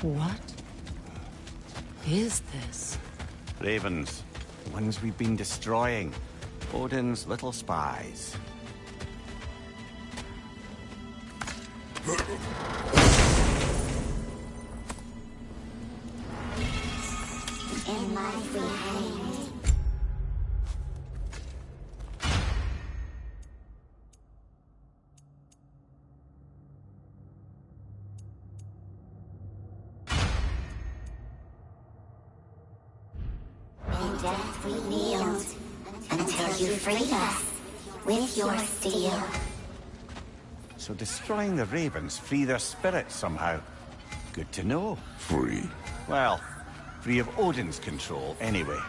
What is this? Ravens. The ones we've been destroying. Odin's little spies. In my free hand. In death we kneeled, until you freed us, with your steel. So destroying the ravens free their spirits somehow. Good to know. Free. Well, free of Odin's control, anyway.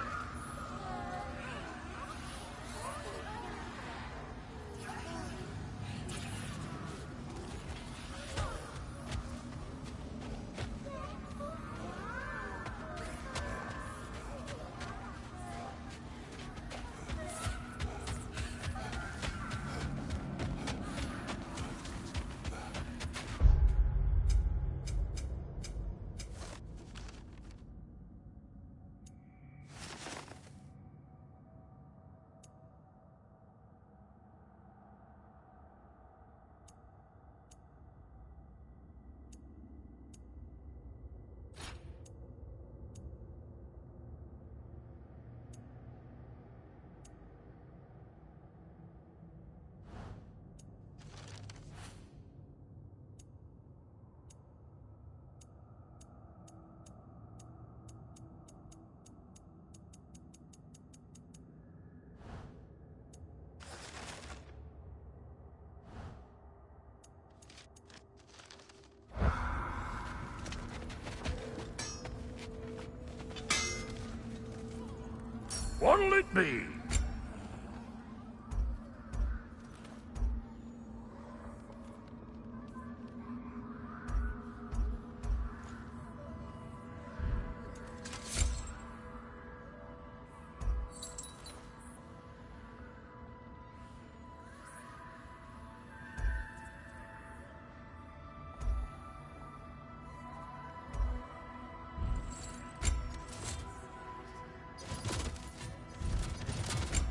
What'll it be?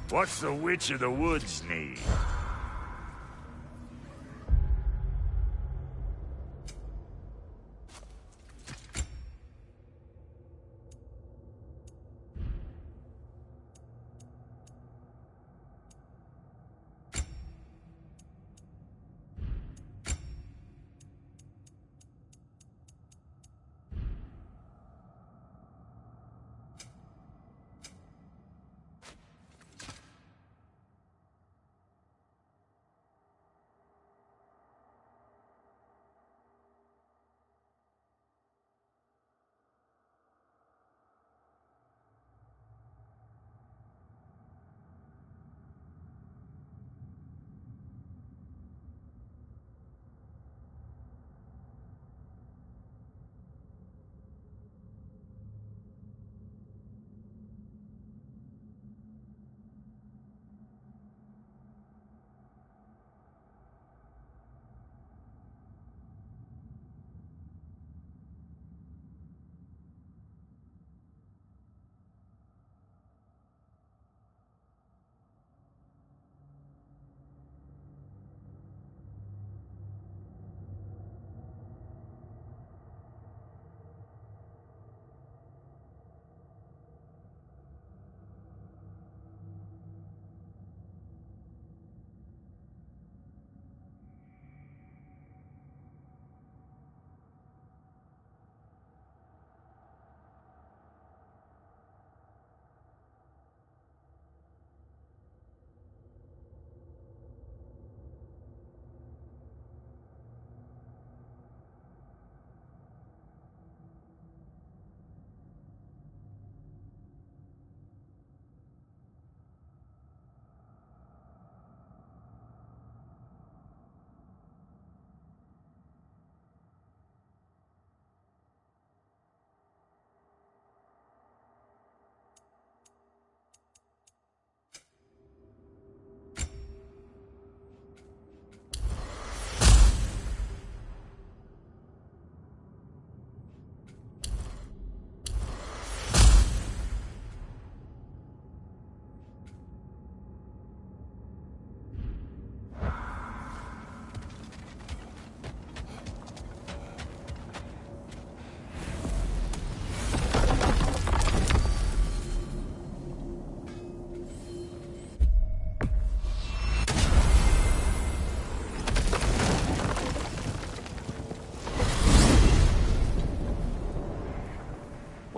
What's the Witch of the Woods need?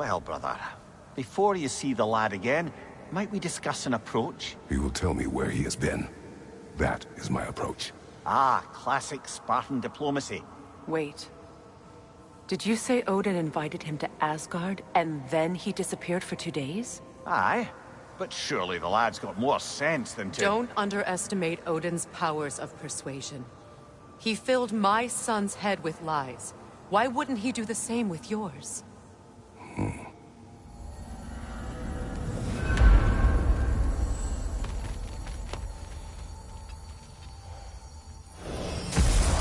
Well, brother, before you see the lad again, might we discuss an approach? He will tell me where he has been. That is my approach. Ah, classic Spartan diplomacy. Wait. Did you say Odin invited him to Asgard, and then he disappeared for 2 days? Aye, but surely the lad's got more sense than to... Don't underestimate Odin's powers of persuasion. He filled my son's head with lies. Why wouldn't he do the same with yours?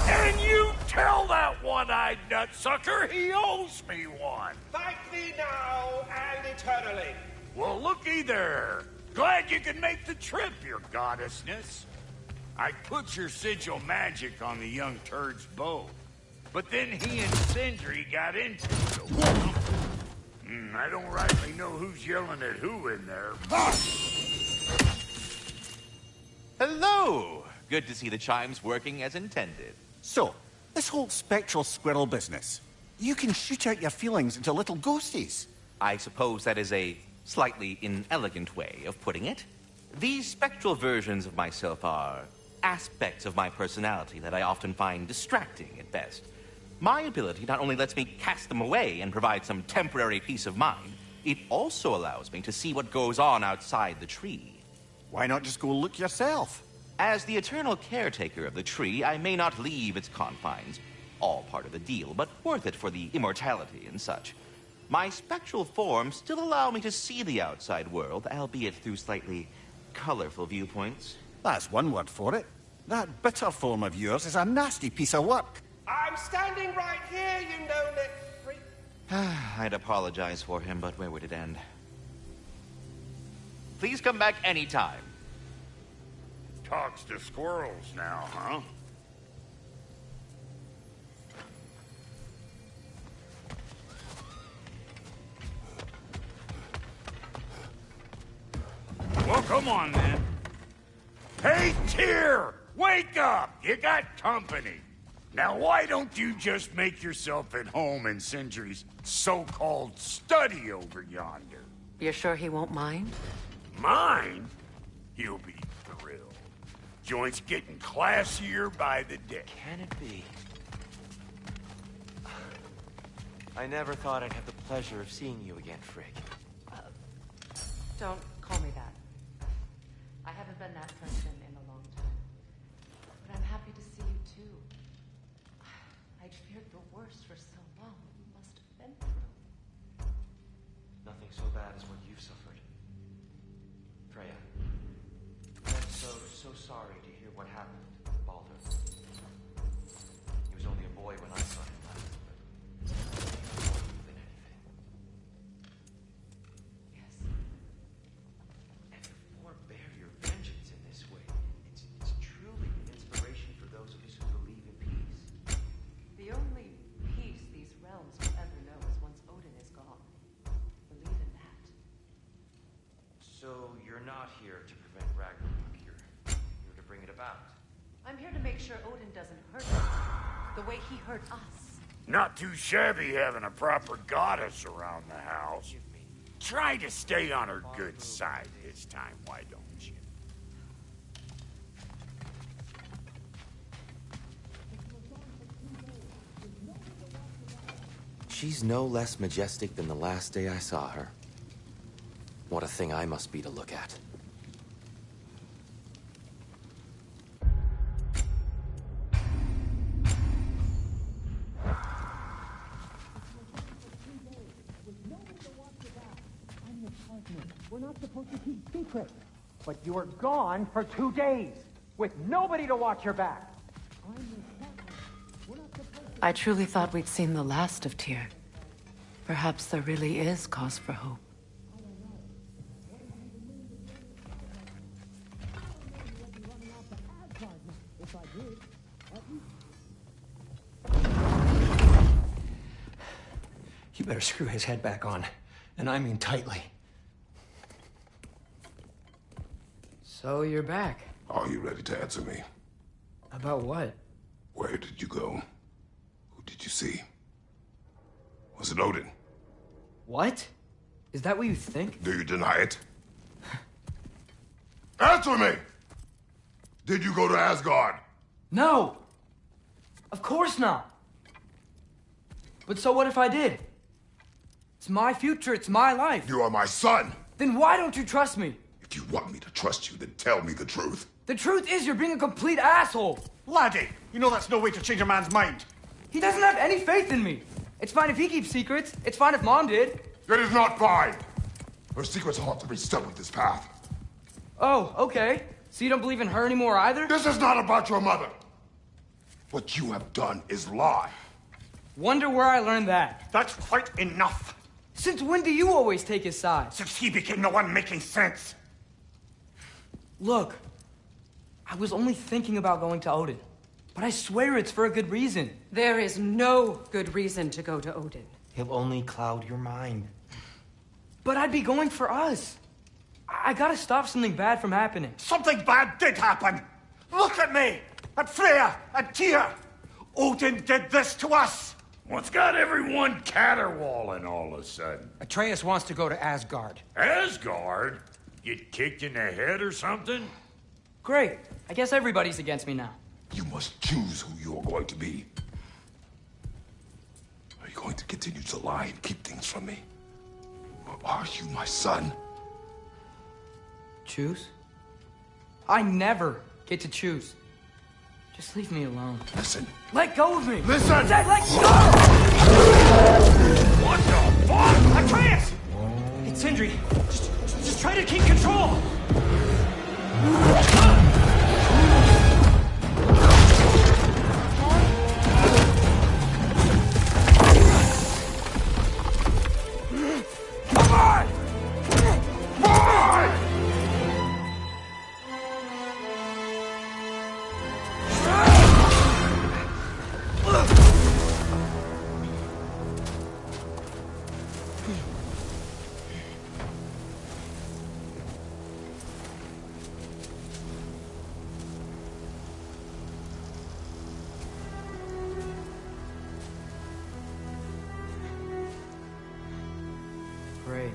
And you tell that one-eyed nutsucker he owes me one. Thank thee now and eternally. Well, looky there. Glad you can make the trip, your goddessness. I put your sigil magic on the young turd's bow. But then he and Sindri got into it. I don't rightly know who's yelling at who in there. Hello! Good to see the chimes working as intended. So, this whole spectral squirrel business. You can shoot out your feelings into little ghosties. I suppose that is a slightly inelegant way of putting it. These spectral versions of myself are aspects of my personality that I often find distracting at best. My ability not only lets me cast them away and provide some temporary peace of mind, it also allows me to see what goes on outside the tree. Why not just go look yourself? As the eternal caretaker of the tree, I may not leave its confines. All part of the deal, but worth it for the immortality and such. My spectral forms still allow me to see the outside world, albeit through slightly colorful viewpoints. That's one word for it. That bitter form of yours is a nasty piece of work. I'm standing right here, you no-lit freak. I'd apologize for him, but where would it end? Please come back anytime. Talks to squirrels now, huh? Well, come on, then. Hey, Tyr! Wake up! You got company. Now, why don't you just make yourself at home in Sindri's so-called study over yonder? You're sure he won't mind? Mine? He'll be thrilled. Joint's getting classier by the day. Can it be? I never thought I'd have the pleasure of seeing you again, Frigg. Don't call me that. I haven't been that person in a long time. But I'm happy to see you too. I'd feared the worst for so long. You must have been through. Nothing so bad as what you've suffered. Freya, I'm so sorry to hear what happened to Baldur. He was only a boy when I saw him last, but more than anything. Yes. Never forbear your vengeance in this way. It's truly an inspiration for those of us who believe in peace. The only peace these realms will ever know is once Odin is gone. Believe in that. So you're not here to prevent Ragnarok. You're here to bring it about. I'm here to make sure Odin doesn't hurt us the way he hurt us. Not too shabby having a proper goddess around the house. Try to stay on her good side this time, why don't you? She's no less majestic than the last day I saw her. What a thing I must be to look at. We're not supposed to keep secrets. But you were gone for 2 days, with nobody to watch your back. I truly thought we'd seen the last of Tyr. Perhaps there really is cause for hope. You better screw his head back on, and I mean tightly. So you're back. Are you ready to answer me? About what? Where did you go? Who did you see? Was it Odin? What? Is that what you think? Do you deny it? Answer me! Did you go to Asgard? No! Of course not! But so what if I did? It's my future, it's my life. You are my son! Then why don't you trust me? If you want me to trust you, then tell me the truth. The truth is you're being a complete asshole! Laddie, you know that's no way to change a man's mind. He doesn't have any faith in me. It's fine if he keeps secrets. It's fine if Mom did. It is not fine! Her secrets ought to be stuck with this path. Oh, okay. So you don't believe in her anymore either? This is not about your mother! What you have done is lie. Wonder where I learned that. That's quite enough. Since when do you always take his side? Since he became the one making sense. Look, I was only thinking about going to Odin. But I swear it's for a good reason. There is no good reason to go to Odin. He'll only cloud your mind. But I'd be going for us. I gotta stop something bad from happening. Something bad did happen. Look at me, at Freya, at Tyr. Odin did this to us. What's got everyone caterwauling all of a sudden? Atreus wants to go to Asgard. Asgard? Get kicked in the head or something? Great. I guess everybody's against me now. You must choose who you are going to be. Are you going to continue to lie and keep things from me? Or are you my son? Choose? I never get to choose. Just leave me alone. Listen. Let go of me! Listen! I said let go! What the fuck? Atreus! It's Sindri. Just try to keep control. Come on! Boy! Great.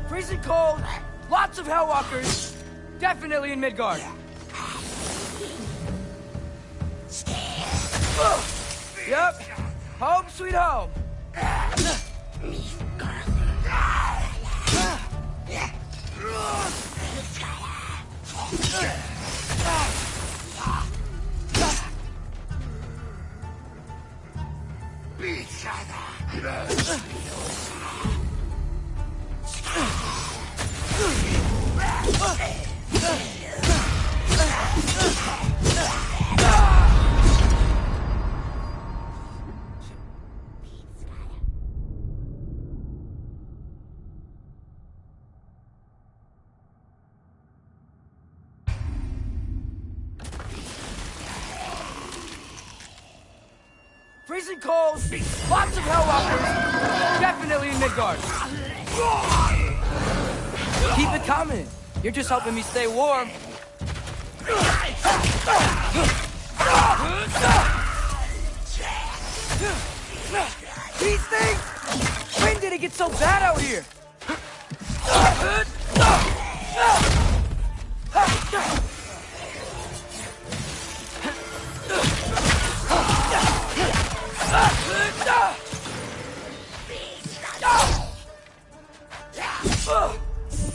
Freezing cold, lots of Hellwalkers, definitely in Midgard. Yep, home sweet home. Freezing cold, lots of Hellwalkers, definitely in Midgard. Keep it coming. You're just helping me stay warm. These things! When did it get so bad out here?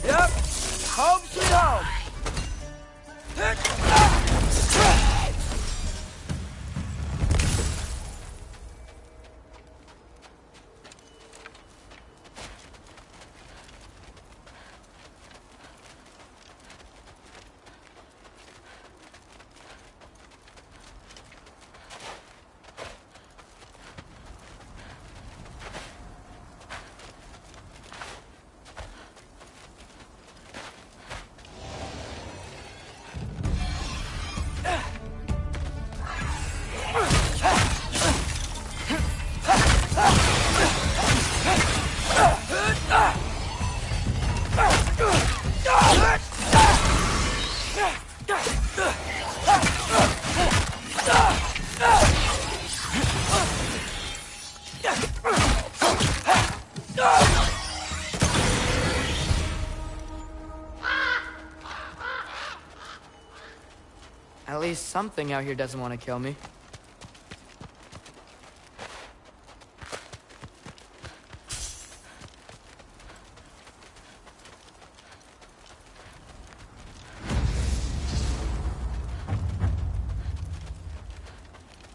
Yep, home sweet home. At least something out here doesn't want to kill me.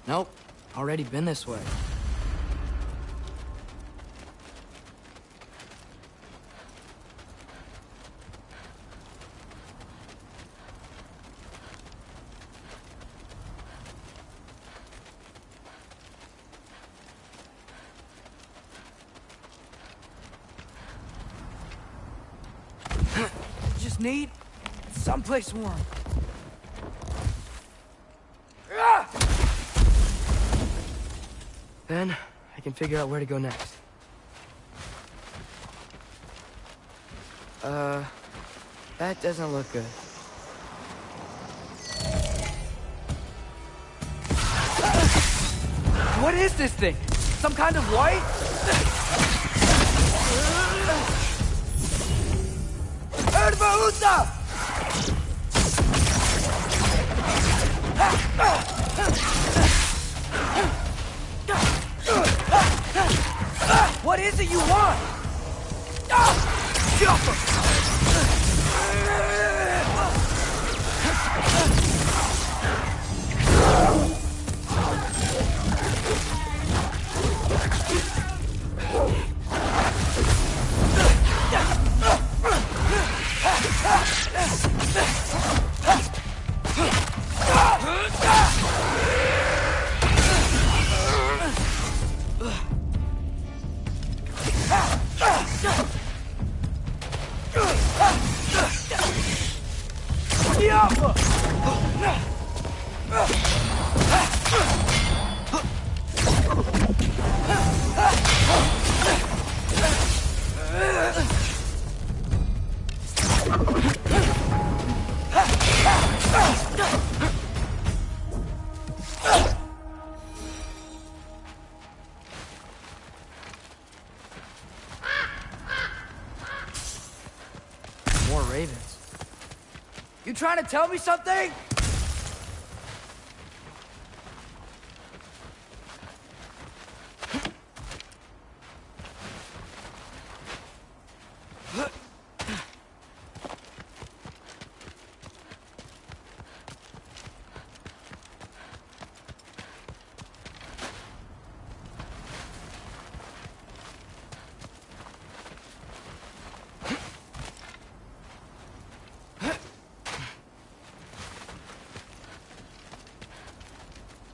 Nope, already been this way. Just need someplace warm. Then I can figure out where to go next. That doesn't look good. What is this thing? Some kind of light? Erbaúta! What is it you want? More ravens. You trying to tell me something?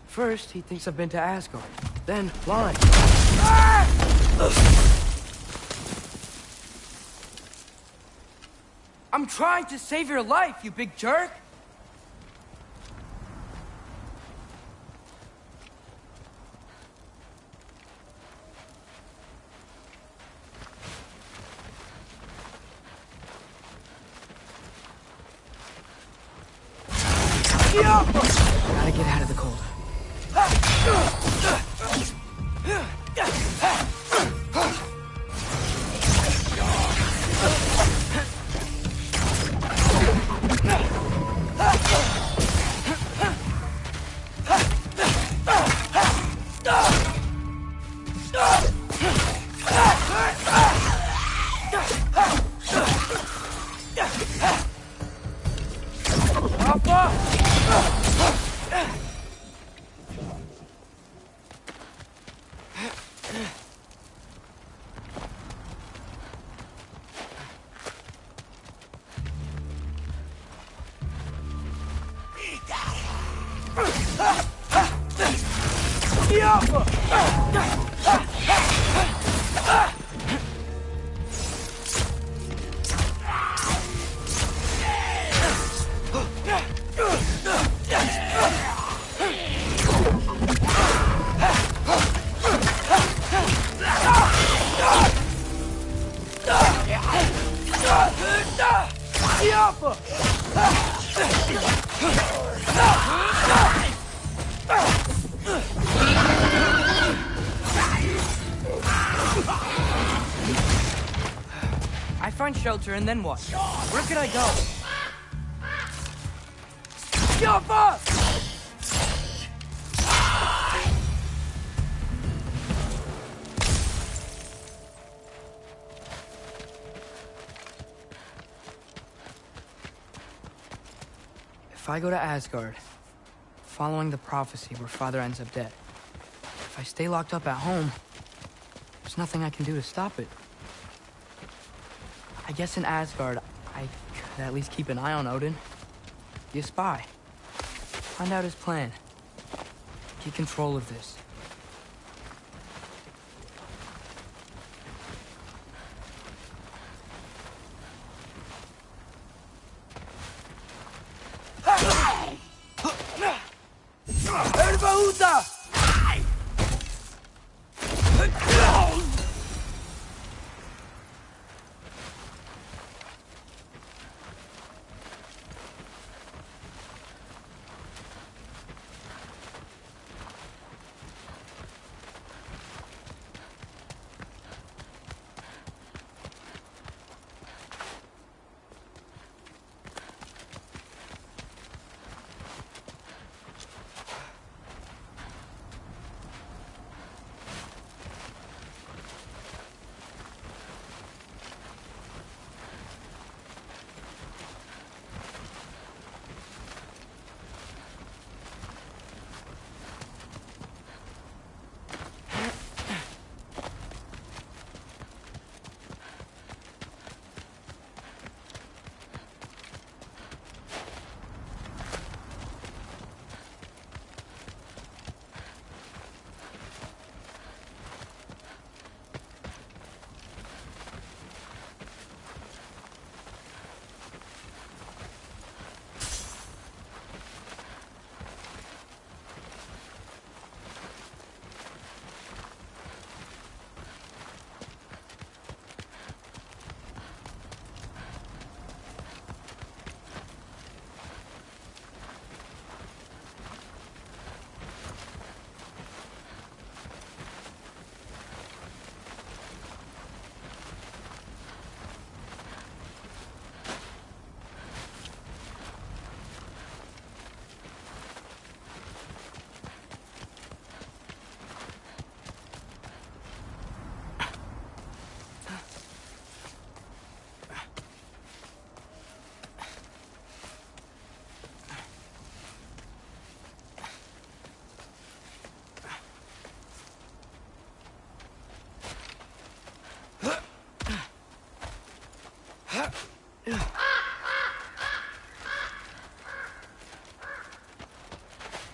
First, he thinks I've been to Asgard. Then, blind. I'm trying to save your life, you big jerk! Gotta get out of the cold. find shelter, and then what? Where could I go? Jaffa! If I go to Asgard, following the prophecy where Father ends up dead, if I stay locked up at home, there's nothing I can do to stop it. I guess in Asgard, I could at least keep an eye on Odin. Be a spy. Find out his plan. Get control of this.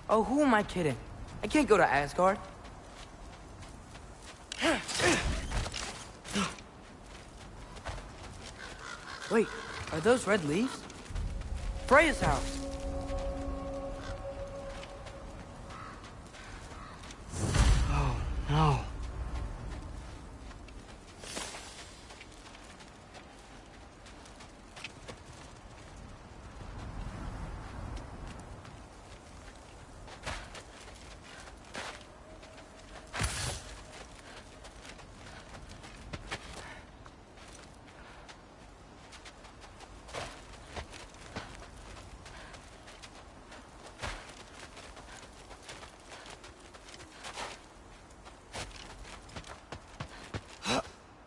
Oh, who am I kidding? I can't go to Asgard. Wait, are those red leaves? Freya's house. Oh, no.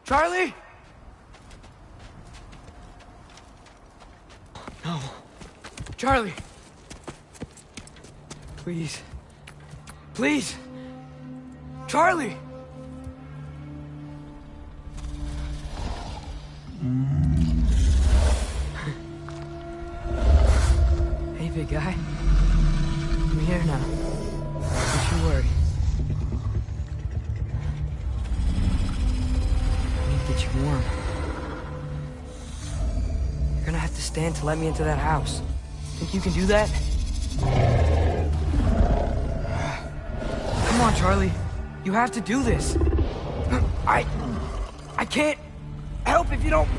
Charlie? No. Charlie. Please. Please. Charlie! Hey, big guy. I'm here now. Don't you worry. Get you warm. You're gonna have to stand to let me into that house. Think you can do that? Come on, Charlie. You have to do this. I can't help if you don't...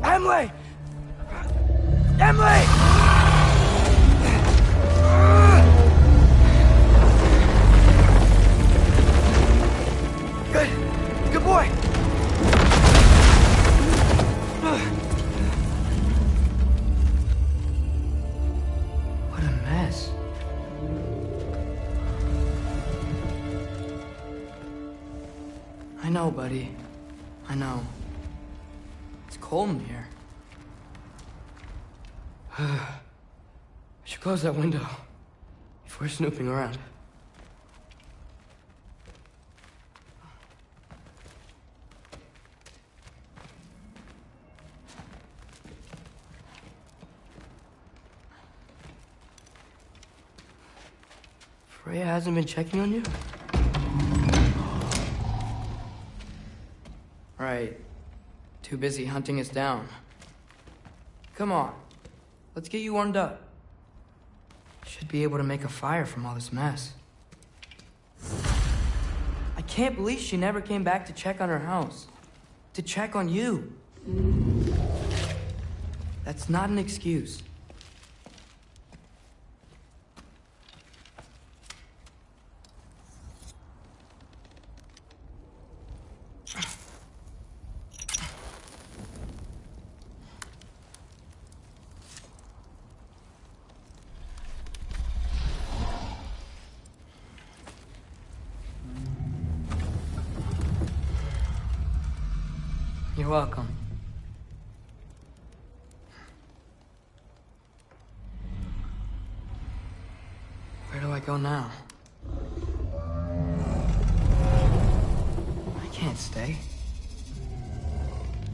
Emily! Emily! Good boy. I know, buddy. I know. It's cold in here. I should close that window before snooping around. Freya hasn't been checking on you? Right. Too busy hunting us down. Come on. Let's get you warmed up. Should be able to make a fire from all this mess. I can't believe she never came back to check on her house. To check on you. That's not an excuse. You're welcome. Where do I go now? I can't stay.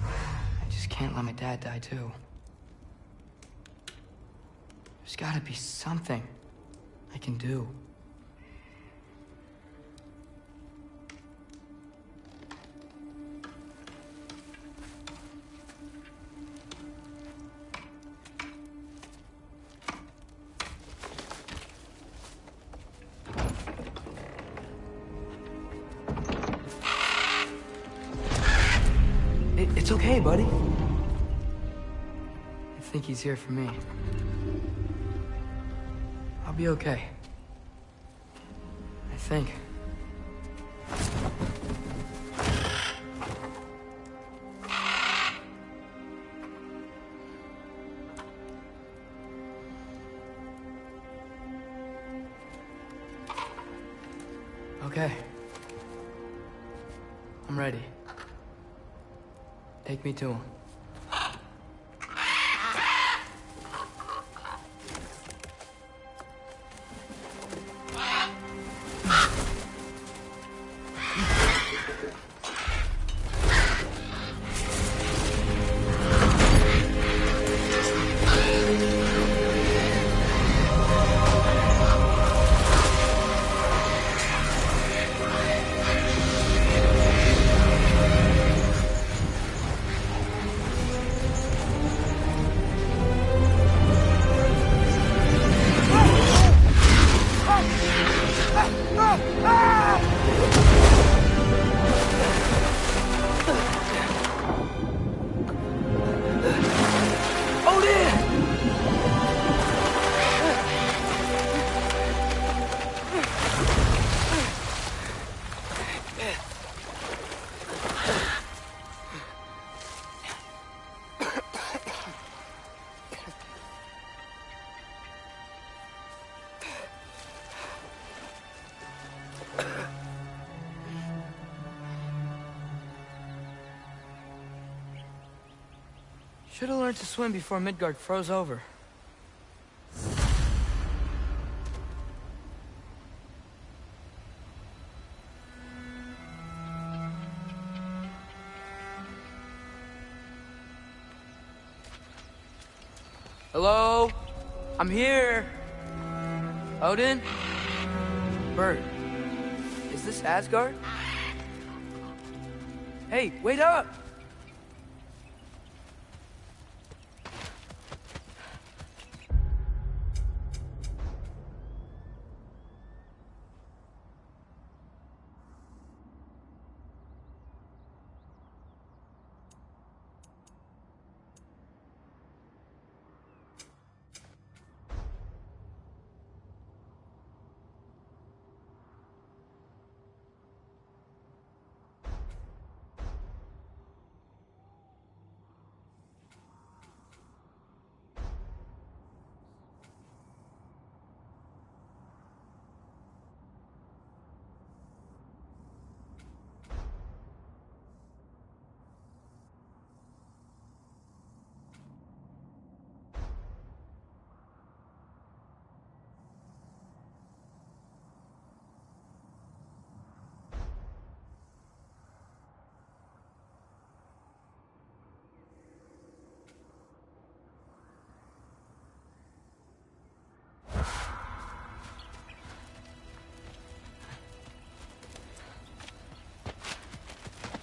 I just can't let my dad die too. There's gotta be something I can do. It's okay, buddy. I think he's here for me. I'll be okay. I think. Okay. I'm ready. Take me to him. Should have learned to swim before Midgard froze over. Hello? I'm here. Odin? Bert. Is this Asgard? Hey, wait up!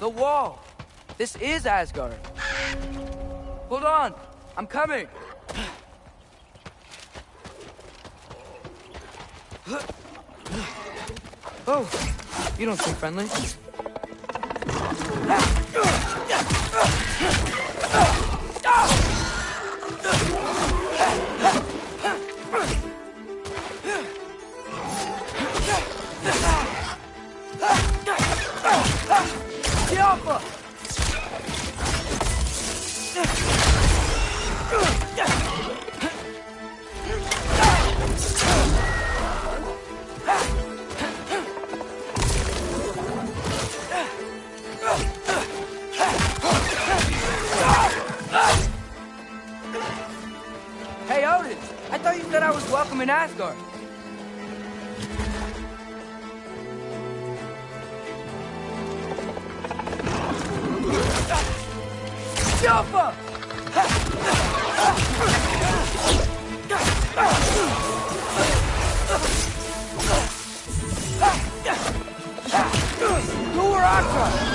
The wall! This is Asgard! Hold on! I'm coming! Oh, you don't seem friendly. Hey, Odin! I thought you said I was welcome in Asgard. Jumper! Go where I try!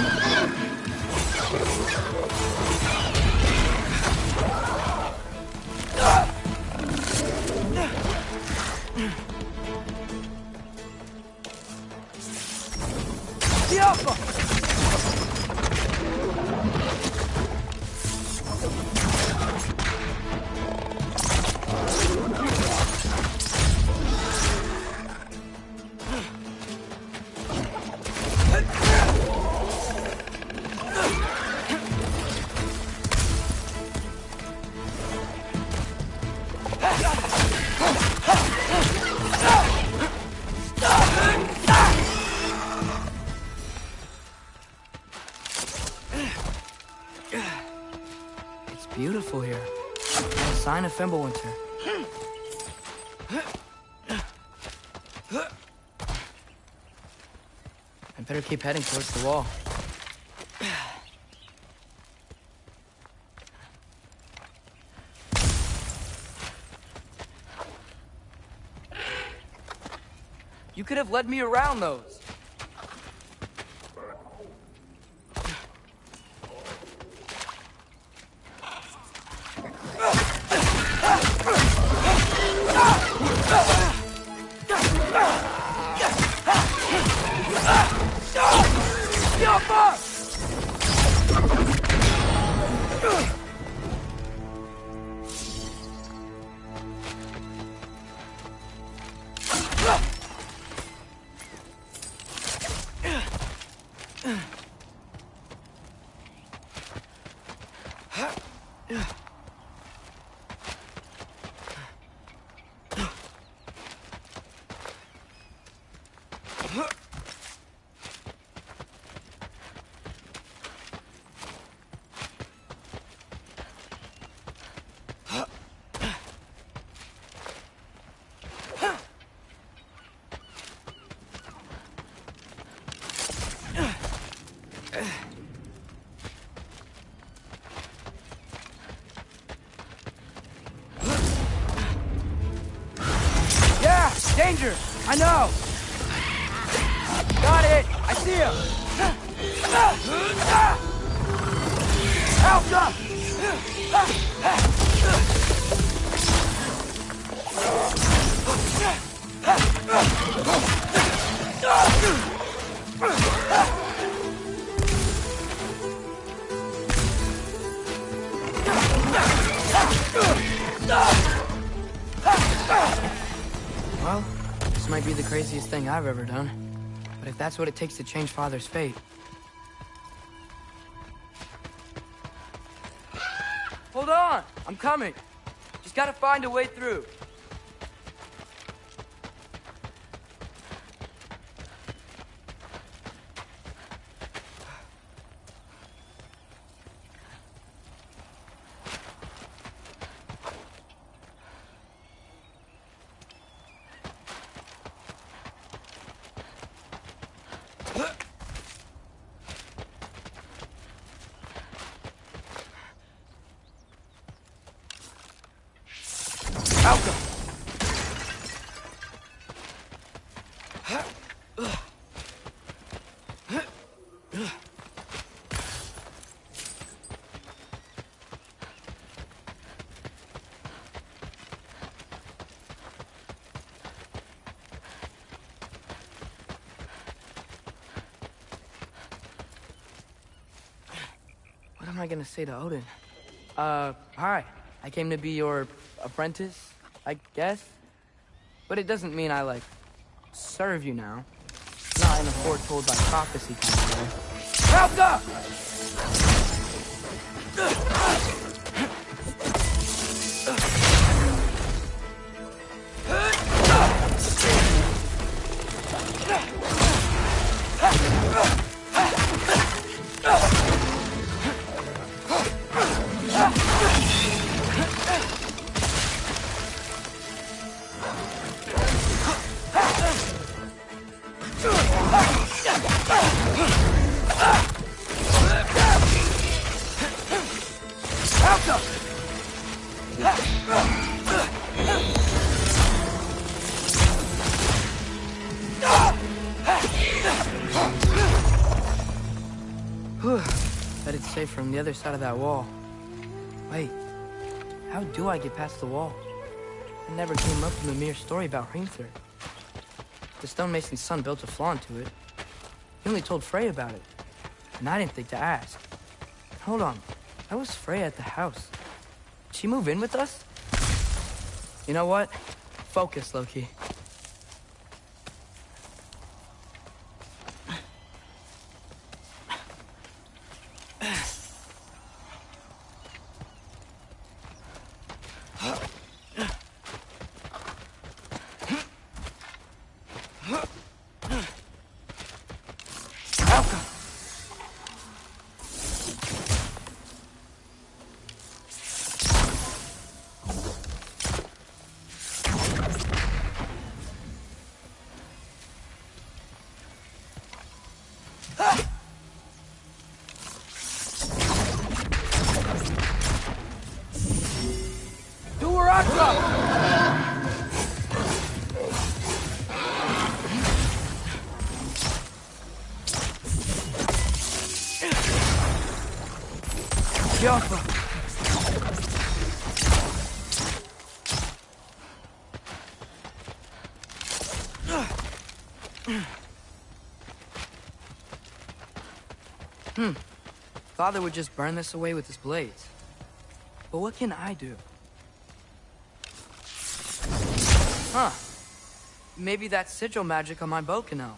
It's beautiful here. No sign of Fimbulwinter. I better keep heading towards the wall. You could have led me around those. Yeah, danger! I know! Got it! I see him! Help up! Well, this might be the craziest thing I've ever done. But if that's what it takes to change Father's fate... Hold on! I'm coming! Just gotta find a way through. Malcolm! What am I gonna say to Odin? Hi. I came to be your apprentice, I guess? But it doesn't mean I, like, serve you now. Not in a foretold by prophecy kind of way. Help! Bet it's safe from the other side of that wall. Wait, how do I get past the wall? I never came up with a mere story about Hrimthur. The stonemason's son built a flaw into it. He only told Frey about it, and I didn't think to ask. Hold on, how was Frey at the house? Did she move in with us? You know what? Focus, Loki. Father would just burn this away with his blades. But what can I do? Huh. Maybe that sigil magic on my bow can help.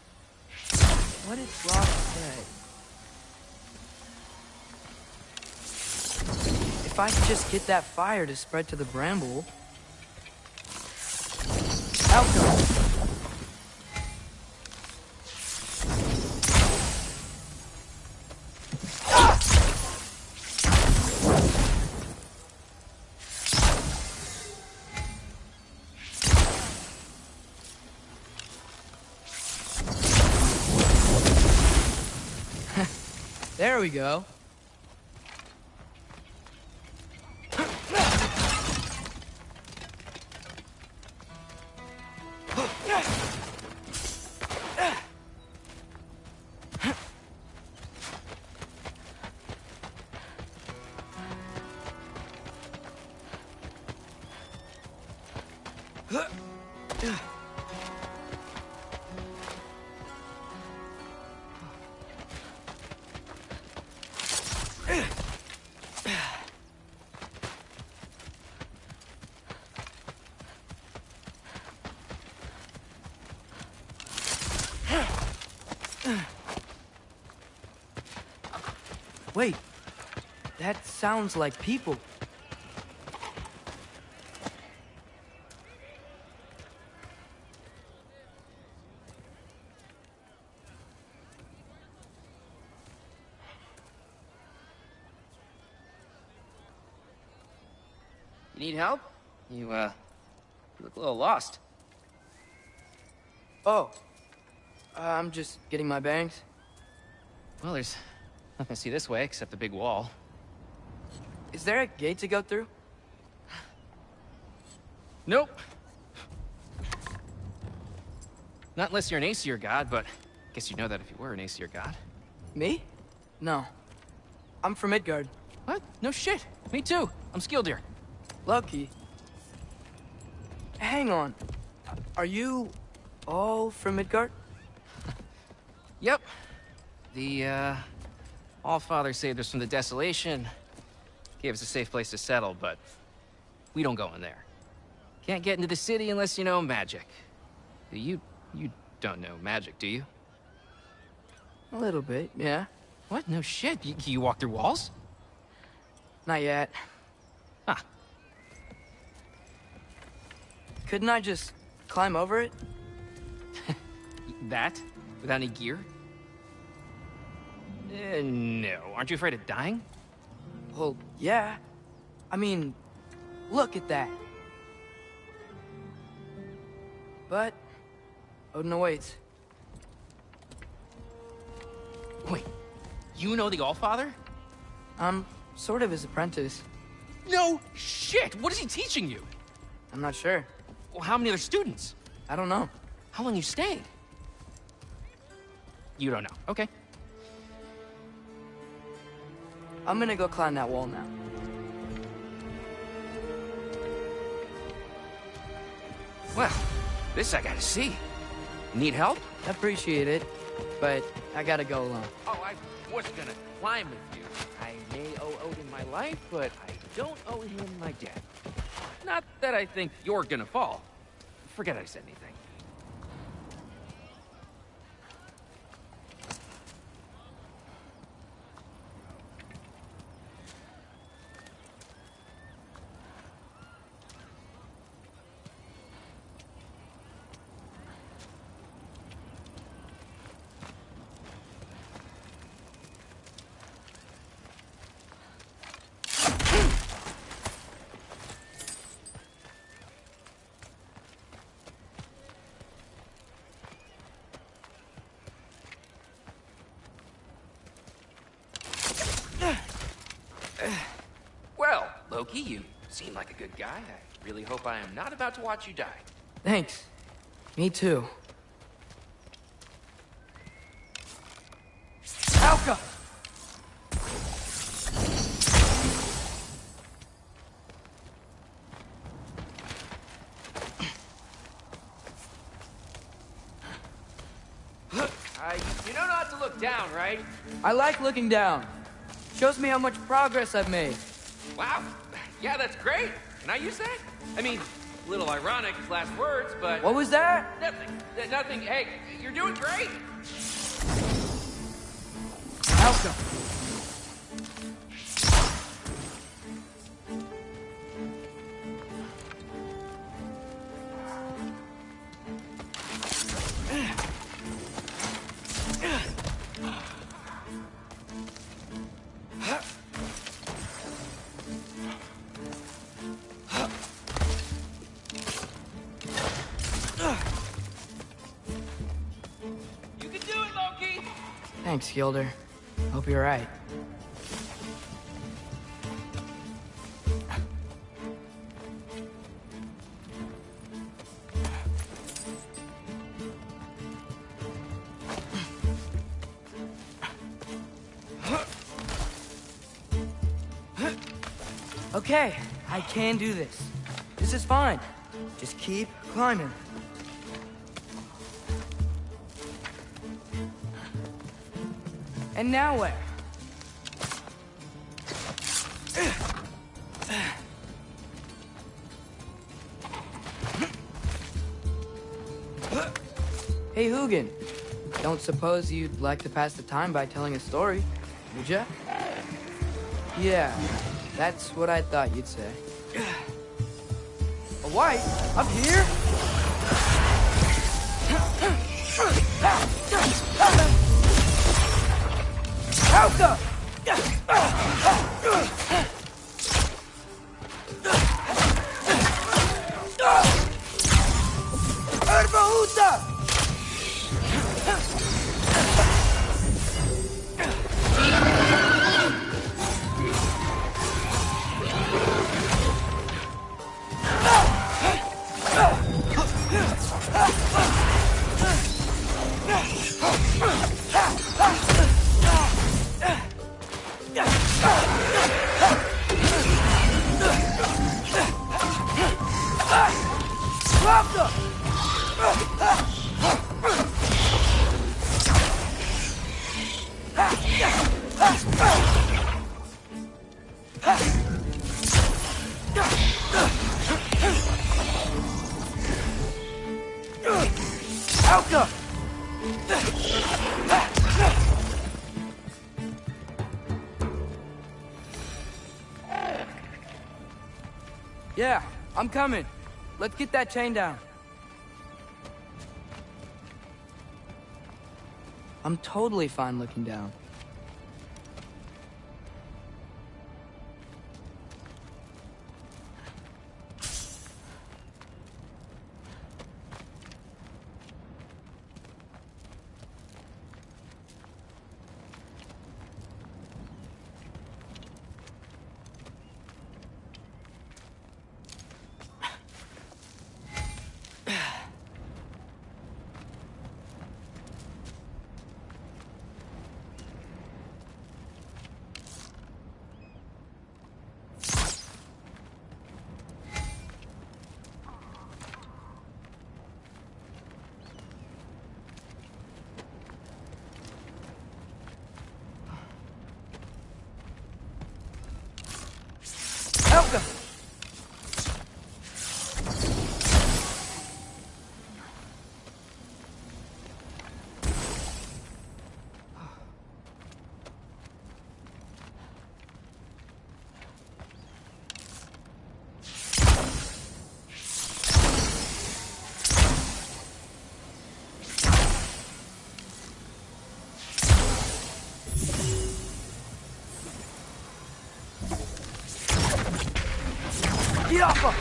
What did Rock say? If I could just get that fire to spread to the bramble... Outcome! There we go. Wait, that sounds like people. You need help? You look a little lost. Oh, I'm just getting my bearings. Well, there's nothing to see this way except the big wall. Is there a gate to go through? Nope. Not unless you're an Aesir god, but I guess you'd know that if you were an Aesir god. Me? No. I'm from Midgard. What? No shit. Me too. I'm Skildir. Lucky. Hang on. Are you all from Midgard? Yep. The Allfather saved us from the desolation. Gave us a safe place to settle, but we don't go in there. Can't get into the city unless you know magic. You don't know magic, do you? A little bit, yeah. What? No shit. You walk through walls? Not yet. Huh. Couldn't I just climb over it? That? Without any gear? No. Aren't you afraid of dying? Well, yeah. I mean, look at that. But Odin awaits. Wait, you know the Allfather? I'm sort of his apprentice. No shit! What is he teaching you? I'm not sure. Well, how many other students? I don't know. How long you stayed? You don't know. Okay. I'm gonna go climb that wall now. Well, this I gotta see. Need help? Appreciate it, but I gotta go alone. Oh, I was gonna climb with you. I may owe Odin my life, but I don't owe him my death. Not that I think you're gonna fall. Forget I said anything. Well, Loki, you seem like a good guy. I really hope I am not about to watch you die. Thanks. Me too. Alka! You know not to look down, right? I like looking down. Shows me how much progress I've made. Wow. Yeah, that's great. Can I use that? I mean, a little ironic, last words, but... What was that? Nothing. Nothing. Hey, you're doing great. Alka. Thanks, Gilder. Hope you're right. Okay, I can do this. This is fine. Just keep climbing. And now where? Hey, Hugin. Don't suppose you'd like to pass the time by telling a story, would ya? Yeah, that's what I thought you'd say. A wife? Up here? Alka! Erbahuta! Alka! Yeah, I'm coming. Let's get that chain down. I'm totally fine looking down. Helga! Get off her!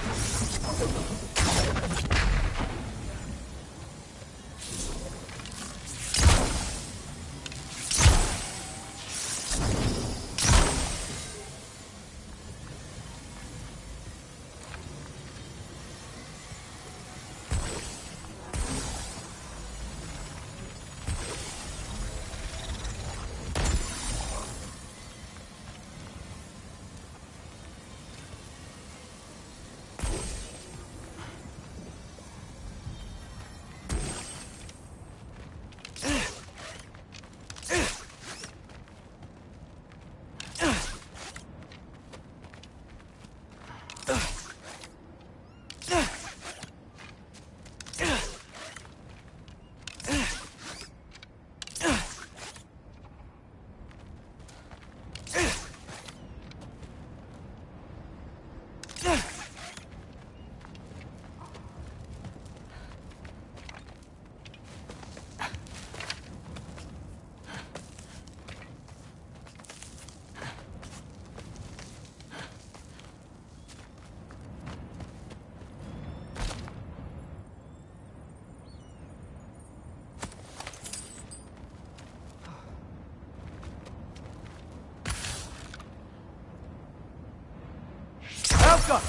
Helga!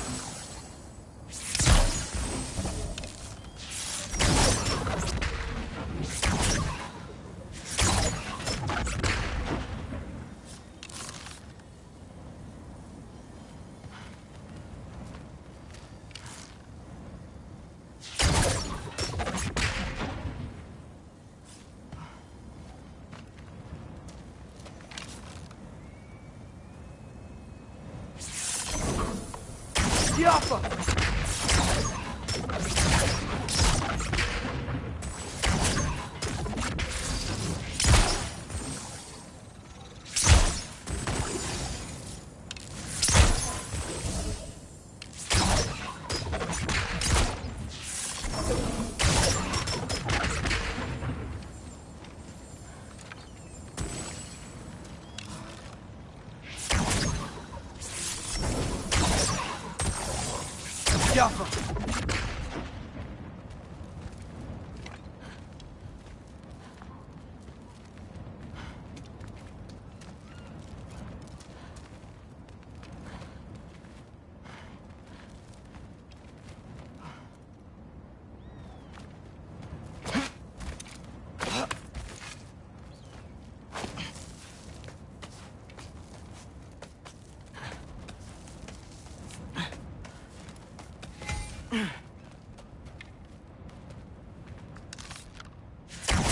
Get off her! Get off her!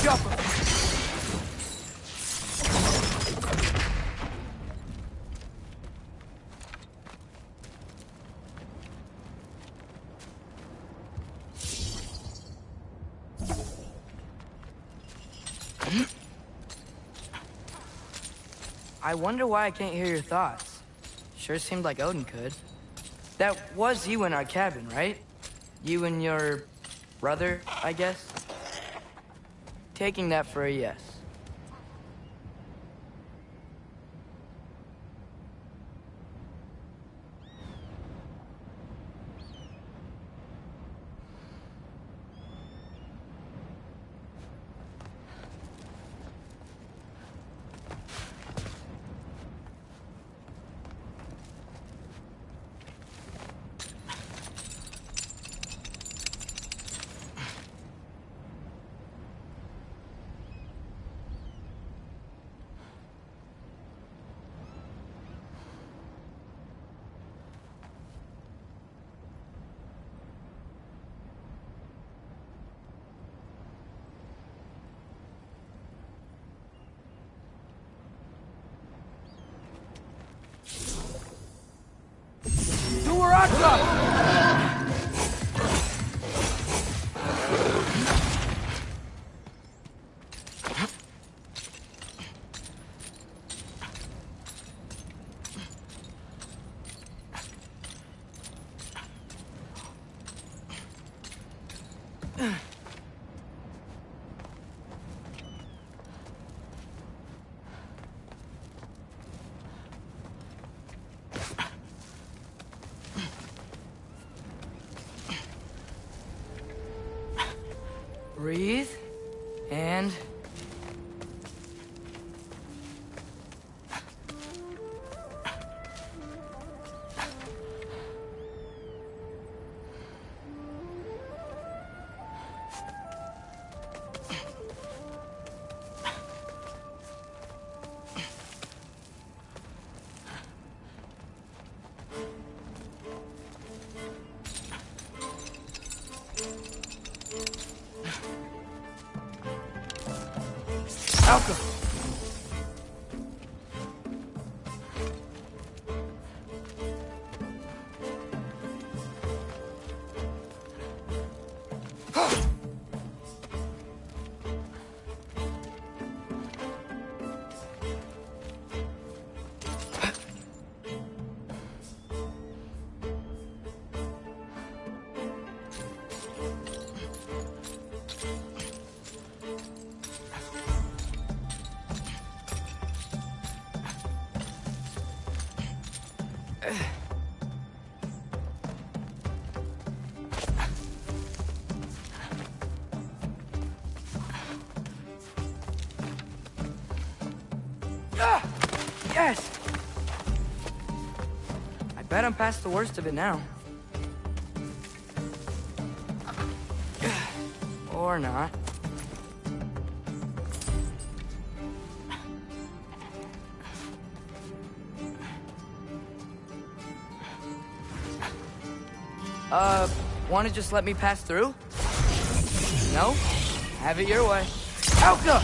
Get off her! I wonder why I can't hear your thoughts. Sure seemed like Odin could. That was you in our cabin, right? You and your brother, I guess? Taking that for a yes. Breathe, and... Alka! Yes! I bet I'm past the worst of it now. Or not. Wanna just let me pass through? No? Have it your way. Alka!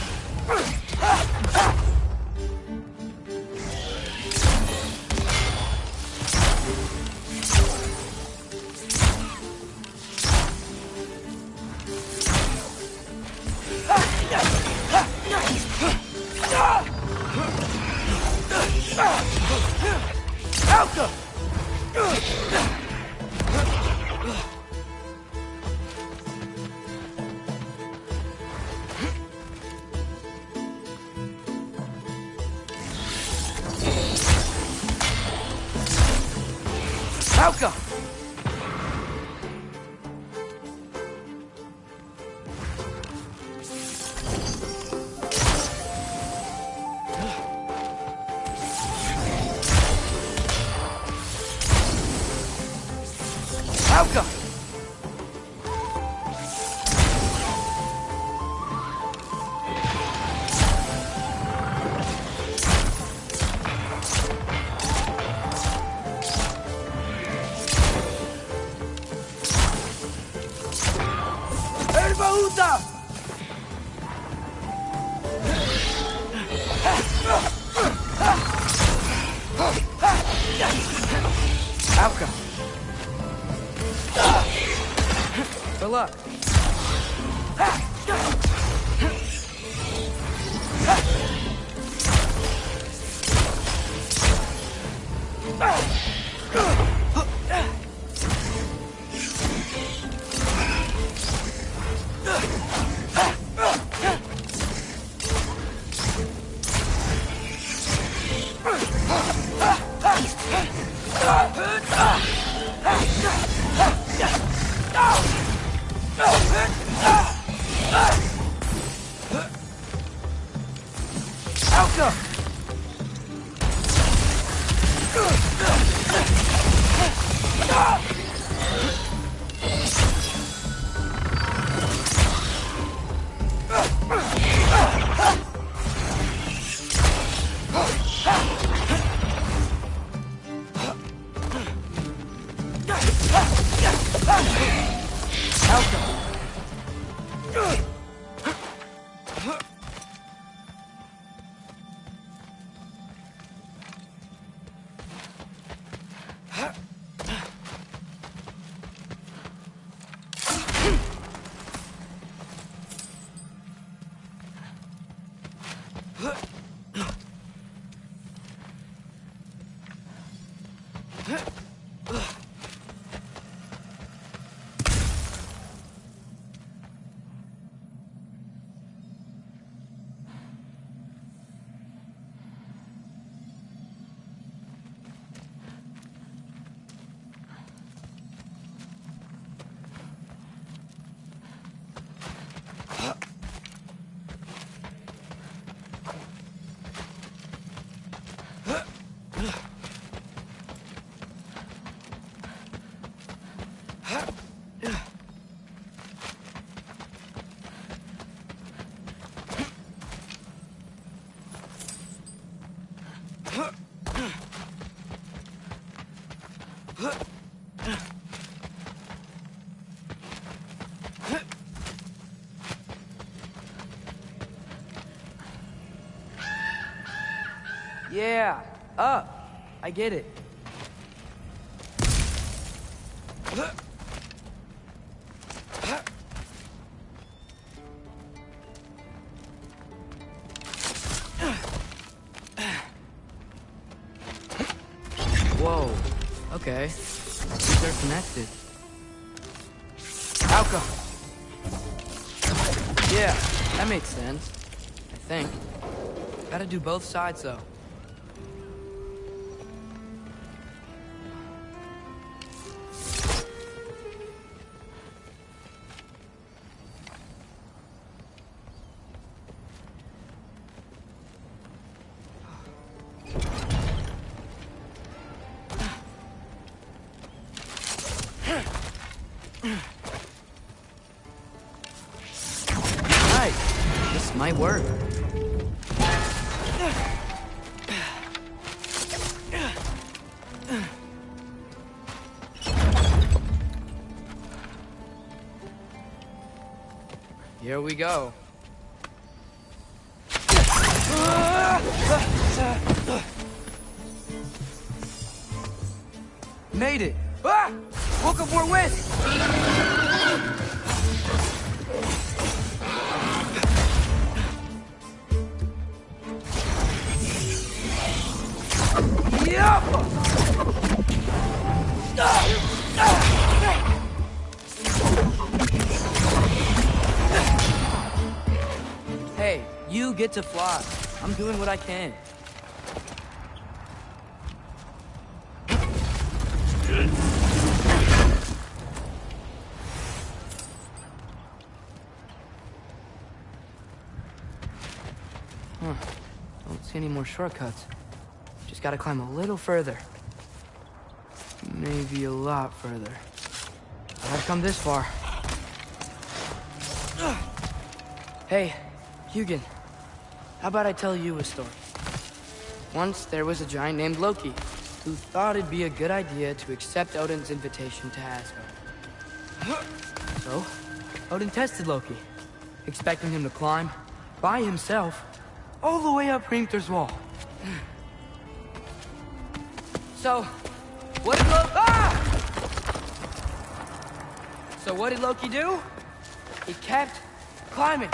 Alka! Alka! Alka! Erbaúda! Alka! Good luck. Yeah, up. I get it. Whoa. Okay. They're connected. Alka. Yeah, that makes sense. I think. Gotta do both sides, though. This might work. Here we go. Made it! Ah! Woke up more whisk! Hey, you get to fly. I'm doing what I can. Huh. Don't see any more shortcuts. Just gotta climb a little further. Maybe a lot further. I've come this far. Hey, Hugin. How about I tell you a story? Once there was a giant named Loki who thought it'd be a good idea to accept Odin's invitation to Asgard. So, Odin tested Loki, expecting him to climb by himself all the way up Hrimthur's wall. So, what did what did Loki do? He kept climbing.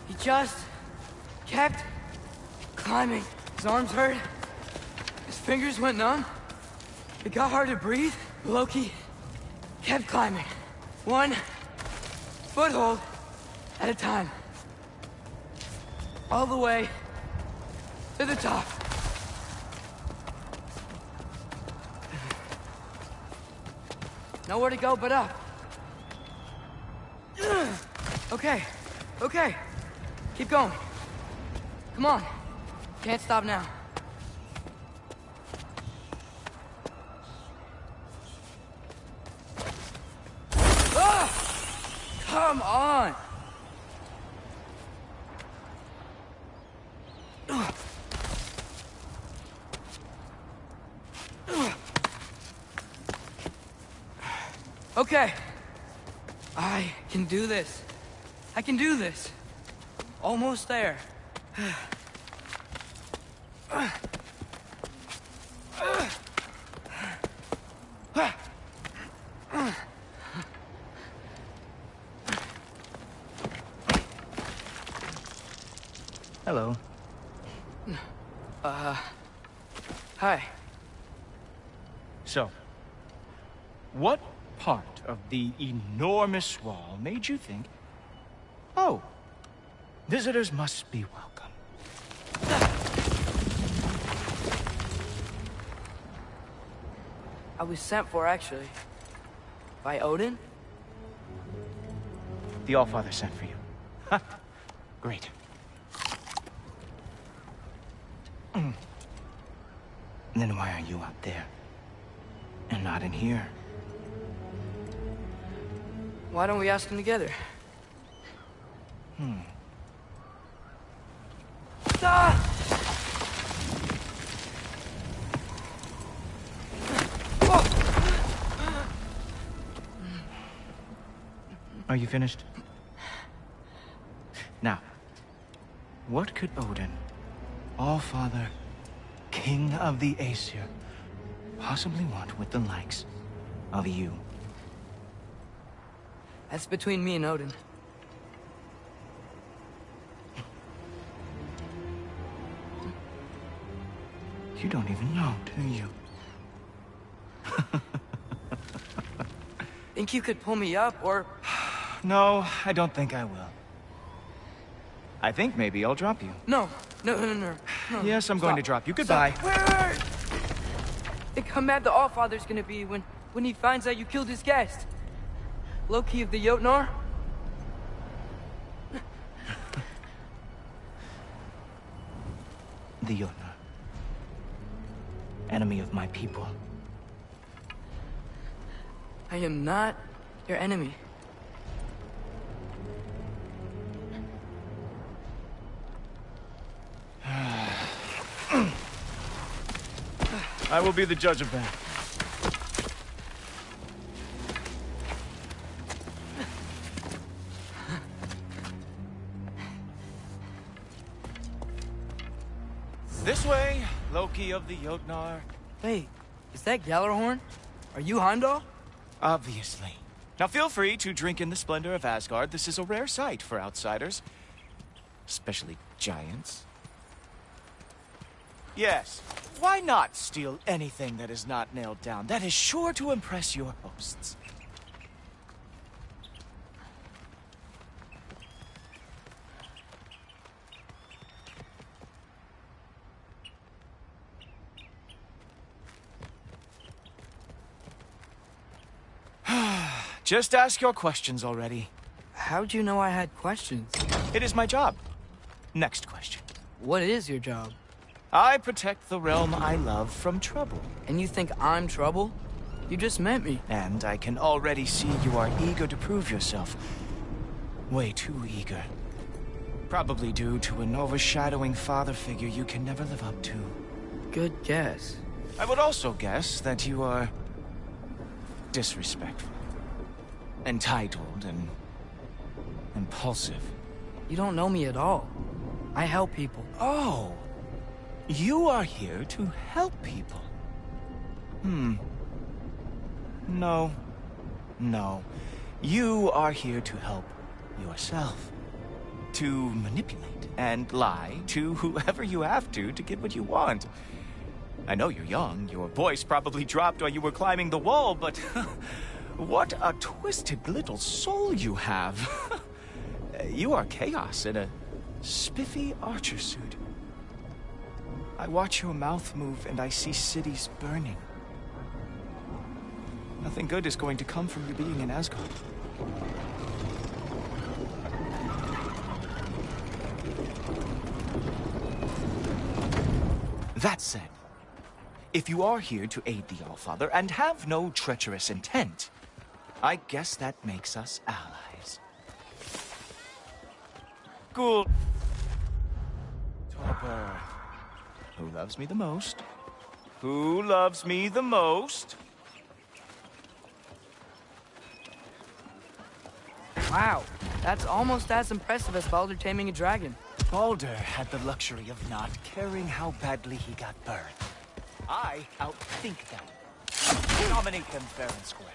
He just kept climbing. His arms hurt. His fingers went numb. It got hard to breathe. Loki kept climbing. One foothold at a time. All the way to the top. Nowhere to go but up. Okay, okay. Keep going. Come on. Can't stop now. Ah! Come on! Okay. I can do this. I can do this. Almost there. Hello. Hi. So, what part of the enormous wall made you think, oh, visitors must be welcome? I was sent for, actually. By Odin? The Allfather sent for you. Ha! Great. Then why are you out there? And not in here? Why don't we ask them together? Ah! Are you finished? Now, what could Odin, Allfather, King of the Aesir, possibly want with the likes of you? That's between me and Odin. You don't even know, do you? Think you could pull me up, or... No, I don't think I will. I think maybe I'll drop you. No. Yes, I'm going to drop you. Goodbye. Wait. Think how mad the Allfather's gonna be when he finds out you killed his guest. Loki of the Jotnar? The Jotnar. Enemy of my people. I am not your enemy. I will be the judge of that. This way, Loki of the Jotnar. Wait, is that Gjallarhorn? Are you Heimdall? Obviously. Now feel free to drink in the splendor of Asgard. This is a rare sight for outsiders. Especially giants. Yes, why not steal anything that is not nailed down? That is sure to impress your hosts. Just ask your questions already. How'd you know I had questions? It is my job. Next question. What is your job? I protect the realm I love from trouble. And you think I'm trouble? You just met me. And I can already see you are eager to prove yourself. Way too eager. Probably due to an overshadowing father figure you can never live up to. Good guess. I would also guess that you are disrespectful, entitled, and impulsive. You don't know me at all. I help people. Oh, you are here to help people. No. You are here to help yourself. to manipulate and lie to whoever you have to get what you want. I know you're young, your voice probably dropped while you were climbing the wall, but what a twisted little soul you have. You are chaos in a spiffy archer suit. I watch your mouth move and I see cities burning. Nothing good is going to come from you being in Asgard. That said, if you are here to aid the Allfather and have no treacherous intent, I guess that makes us allies. Cool. Topper. Who loves me the most? Who loves me the most? Wow, that's almost as impressive as Baldur taming a dragon. Baldur had the luxury of not caring how badly he got burned. I outthink them. Dominate them fair and square.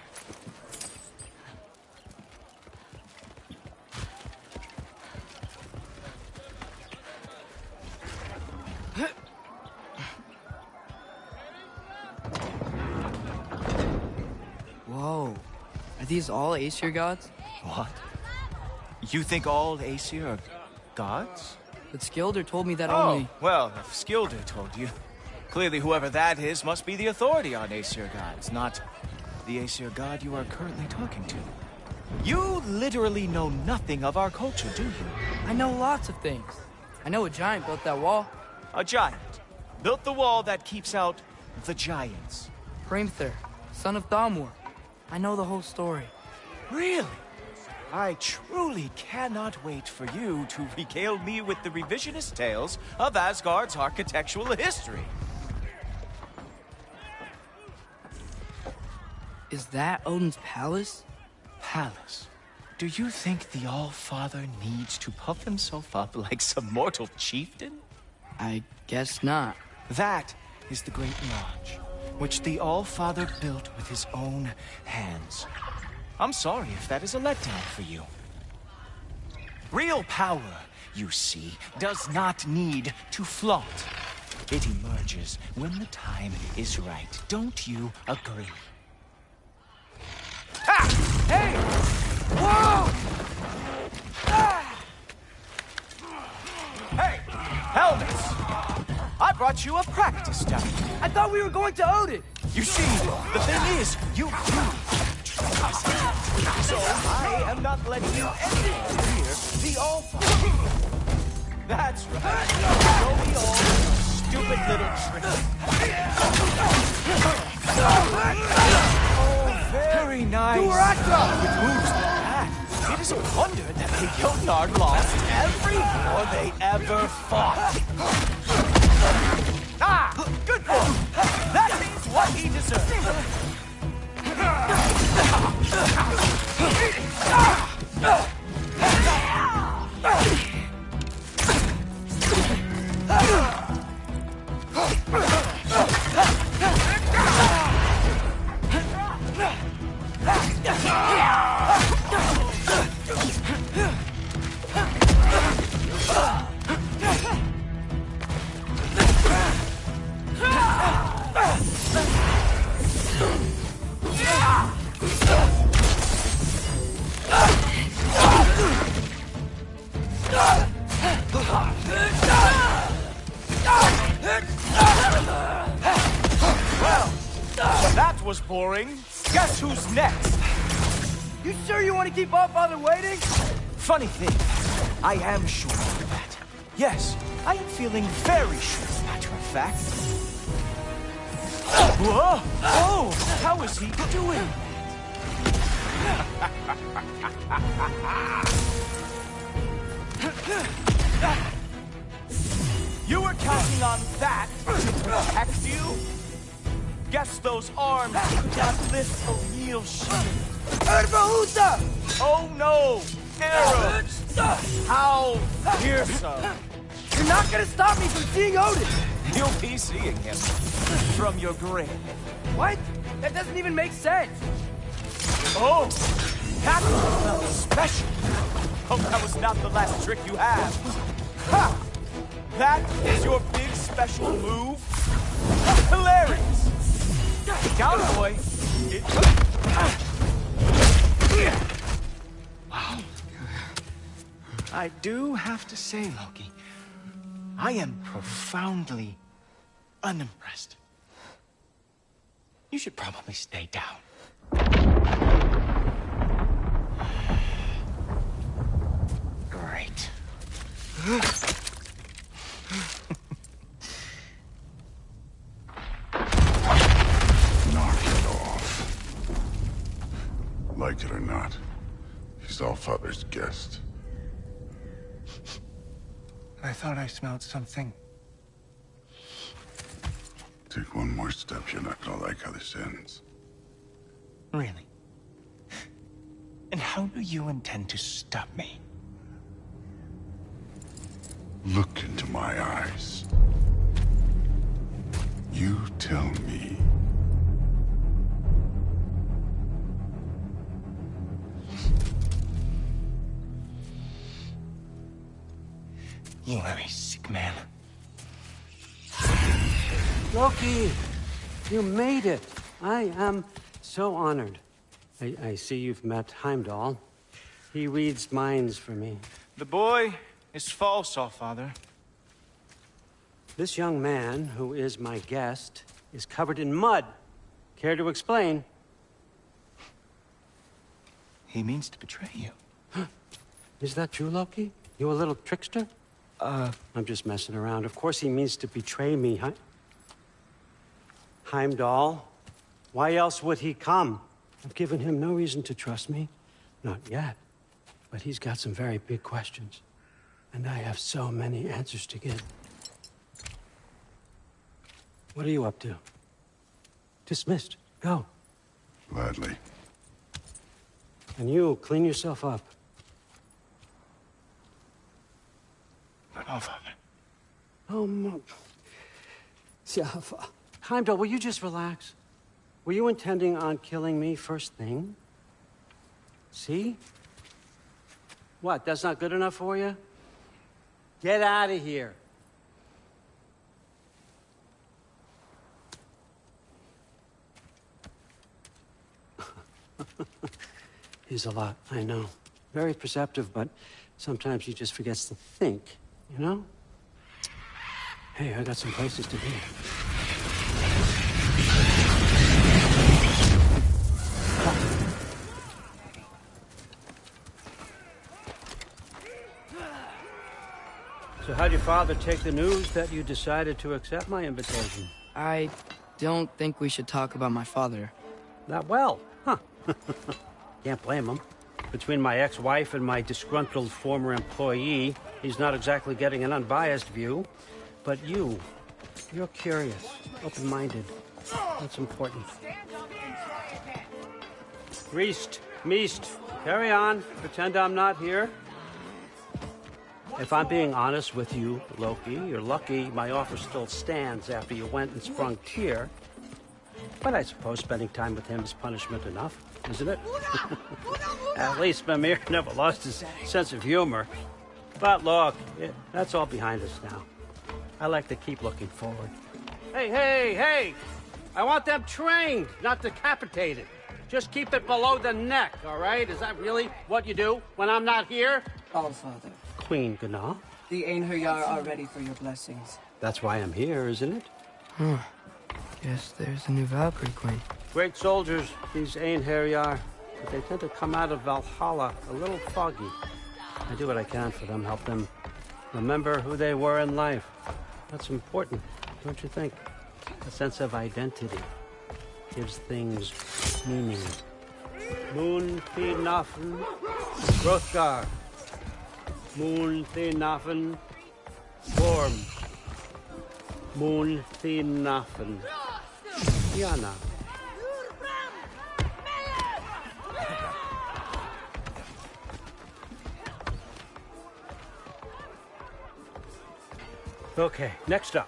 Whoa, are these all Aesir gods? What? You think all Aesir are gods? But Skilder told me that Oh, only... well, if Skilder told you, clearly whoever that is must be the authority on Aesir gods, not the Aesir god you are currently talking to. You literally know nothing of our culture, do you? I know lots of things. I know a giant built that wall. A giant built the wall that keeps out the giants. Hrimthur, son of Thamur. I know the whole story. Really? I truly cannot wait for you to regale me with the revisionist tales of Asgard's architectural history. Is that Odin's palace? Palace? Do you think the All-Father needs to puff himself up like some mortal chieftain? I guess not. That is the Great Lodge, which the All-Father built with his own hands. I'm sorry if that is a letdown for you. Real power, you see, does not need to flaunt. It emerges when the time is right. Don't you agree? Ah! Hey! Whoa! Ah! Hey! Helmets! I brought you a practice dummy. I thought we were going to Odin! You see, the thing is, you so I am not letting you anywhere near the All-Father. That's right. Show me all your stupid little tricks. Oh, very nice. With moves like that, it is a wonder that the Jotnar lost every war they ever fought. Ah, good boy. That means what he deserves. That was boring. Guess who's next? You sure you want to keep All-Father waiting? Funny thing, I am sure of that. Yes, I am feeling very sure, as a matter of fact. Whoa! Oh! How is he doing? You were counting on that to protect you? Guess those arms could not lift a real shield. Erbahusa! Oh no! Arrows! How fearsome! You're not gonna stop me from seeing Odin! You'll be seeing him from your grave. What? That doesn't even make sense! Oh! That felt special! hope that was not the last trick you have. Ha! That is your big special move? Hilarious! Cowboy! Wow. I do have to say, Loki, I am profoundly unimpressed. You should probably stay down. Great. Knock it off. Like it or not, he's Allfather's guest. I thought I smelled something. Take one more step, you're not gonna like how this ends. Really? And how do you intend to stop me? Look into my eyes. You tell me. You are a sick man. Loki, you made it. I am so honored. I see you've met Heimdall. He reads minds for me. The boy is false, Allfather. This young man, who is my guest, is covered in mud. Care to explain? He means to betray you. Is that true, Loki? You a little trickster? I'm just messing around. Of course he means to betray me, huh? Heimdall? Why else would he come? I've given him no reason to trust me. Not yet. But he's got some very big questions. And I have so many answers to give. What are you up to? Dismissed. Go. Gladly. And you, clean yourself up. But Allfather. Oh, yeah, Heimdall, will you just relax? Were you intending on killing me first thing? See? What, that's not good enough for you? Get out of here. He's a lot, I know. Very perceptive, but sometimes he just forgets to think, you know? Hey, I got some places to be. So how'd your father take the news that you decided to accept my invitation? I don't think we should talk about my father. Not well, huh? Can't blame him. Between my ex-wife and my disgruntled former employee, he's not exactly getting an unbiased view. But you're curious, open-minded. That's important. Reist, Meest, carry on. Pretend I'm not here. If I'm being honest with you, Loki, you're lucky my offer still stands after you went and sprung Tyr. But I suppose spending time with him is punishment enough, isn't it? At least Mimir never lost his sense of humor. But look, that's all behind us now. I like to keep looking forward. Hey! I want them trained, not decapitated. Just keep it below the neck, all right? Is that really what you do when I'm not here? Allfather. Queen Gná. The Einherjar are ready for your blessings. That's why I'm here, isn't it? Guess there's a new Valkyrie Queen. Great soldiers, these Einherjar. But they tend to come out of Valhalla a little foggy. I do what I can for them, help them remember who they were in life. That's important, don't you think? A sense of identity gives things meaning. Moon Thinafen, Hrothgar. Moon Thinafen, Gorm. Moon Thinafen, Yana. Okay, next up.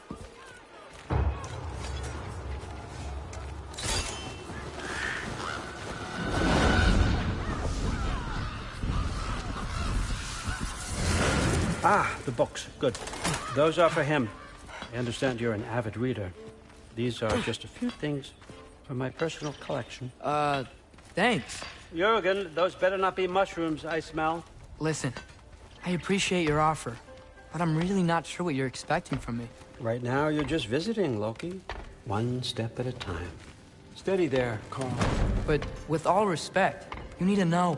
books. Good. Those are for him. I understand you're an avid reader. These are just a few things from my personal collection. Thanks. Jurgen, those better not be mushrooms I smell. Listen, I appreciate your offer, but I'm really not sure what you're expecting from me. Right now, you're just visiting, Loki. One step at a time. Steady there, Carl. But with all respect, you need to know,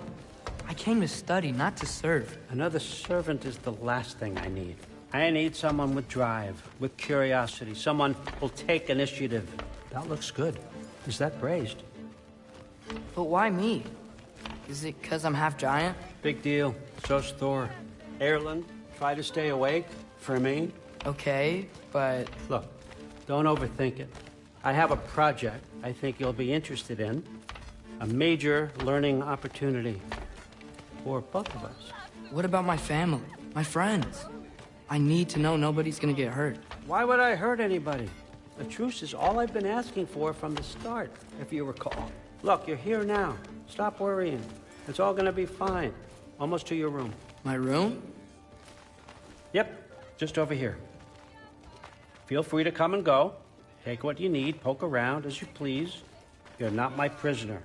I came to study, not to serve. Another servant is the last thing I need. I need someone with drive, with curiosity, someone who'll take initiative. That looks good. Is that praised? But why me? Is it because I'm half giant? Big deal. So's Thor. Erland, try to stay awake for me. Okay, but... Look, don't overthink it. I have a project I think you'll be interested in. A major learning opportunity for both of us. What about my family? My friends? I need to know nobody's gonna get hurt. Why would I hurt anybody? A truce is all I've been asking for from the start, if you recall. Look, you're here now. Stop worrying. It's all gonna be fine. Almost to your room. My room? Yep, just over here. Feel free to come and go. Take what you need, poke around as you please. You're not my prisoner.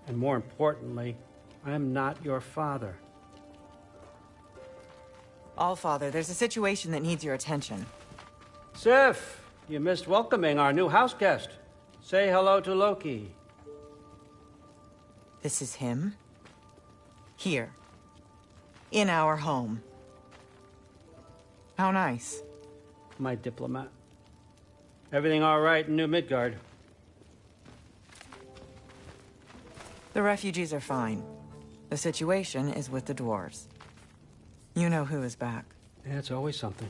And more importantly, I'm not your father. Allfather, there's a situation that needs your attention. Sif, you missed welcoming our new house guest. Say hello to Loki. This is him? Here. In our home. How nice. My diplomat. Everything all right in New Midgard? The refugees are fine. The situation is with the dwarves. You know who is back. Yeah, it's always something.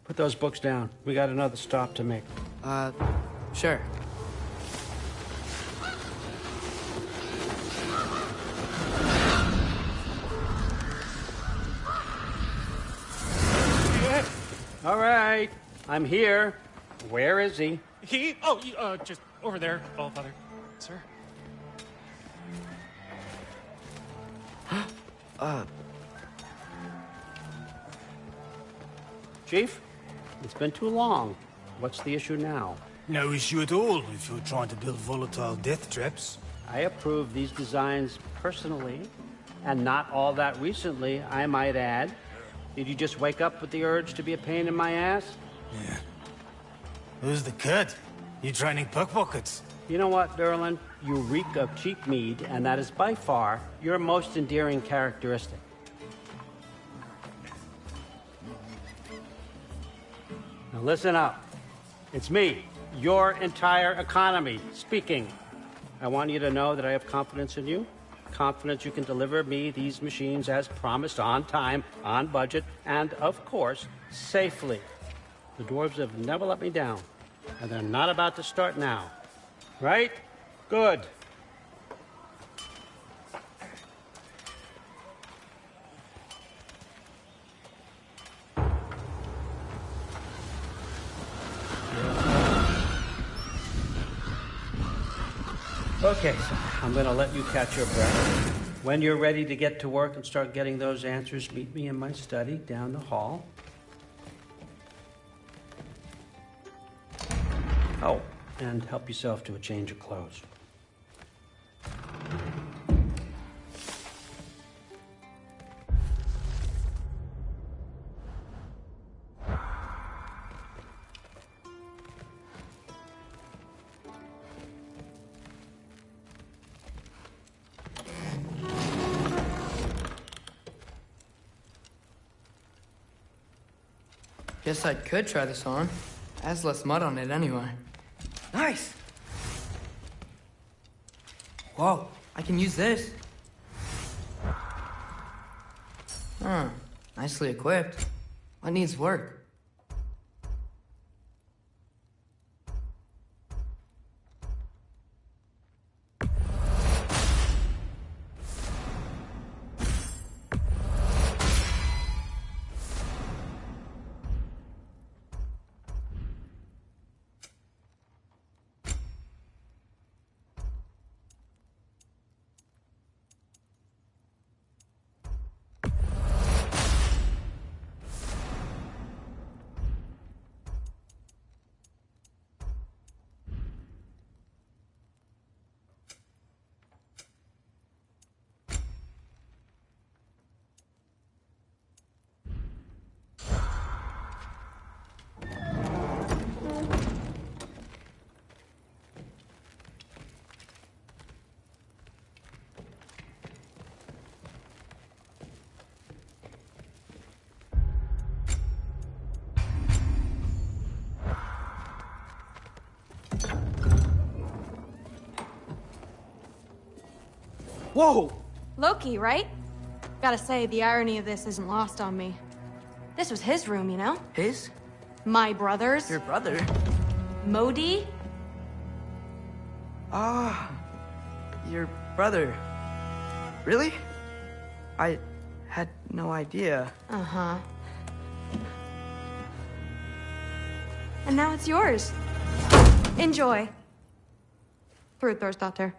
Put those books down. We got another stop to make. Sure. All right, I'm here. Where is he? Just over there, Allfather. Sir? Chief, it's been too long. What's the issue now? No issue at all if you're trying to build volatile death traps. I approve these designs personally, and not all that recently, I might add. Did you just wake up with the urge to be a pain in my ass? Yeah. Who's the cut? You training pickpockets? You know what, Derlin? You reek of cheap mead, and that is by far your most endearing characteristic. Now listen up. It's me, your entire economy, speaking. I want you to know that I have confidence in you. Confidence you can deliver me these machines as promised, on time, on budget, and, of course, safely. The dwarves have never let me down, and they're not about to start now. Right? Good. Okay, so I'm going to let you catch your breath. When you're ready to get to work and start getting those answers, meet me in my study down the hall. Oh, and help yourself to a change of clothes. Guess I could try this on. Has less mud on it anyway. Nice! Whoa, I can use this. Huh, nicely equipped. What needs work? Whoa! Loki, right? Gotta say, the irony of this isn't lost on me. This was his room, you know? His? My brother's. Your brother? Modi? Ah, your brother. Really? I had no idea. Uh-huh. And now it's yours. Enjoy. Thorstdotter.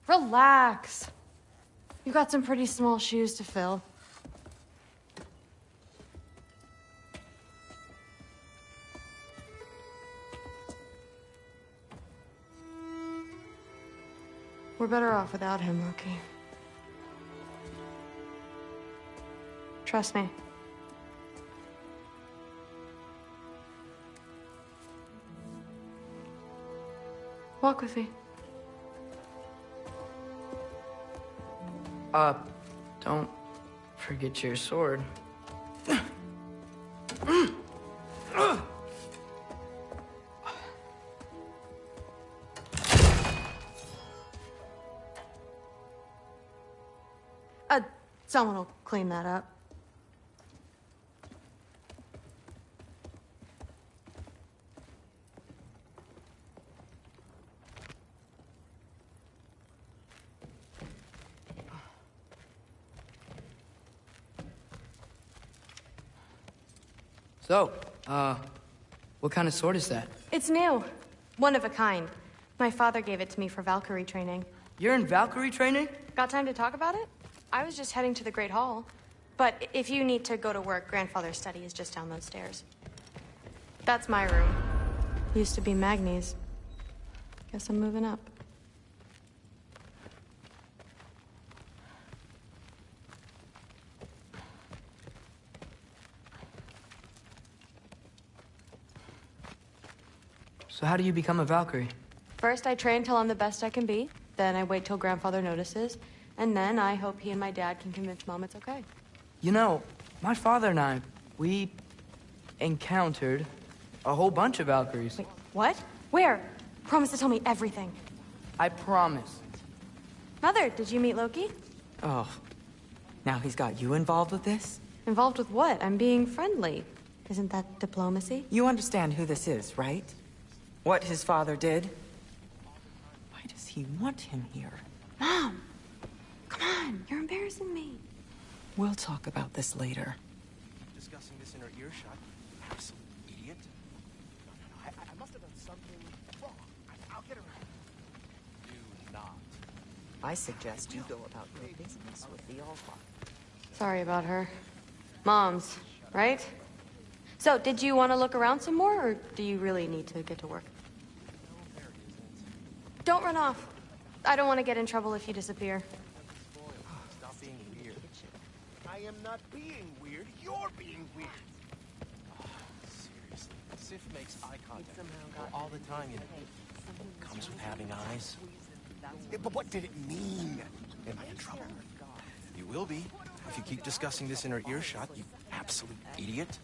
Relax. You got some pretty small shoes to fill. We're better off without him, Loki. Trust me. Walk with me. Don't forget your sword. Someone will clean that up. So, what kind of sword is that? It's new. One of a kind. My father gave it to me for Valkyrie training. You're in Valkyrie training? Got time to talk about it? I was just heading to the Great Hall. But if you need to go to work, Grandfather's study is just down those stairs. That's my room. Used to be Magni's. Guess I'm moving up. So how do you become a Valkyrie? First, I train till I'm the best I can be. Then I wait till Grandfather notices. And then I hope he and my dad can convince Mom it's okay. You know, my father and I, we encountered a whole bunch of Valkyries. Wait, what? Where? Promise to tell me everything. I promise. Mother, did you meet Loki? Oh, now he's got you involved with this? Involved with what? I'm being friendly. Isn't that diplomacy? You understand who this is, right? What his father did? Why does he want him here? Mom! Come on, you're embarrassing me. We'll talk about this later. Discussing this in her earshot, you absolute idiot. No, I must have done something wrong. I'll get her out. Do not. I suggest you go about your business with the Allfather. Sorry about her. Mom's, right? So, did you want to look around some more, or do you really need to get to work? Don't run off. I don't want to get in trouble if you disappear. Stop being weird. I am not being weird. You're being weird. Seriously, Sif makes eye contact all the time, you know. Comes with having eyes. Yeah, but what did it mean? Am I in trouble? You will be if you keep discussing this in her earshot, you absolute idiot.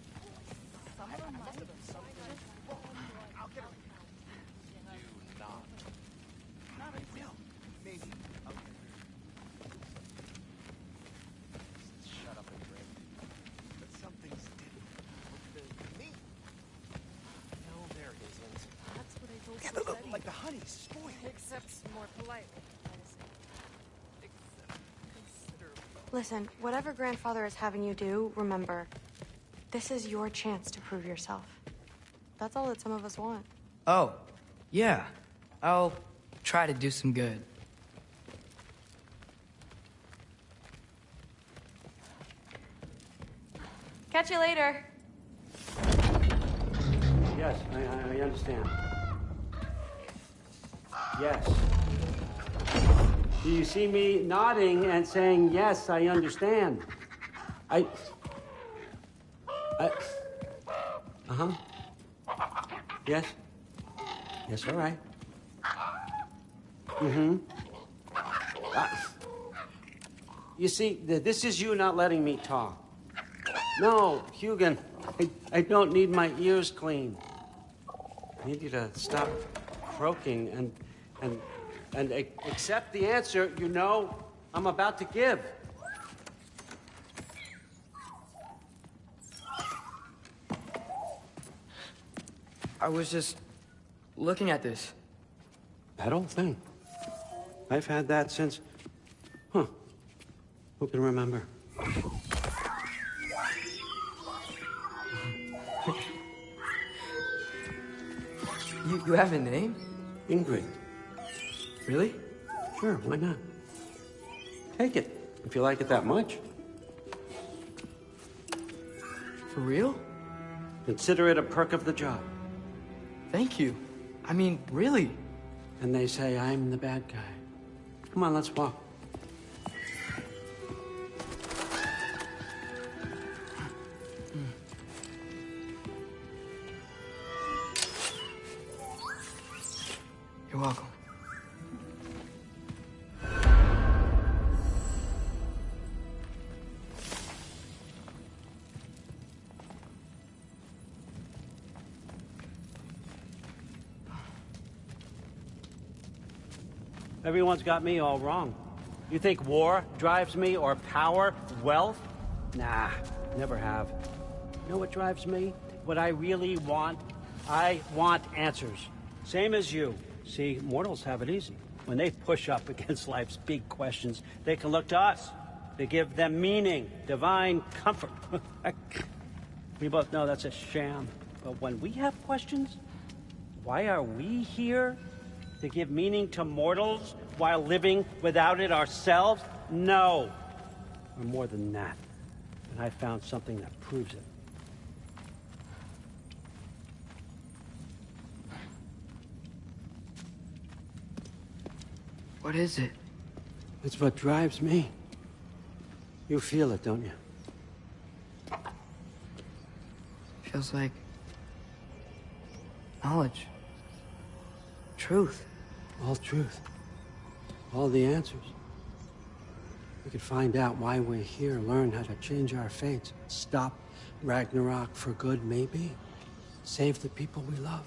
Like the honey, spoiled. Except more polite. Listen, whatever Grandfather is having you do, remember, this is your chance to prove yourself. That's all that some of us want. Oh, yeah. I'll try to do some good. Catch you later. Yes, I understand. Yes. Do you see me nodding and saying, yes, I understand? Uh-huh. Yes. Yes, all right. Mm-hmm. You see, this is you not letting me talk. No, Hugin, I don't need my ears cleaned. I need you to stop croaking and and accept the answer you know I'm about to give. I was just looking at this. That old thing. I've had that since... Huh. Who can remember? You have a name? Ingrid. Really? Sure, why not? Take it, if you like it that much. For real? Consider it a perk of the job. Thank you. I mean, really. And they say I'm the bad guy. Come on, let's walk. You're welcome. Everyone's got me all wrong. You think war drives me, or power, wealth? Nah, never have. You know what drives me? What I really want? I want answers. Same as you. See, mortals have it easy. When they push up against life's big questions, they can look to us. They give them meaning, divine comfort. We both know that's a sham. But when we have questions, why are we here? To give meaning to mortals while living without it ourselves? No. We're more than that. And I found something that proves it. What is it? It's what drives me. You feel it, don't you? Feels like knowledge. Truth. All truth. All the answers. We could find out why we're here, learn how to change our fates, stop Ragnarok for good, maybe. Save the people we love.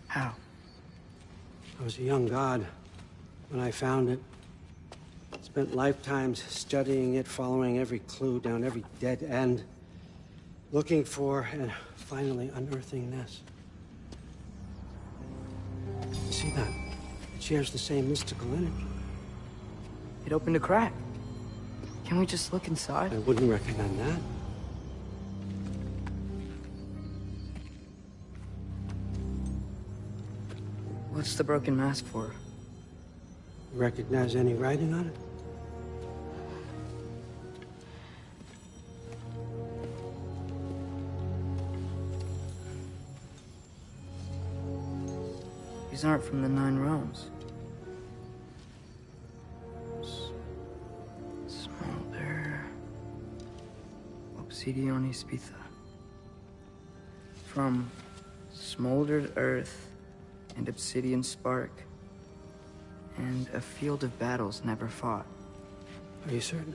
How? I was a young god when I found it. Spent lifetimes studying it, following every clue down every dead end, looking for and finally unearthing this. You see that? It shares the same mystical energy. It opened a crack. Can we just look inside? I wouldn't recommend that. What's the broken mask for? Recognize any writing on it? These aren't from the 9 realms. Smolder. Obsidion Ispitha. From smoldered earth and obsidian spark, and a field of battles never fought. Are you certain?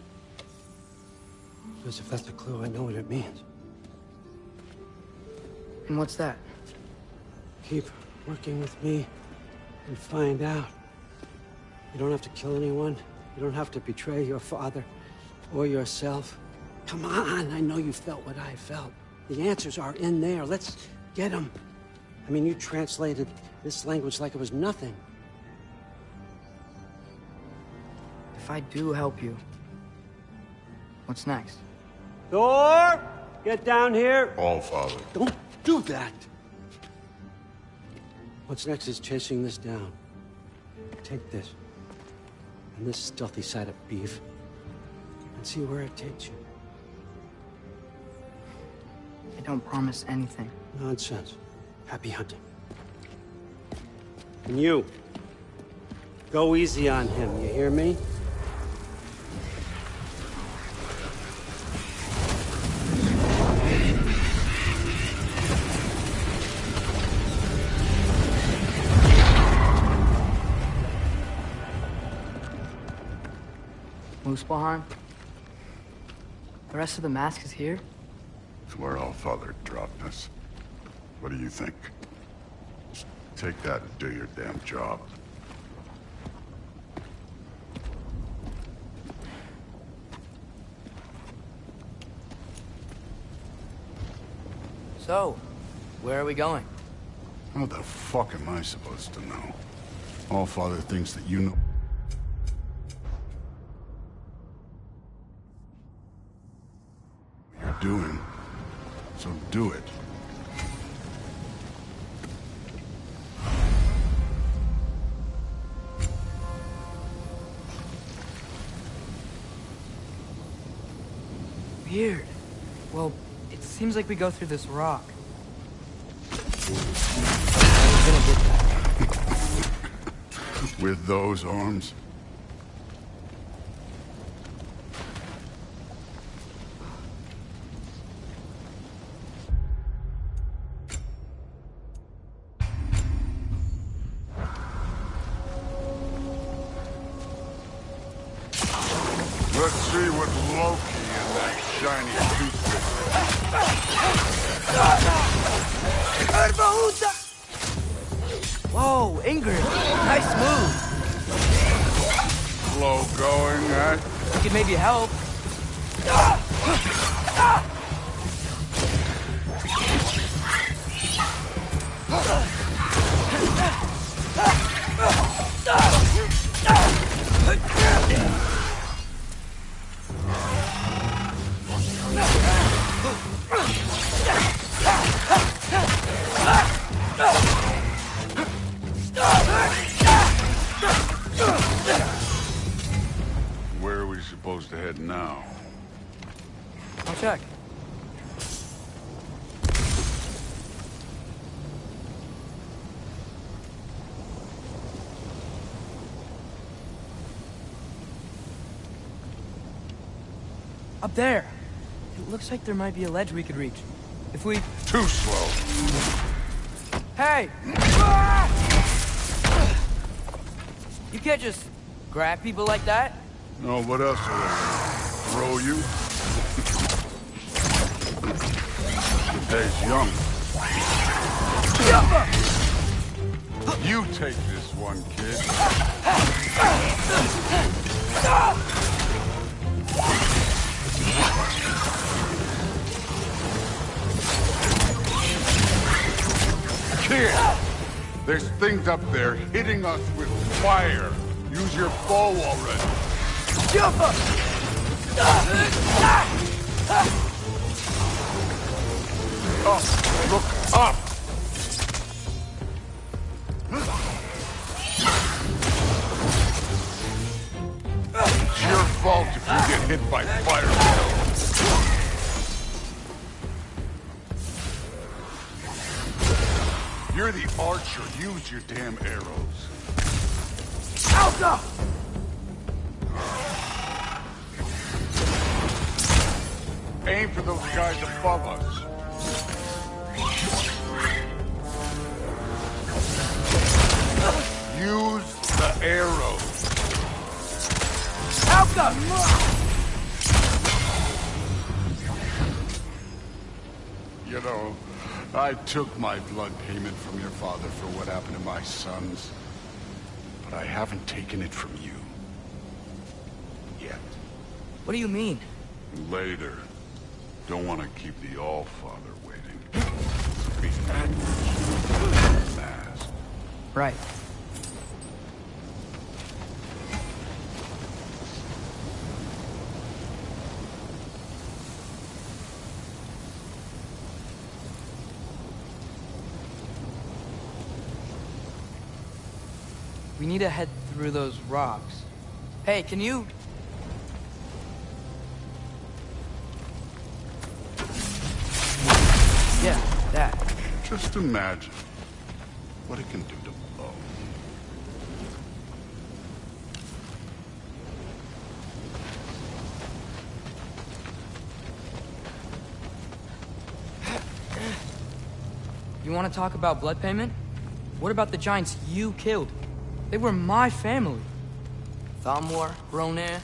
Because if that's a clue, I know what it means. And what's that? Keep working with me and find out. You don't have to kill anyone. You don't have to betray your father or yourself. Come on, I know you felt what I felt. The answers are in there. Let's get them. I mean, you translated this language like it was nothing. If I do help you, what's next? Thor! Get down here! All, Father. Don't do that! What's next is chasing this down. Take this, and this stealthy side of beef, and see where it takes you. I don't promise anything. Nonsense. Happy hunting. And you, go easy on him, you hear me? Muspelheim? The rest of the mask is here? It's where All Father dropped us. What do you think? Just Take that and do your damn job. So, where are we going? How the fuck am I supposed to know? Allfather thinks that you know. What you're doing, so do it. Weird. Well, it seems like we go through this rock. With those arms? Let's see what Loki and that shiny toothpick. Whoa, Ingrid! Nice move! Slow going, eh? You could maybe help. Where are we supposed to head now? I'll check. Up there. It looks like there might be a ledge we could reach. If we... Too slow. Hey! You can't just grab people like that. No, what else are they gonna throw you? Days young. You take this one, kid. Kid! There's things up there hitting us with fire. Use your bow already. Jump up! Up! Look up! It's your fault if you get hit by fire. You're the archer. Use your damn arrows. Alka! Aim for those guys above us. Use the arrows. Alka! You know, I took my blood payment from your father for what happened to my sons. But I haven't taken it from you. Yet. What do you mean? Later. Don't want to keep the Allfather waiting. Mask. Right. We need to head through those rocks. Hey, can you... Yeah, that. Just imagine what it can do to bone. You want to talk about blood payment? What about the giants you killed? They were my family. Thamur, Ronan,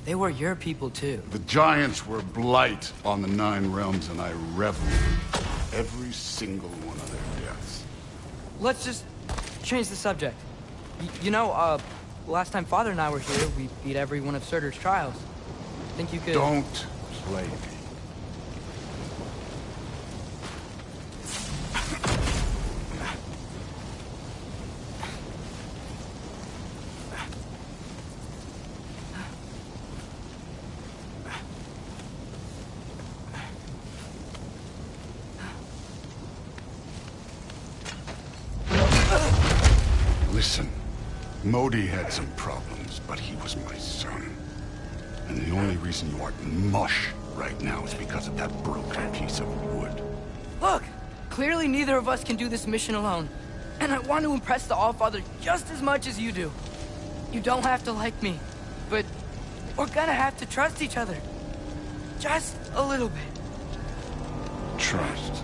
they were your people too. The giants were blight on the 9 realms, and I reveled in every single one of their deaths. Let's just change the subject. Last time Father and I were here, we beat every one of Surtur's trials. Think you could... Don't play me. Listen, Modi had some problems, but he was my son. And the only reason you aren't mush right now is because of that broken piece of wood. Look! Clearly neither of us can do this mission alone. And I want to impress the Allfather just as much as you do. You don't have to like me, but we're gonna have to trust each other. Just a little bit. Trust.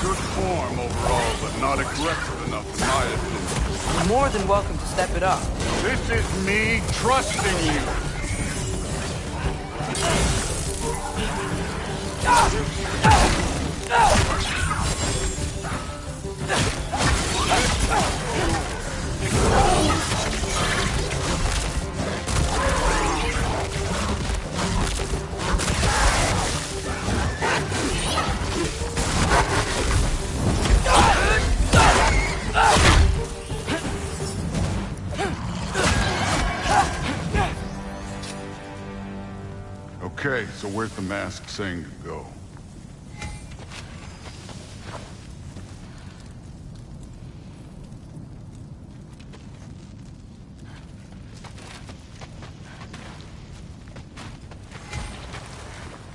Good form overall, but not aggressive enough in my opinion. You're more than welcome to step it up. This is me trusting you. Okay, so where's the mask saying to go?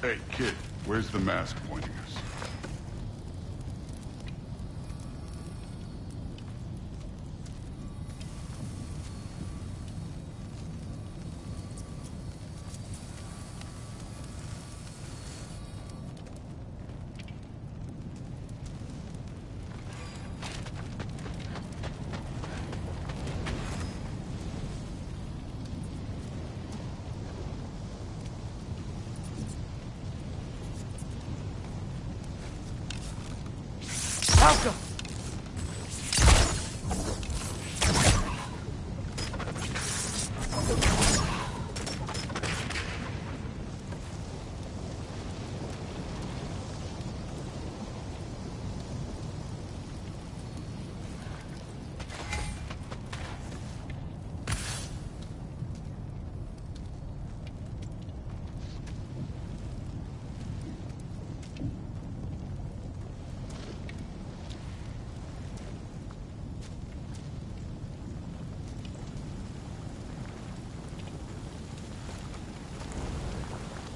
Hey, kid, where's the mask pointing us? Malcolm!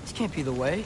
This can't be the way.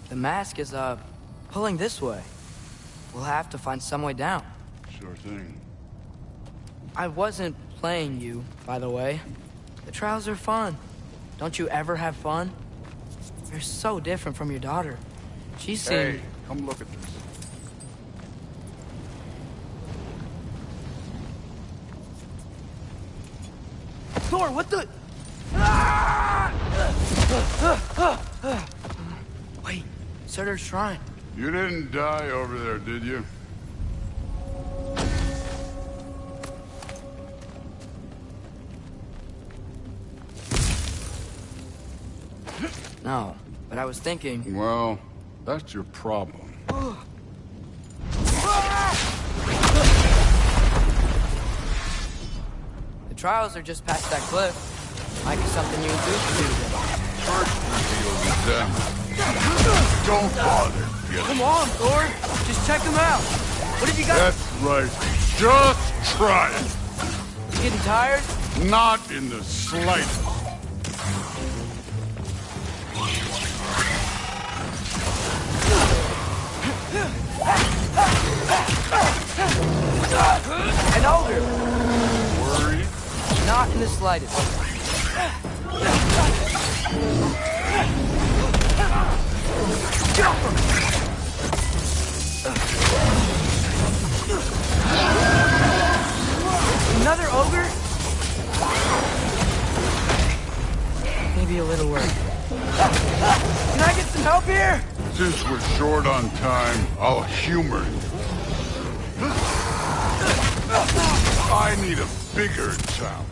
The mask is, pulling this way. We'll have to find some way down. Sure thing. I wasn't playing you, by the way. The trials are fun. Don't you ever have fun? You're so different from your daughter. She seemed... Hey, come look at this. Thor, what the... Wait, Surtur's shrine. You didn't die over there, did you? No, but I was thinking... Well, that's your problem. The trials are just past that cliff. Might be something you and Goose can do together. First we deal with them. Don't bother, Billy. Come on, Thor. Just check them out. What have you got? That's right. Just try it. You getting tired? Not in the slightest. An ogre. Worried? Not in the slightest. Another ogre? Maybe a little work. Can I get some help here? Since we're short on time, I'll humor you. I need a bigger challenge.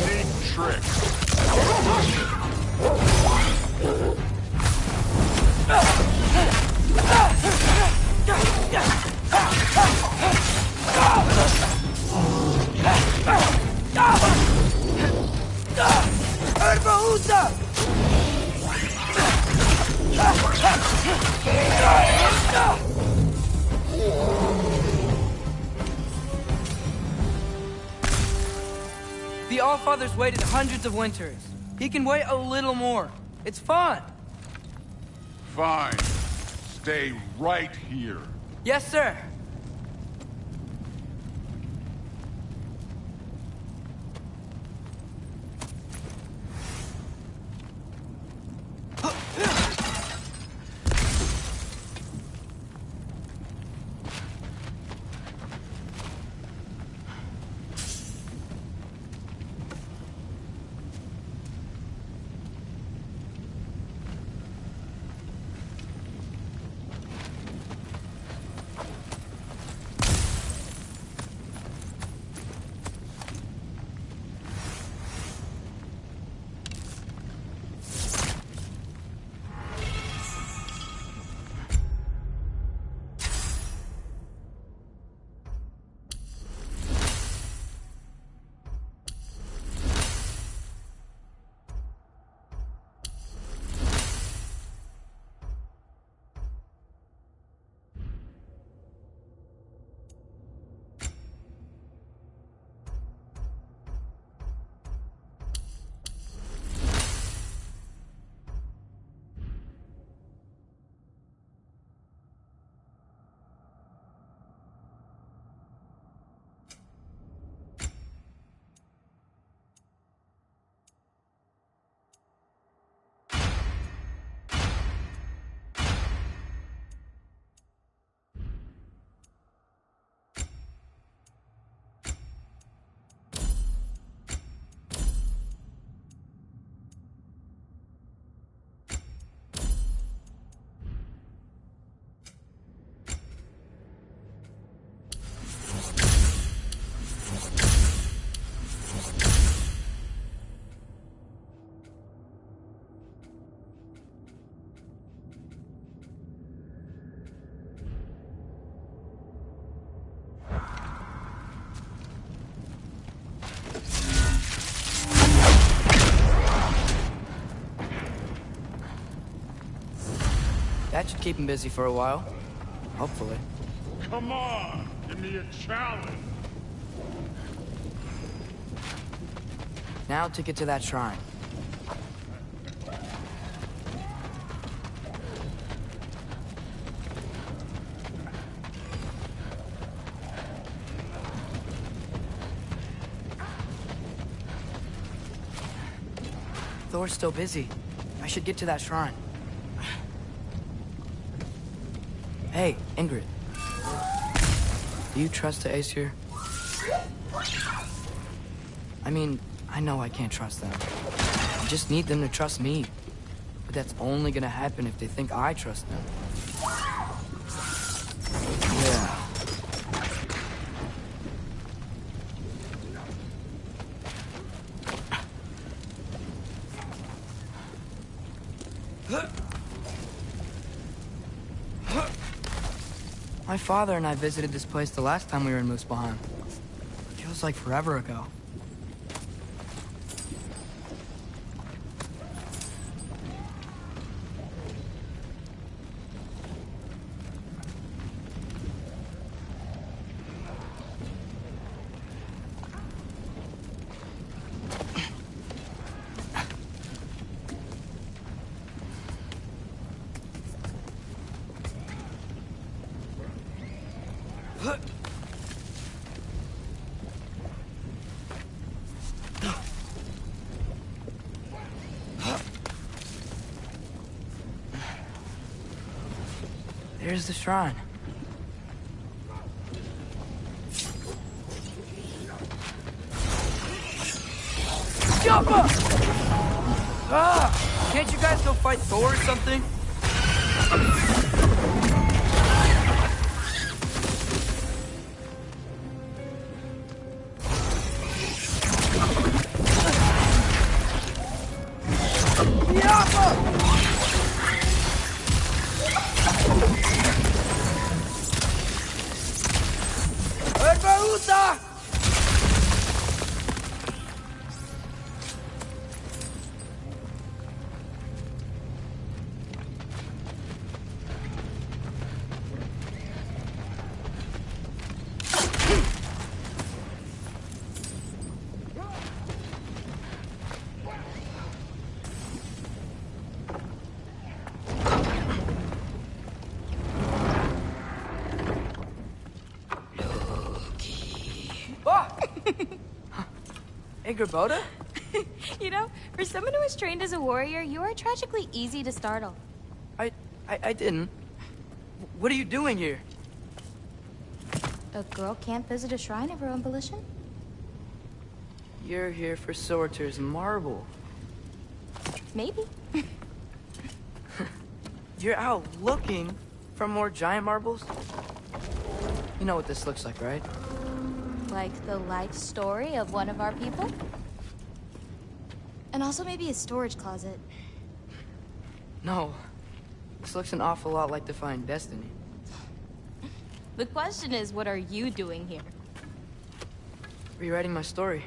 Neat trick. The Allfather's waited hundreds of winters. He can wait a little more. It's fun. Fine. Stay right here. Yes, sir. That should keep him busy for a while. Hopefully. Come on! Give me a challenge! Now to get to that shrine. Thor's still busy. I should get to that shrine. Hey, Ingrid. Do you trust the Aesir? I mean, I know I can't trust them. I just need them to trust me. But that's only gonna happen if they think I trust them. Yeah. My father and I visited this place the last time we were in Muspelheim. Feels like forever ago. There's the shrine. Jumpa! Ah! Can't you guys go fight Thor or something? Boda? You know, for someone who was trained as a warrior, you are tragically easy to startle. I didn't. What are you doing here? A girl can't visit a shrine of her own volition? You're here for Sorter's marble. Maybe. You're out looking for more giant marbles? You know what this looks like, right? Like the life story of one of our people? And also maybe a storage closet. No. This looks an awful lot like Defying Destiny. The question is, what are you doing here? Rewriting my story.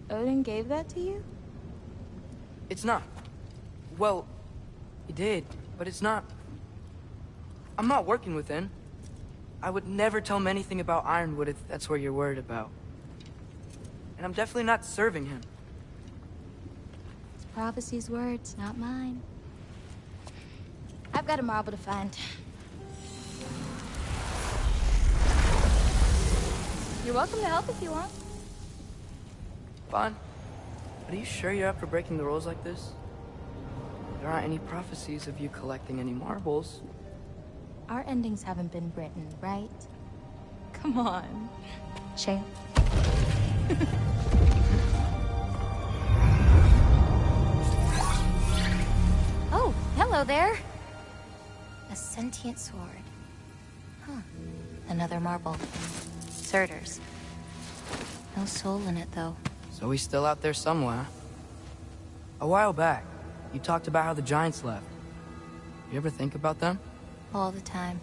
Odin gave that to you? It's not. Well, he did, but it's not. I'm not working with him. I would never tell him anything about Ironwood if that's what you're worried about. And I'm definitely not serving him. It's prophecy's words, not mine. I've got a marble to find. You're welcome to help if you want. Fine. But are you sure you're up for breaking the rules like this? There aren't any prophecies of you collecting any marbles. Our endings haven't been written, right? Come on. Shame. Oh, hello there. A sentient sword. Huh. Another marble. Surtur's. No soul in it, though. So he's still out there somewhere. A while back, you talked about how the giants left. You ever think about them? All the time.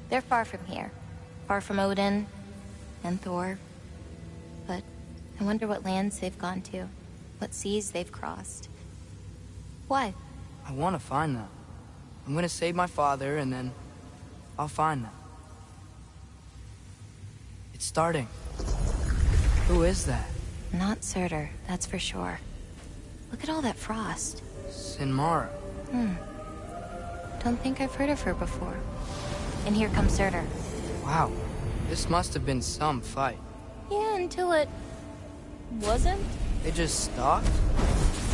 They're far from here. Far from Odin and Thor. But I wonder what lands they've gone to. What seas they've crossed. Why? I want to find them. I'm gonna save my father, and then I'll find them. It's starting. Who is that? Not Surtur, that's for sure. Look at all that frost. Sinmara. Don't think I've heard of her before. And here comes Surtur. Wow. This must have been some fight. Yeah, until it... wasn't? They just stopped?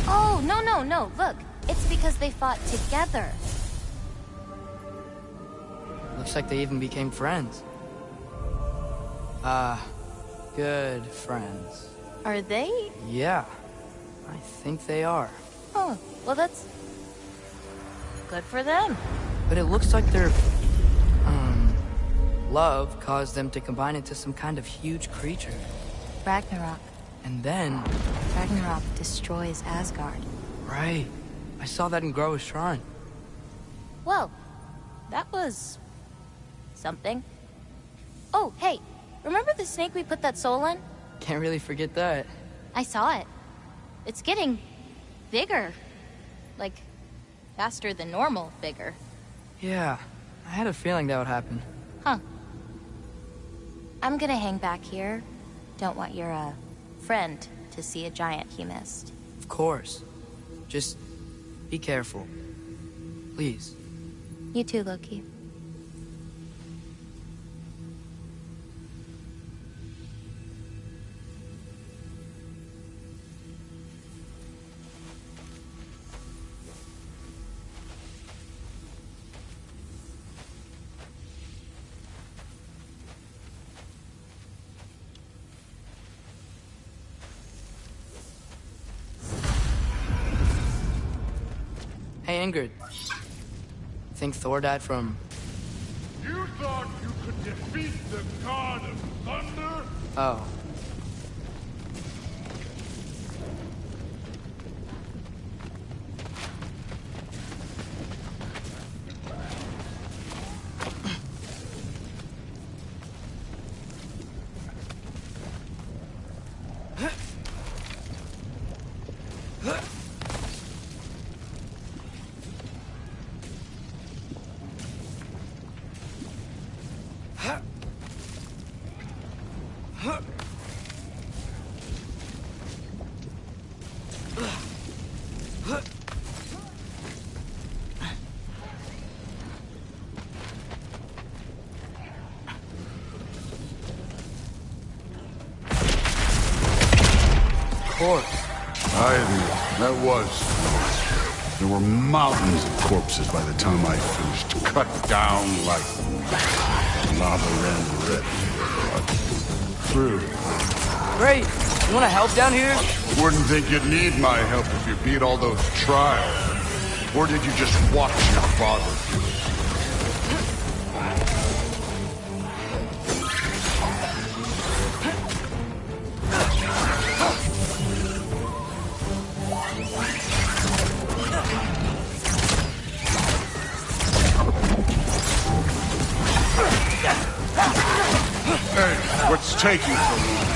Oh, no. Look, it's because they fought together. Looks like they even became friends. Good friends. Are they? Yeah, I think they are. Oh, well that's good for them. But it looks like their, love caused them to combine into some kind of huge creature. Ragnarok. And then... Ragnarok destroys Asgard. Right. I saw that in Groa's shrine. Well, that was... something. Oh, hey, remember the snake we put that soul in? Can't really forget that. I saw it. It's getting... bigger. Like, faster than normal bigger. Yeah, I had a feeling that would happen. Huh. I'm gonna hang back here. Don't want your, friend to see a giant he missed. Of course. Just be careful. Please. You too, Loki. Hey, Ingrid. Think Thor died from... You thought you could defeat the god of thunder? Oh. I admit, that was. There were mountains of corpses by the time I finished. Cut down like lava ran red. True. Great. You want to help down here? Wouldn't think you'd need my help if you beat all those trials. Or did you just watch your father do it? Hey, what's taking so long?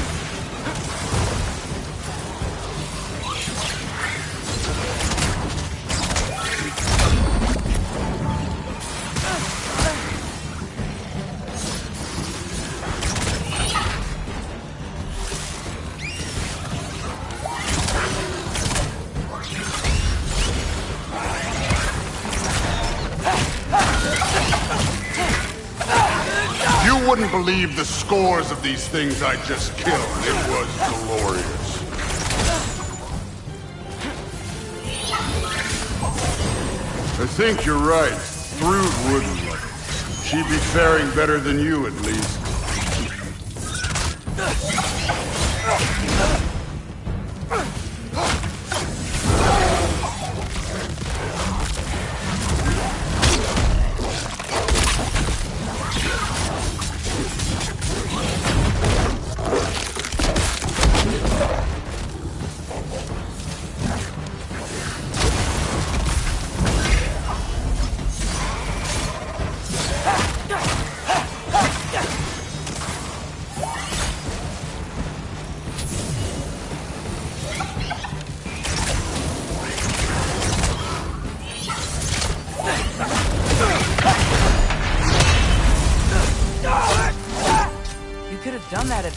You wouldn't believe the scores of these things I just killed. It was glorious. I think you're right. Thrud wouldn't. She'd be faring better than you, at least.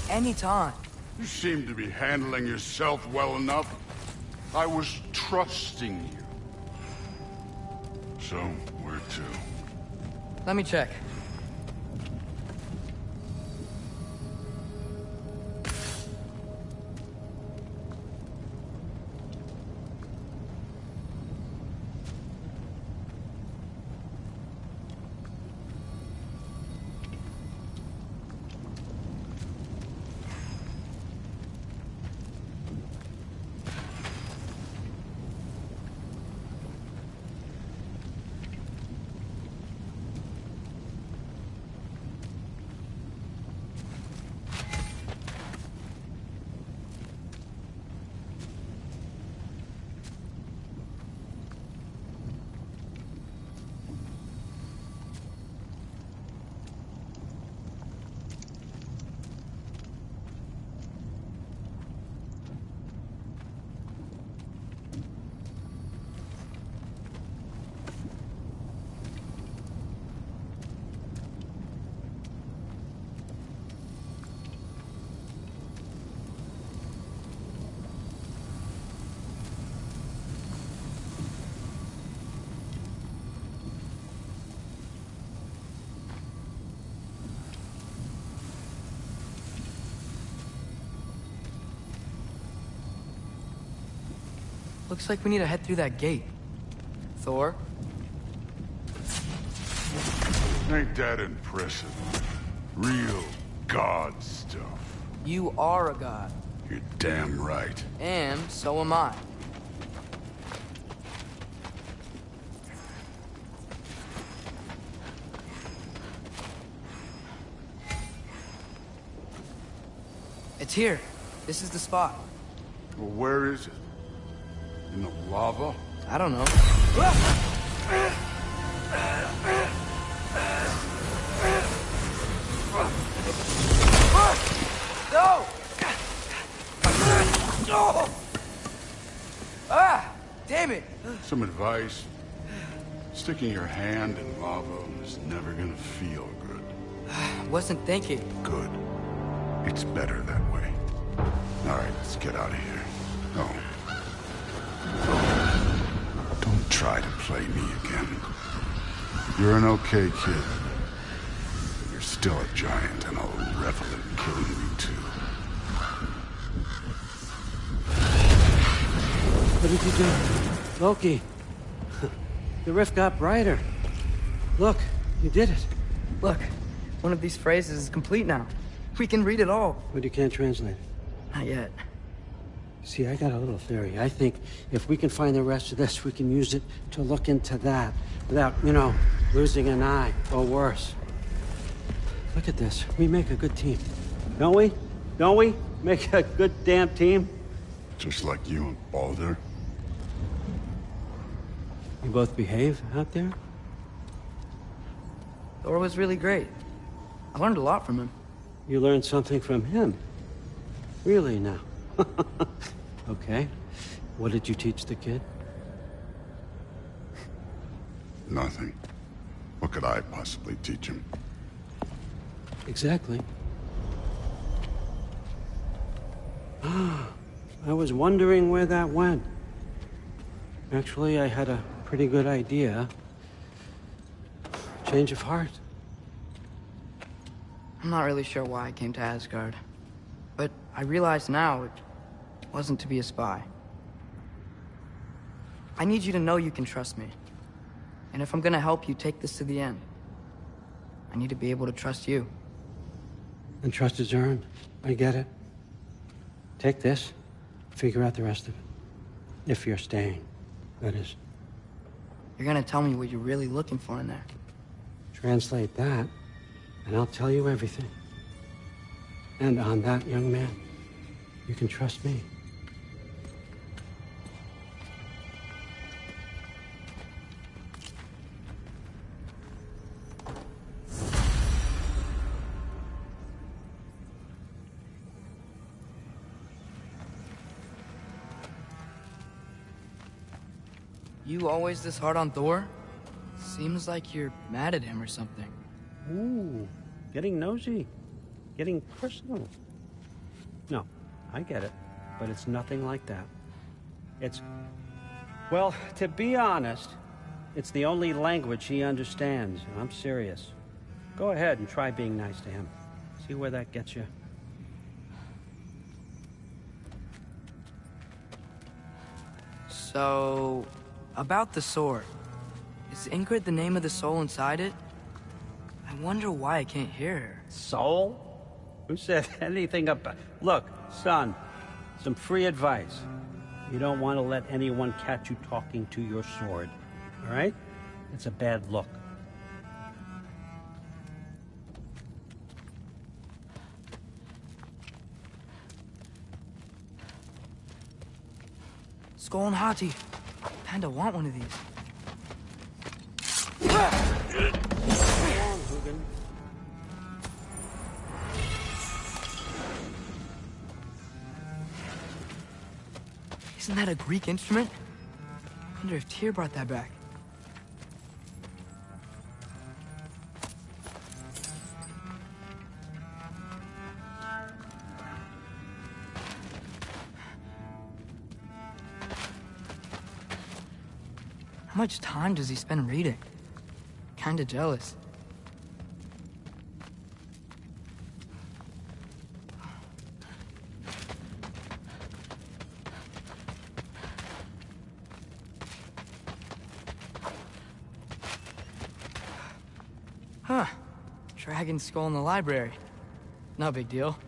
Any time. You seem to be handling yourself well enough. I was trusting you. So, where to? Let me check. Looks like we need to head through that gate. Thor? Ain't that impressive? Real god stuff. You are a god. You're damn right. And so am I. It's here. This is the spot. Well, where is it? In the lava? I don't know. No! Ah! Damn it! Some advice. Sticking your hand in lava is never gonna feel good. Wasn't thinking. Good. It's better that way. All right, let's get out of here. Oh. Don't try to play me again. You're an okay kid. But you're still a giant, and I'll revel in killing you too. What did you do? Loki. The rift got brighter. Look, you did it. Look, one of these phrases is complete now. We can read it all. But you can't translate it. Not yet. See, I got a little theory. I think if we can find the rest of this, we can use it to look into that without, you know, losing an eye or worse. Look at this. We make a good team. Don't we? Don't we? Make a good damn team? Just like you and Baldur. You both behave out there? Thor was really great. I learned a lot from him. You learned something from him? Really now? Okay. What did you teach the kid? Nothing. What could I possibly teach him? Exactly. I was wondering where that went. Actually, I had a pretty good idea. Change of heart. I'm not really sure why I came to Asgard. But I realize now it wasn't to be a spy. I need you to know you can trust me. And if I'm gonna help you take this to the end, I need to be able to trust you. And trust is earned. I get it. Take this, figure out the rest of it. If you're staying, that is. You're gonna tell me what you're really looking for in there. Translate that, and I'll tell you everything. And on that, young man, you can trust me. You always this hard on Thor? Seems like you're mad at him or something. Ooh, getting nosy. Getting personal. No, I get it, but it's nothing like that. It's... Well, to be honest, it's the only language he understands, and I'm serious. Go ahead and try being nice to him. See where that gets you. So, about the sword. Is Ingrid the name of the soul inside it? I wonder why I can't hear her. Soul? Who said anything about... Look, son, some free advice. You don't want to let anyone catch you talking to your sword, all right? It's a bad look. Skull and Hati. Kinda want one of these. Isn't that a Greek instrument? I wonder if Tyr brought that back. How much time does he spend reading? Kinda jealous. Huh. Dragon skull in the library. No big deal.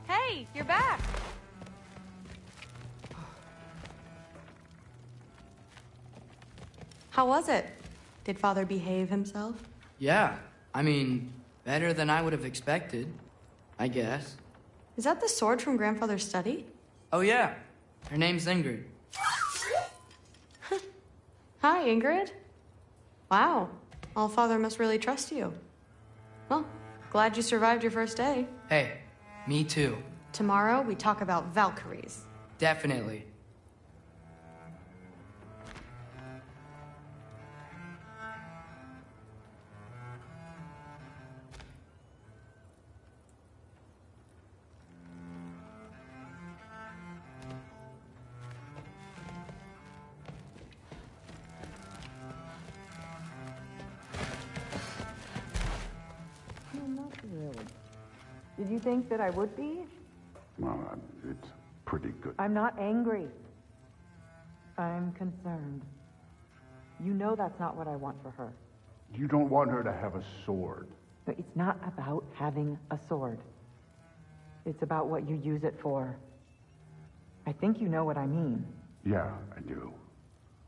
Hey, you're back. How was it? Did Father behave himself? Yeah, I mean, better than I would have expected, I guess. Is that the sword from Grandfather's study? Oh yeah, her name's Ingrid. Hi, Ingrid. Wow, All-Father must really trust you. Well, glad you survived your first day. Hey, me too. Tomorrow, we talk about Valkyries. Definitely. Not really. Did you think that I would be? Well, it's pretty good. I'm not angry. I'm concerned. You know that's not what I want for her. You don't want her to have a sword. But it's not about having a sword. It's about what you use it for. I think you know what I mean. Yeah, I do.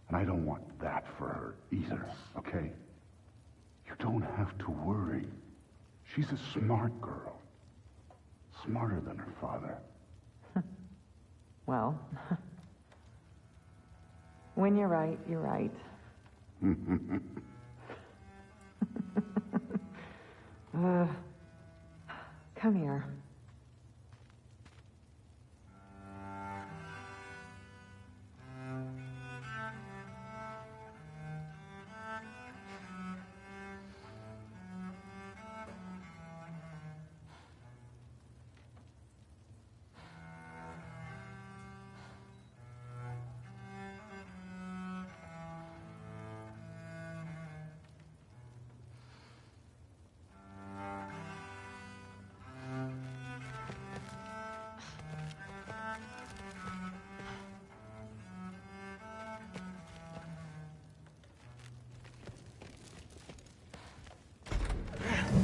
And I don't want that for her either, okay? You don't have to worry. She's a smart girl. Smarter than her father. Well, when you're right, you're right. Come here.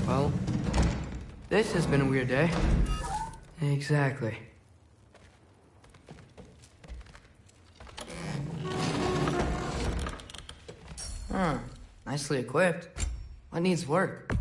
Well, this has been a weird day. Exactly. Huh. Nicely equipped. What needs work?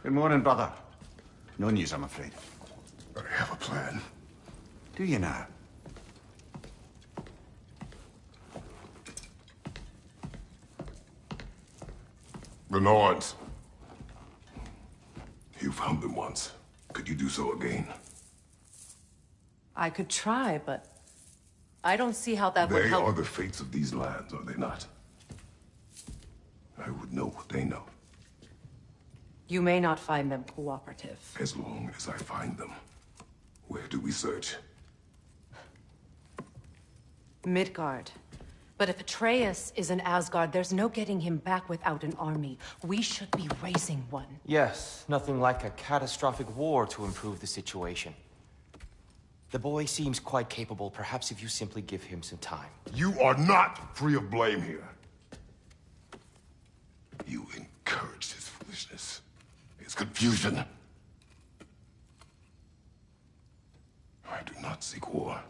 Good morning, brother. No news, I'm afraid. I have a plan. Do you now? The Norns. You found them once. Could you do so again? I could try, but I don't see how that would They help. are the fates of these lands, are they not? I would know what they know, You may not find them cooperative. as long as I find them. Where do we search? Midgard. But if Atreus is in Asgard, there's no getting him back without an army. We should be raising one. Yes, nothing like a catastrophic war to improve the situation. The boy seems quite capable. Perhaps if you simply give him some time. You are not free of blame here. You encouraged his foolishness, his confusion. I do not seek war.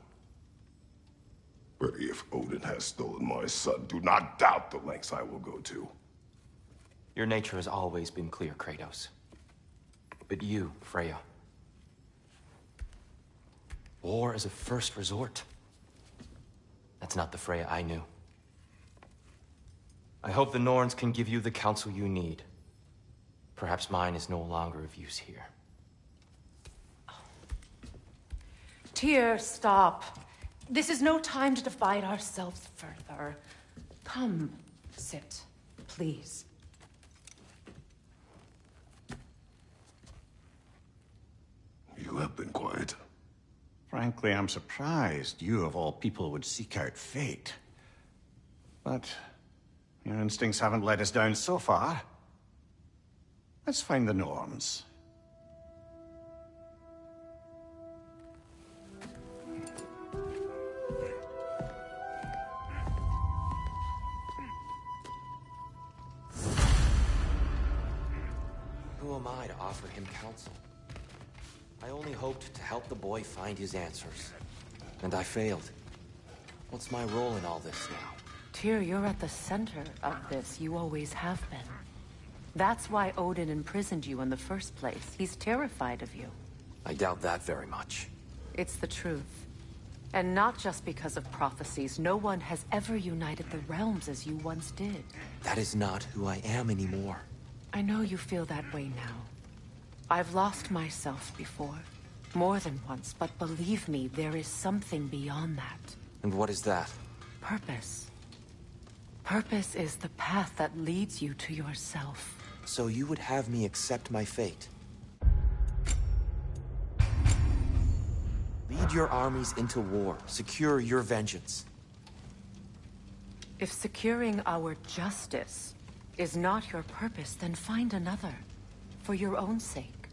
But if Odin has stolen my son, do not doubt the lengths I will go to. Your nature has always been clear, Kratos. But you, Freya. War is a first resort. That's not the Freya I knew. I hope the Norns can give you the counsel you need. Perhaps mine is no longer of use here. Tyr, stop. This is no time to divide ourselves further. Come, sit, please. You have been quiet. Frankly, I'm surprised you, of all people, would seek out fate. But your instincts haven't let us down so far. Let's find the Norns. Who am I to offer him counsel? I only hoped to help the boy find his answers. And I failed. What's my role in all this now? Tyr, you're at the center of this. You always have been. That's why Odin imprisoned you in the first place. He's terrified of you. I doubt that very much. It's the truth. And not just because of prophecies. No one has ever united the realms as you once did. That is not who I am anymore. I know you feel that way now. I've lost myself before. More than once, but believe me, there is something beyond that. And what is that? Purpose. Purpose is the path that leads you to yourself. So you would have me accept my fate? Lead your armies into war. Secure your vengeance. If securing our justice is not your purpose, then find another. For your own sake.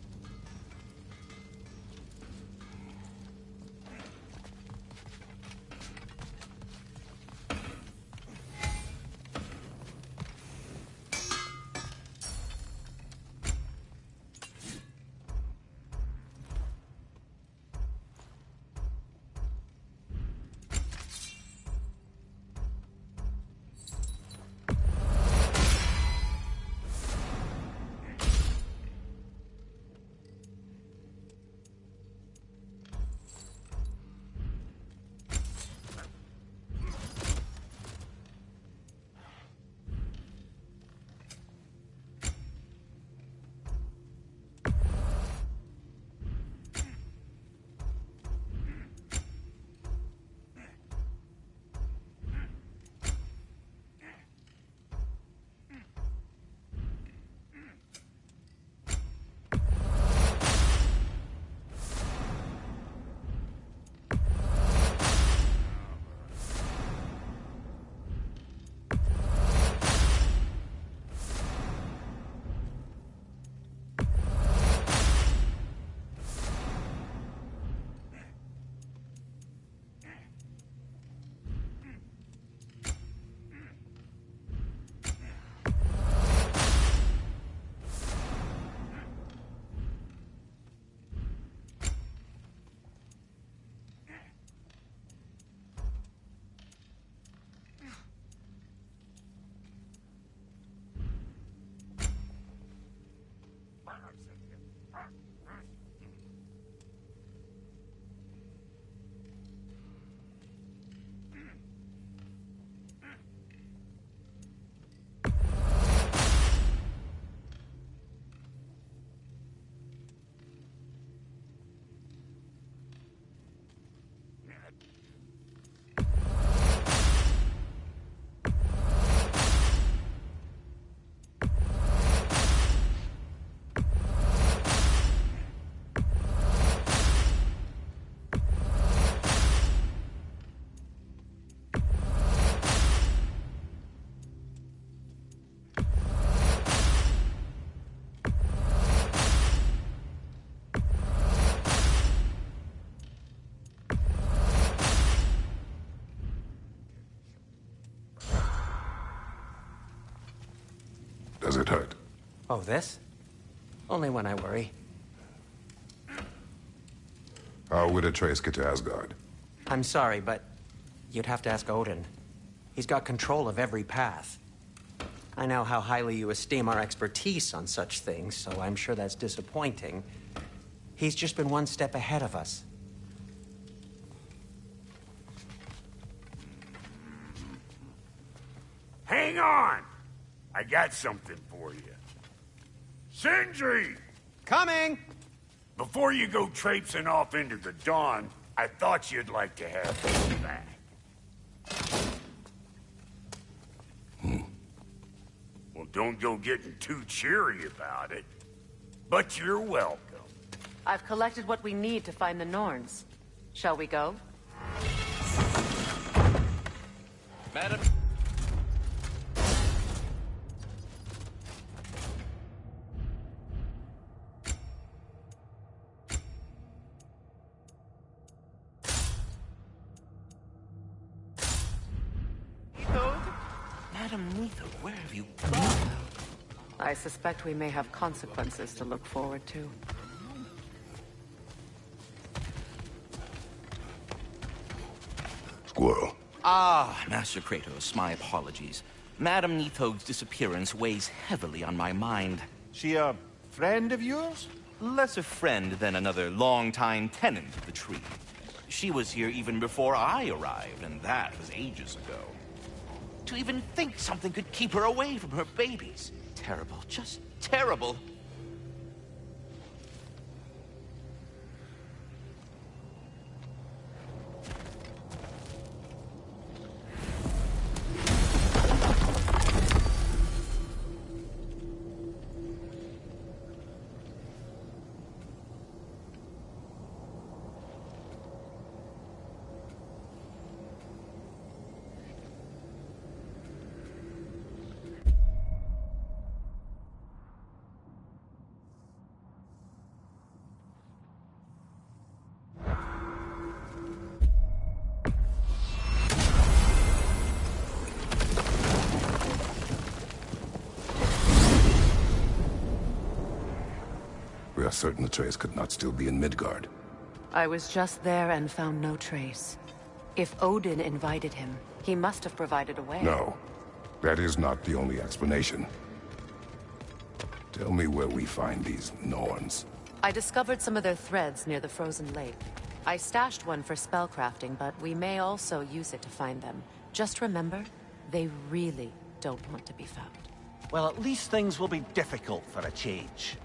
it hurt? Oh, this? Only when I worry. How would Atreus get to Asgard? I'm sorry, but you'd have to ask Odin. He's got control of every path. I know how highly you esteem our expertise on such things, so I'm sure that's disappointing. He's just been one step ahead of us. Hang on! I got something for you. Sindri! Coming! Before you go traipsing off into the dawn, I thought you'd like to have this back. Well, don't go getting too cheery about it. But you're welcome. I've collected what we need to find the Norns. Shall we go? Madam. Madam Neither, where have you gone? I suspect we may have consequences to look forward to. Squirrel. Ah, Master Kratos, my apologies. Madam Neithog's disappearance weighs heavily on my mind. She a friend of yours? Less a friend than another long-time tenant of the tree. She was here even before I arrived, and that was ages ago. To even think something could keep her away from her babies. Terrible, just terrible. We are certain Atreus could not still be in Midgard. I was just there and found no trace. If Odin invited him, he must have provided a way. No, that is not the only explanation. Tell me where we find these Norns. I discovered some of their threads near the frozen lake. I stashed one for spellcrafting, but we may also use it to find them. Just remember, they really don't want to be found. Well, at least things will be difficult for a change.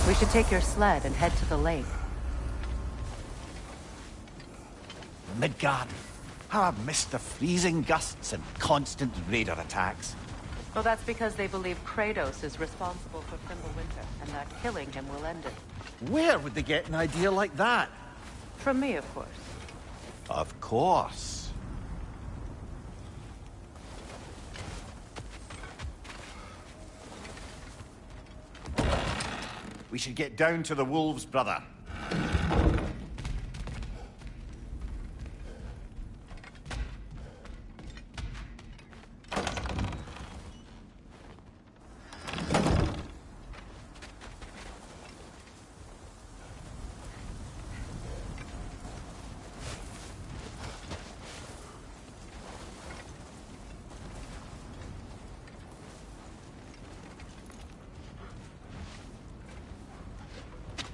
We should take your sled and head to the lake. Midgard. How I've missed the freezing gusts and constant raider attacks. Well, that's because they believe Kratos is responsible for Fimbulwinter, and that killing him will end it. Where would they get an idea like that? From me, of course. Of course. We should get down to the wolves, brother.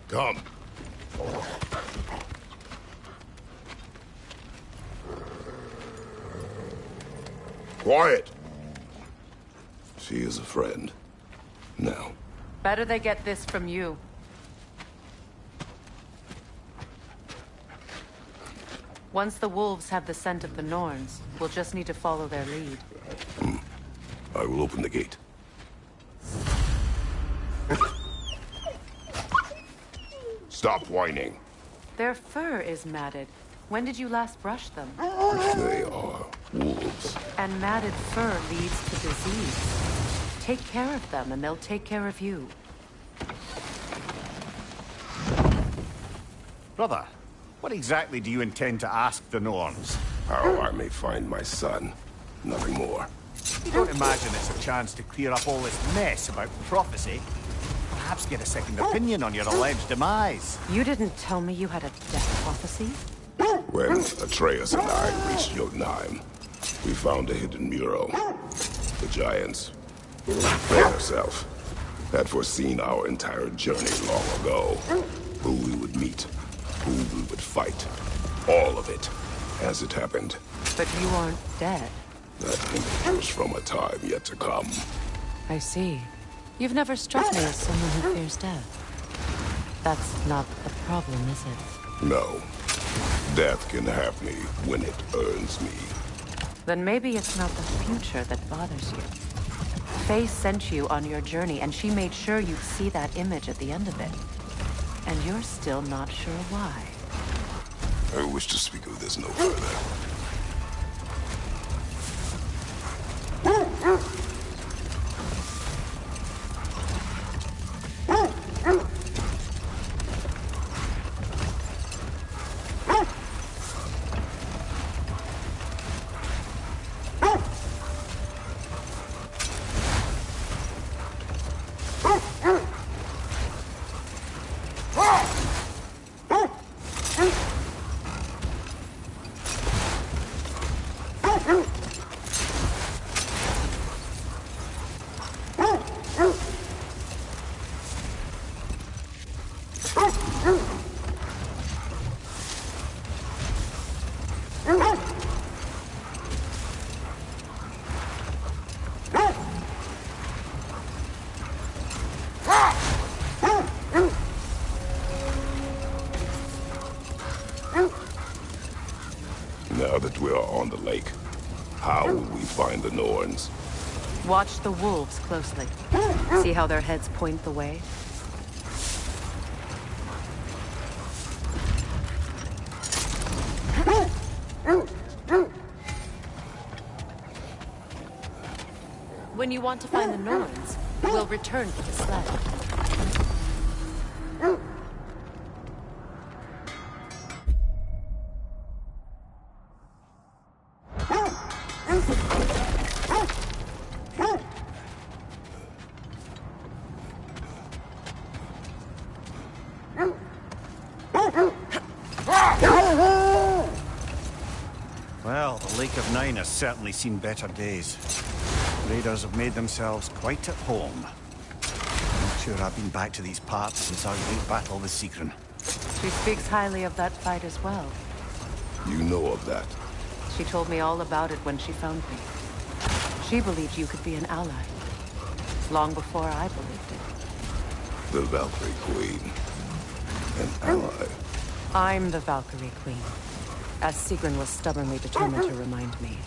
Come. Quiet. She is a friend. Now. Better they get this from you. Once the wolves have the scent of the Norns, we'll just need to follow their lead. I will open the gate. Stop whining. Their fur is matted. When did you last brush them? They are wolves. And matted fur leads to disease. Take care of them, and they'll take care of you. Brother, what exactly do you intend to ask the Norns? How I may find my son. Nothing more. You don't imagine it's a chance to clear up all this mess about prophecy? Perhaps get a second opinion on your alleged demise. You didn't tell me you had a death prophecy? When Atreus and I reached Jotunheim, we found a hidden mural. The giants, Freya herself, had foreseen our entire journey long ago. Who we would meet, who we would fight. All of it, as it happened. But you aren't dead. That image was from a time yet to come. I see. You've never struck me as someone who fears death. That's not the problem, is it? No. Death can have me when it earns me. Then maybe it's not the future that bothers you. Faye sent you on your journey, and she made sure you'd see that image at the end of it. And you're still not sure why. I wish to speak of this no further. Now that we are on the lake, how will we find the Norns? Watch the wolves closely. See how their heads point the way? When you want to find the Norns, we'll return to the sled. Well, the Lake of Nine has certainly seen better days. Raiders have made themselves quite at home. Not sure I've been back to these parts since our late battle with Sigrun. She speaks highly of that fight as well. You know of that? She told me all about it when she found me. She believed you could be an ally. Long before I believed it. The Valkyrie Queen. An ally. I'm the Valkyrie Queen, as Sigrun was stubbornly determined to remind me.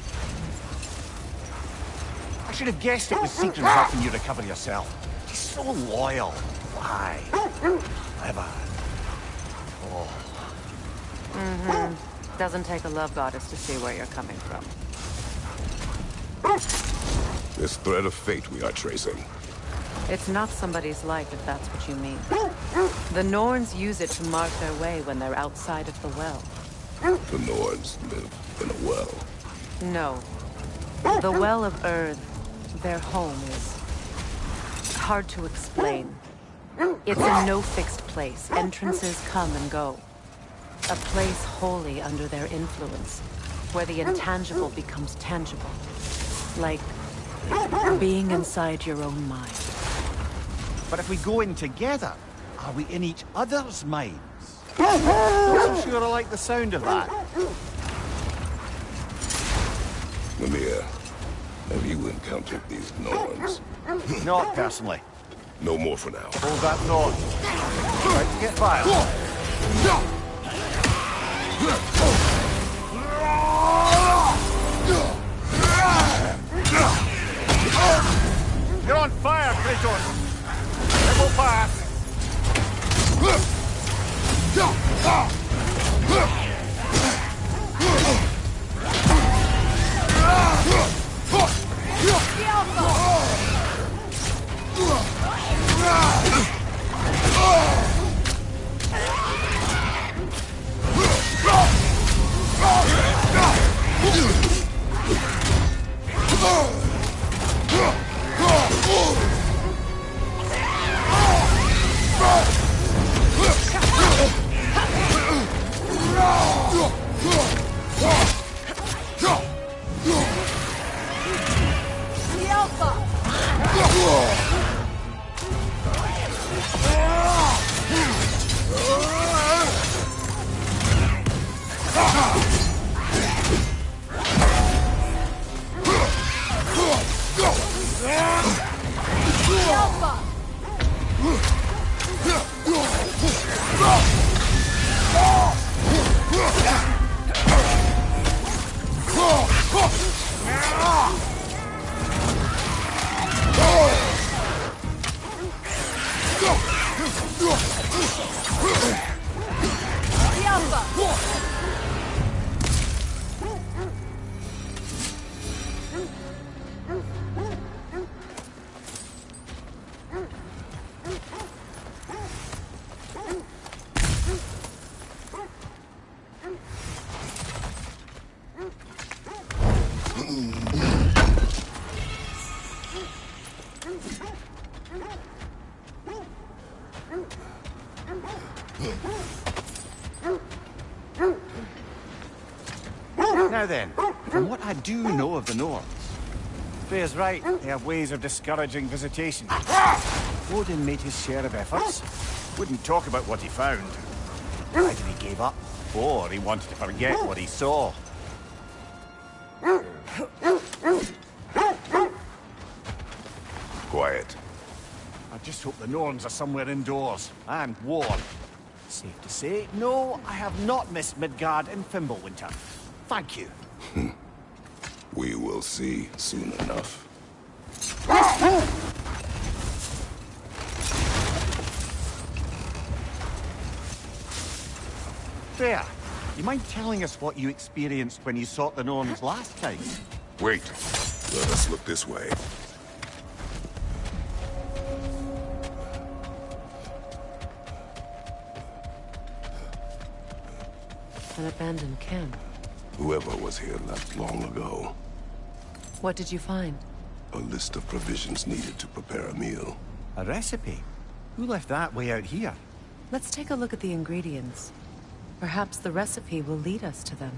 I should have guessed it was Sigrun helping you recover yourself. She's so loyal. Why? Clever. Oh. Mm-hmm. Doesn't take a love goddess to see where you're coming from. This thread of fate we are tracing. It's not somebody's life, if that's what you mean. The Norns use it to mark their way when they're outside of the well. The Norns live in a well. No. The Well of Earth, their home, is hard to explain. It's in no fixed place. Entrances come and go. A place wholly under their influence, where the intangible becomes tangible. Like being inside your own mind. But if we go in together, are we in each other's minds? Not so sure I like the sound of that. Mimir, have you encountered these Norns? Not personally. No more for now. Hold that thought. Right to get violent. You're on fire, Kratos! It will pass! Now then, from what I do know of the Norns, Freya's right, they have ways of discouraging visitation. Odin made his share of efforts. Wouldn't talk about what he found. Either he gave up, or he wanted to forget what he saw. Quiet. I just hope the Norns are somewhere indoors, and warm. Safe to say, no, I have not missed Midgard in Fimbulwinter. Thank you. We will see soon enough. Freya, you mind telling us what you experienced when you sought the Norns last time? Wait. Let us look this way. An abandoned camp. Whoever was here left long ago. What did you find? A list of provisions needed to prepare a meal. A recipe? Who left that way out here? Let's take a look at the ingredients. Perhaps the recipe will lead us to them.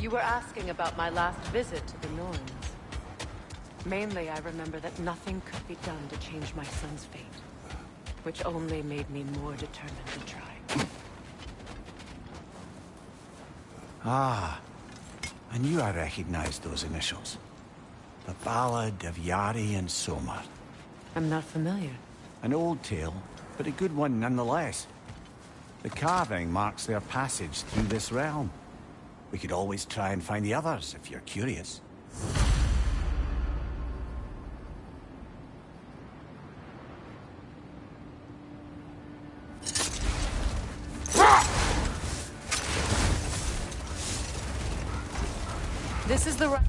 You were asking about my last visit to the Norns. Mainly, I remember that nothing could be done to change my son's fate, which only made me more determined to try. Ah, I knew I recognized those initials. The Ballad of Yari and Somar. I'm not familiar. An old tale, but a good one nonetheless. The carving marks their passage through this realm. We could always try and find the others, if you're curious. This is the right...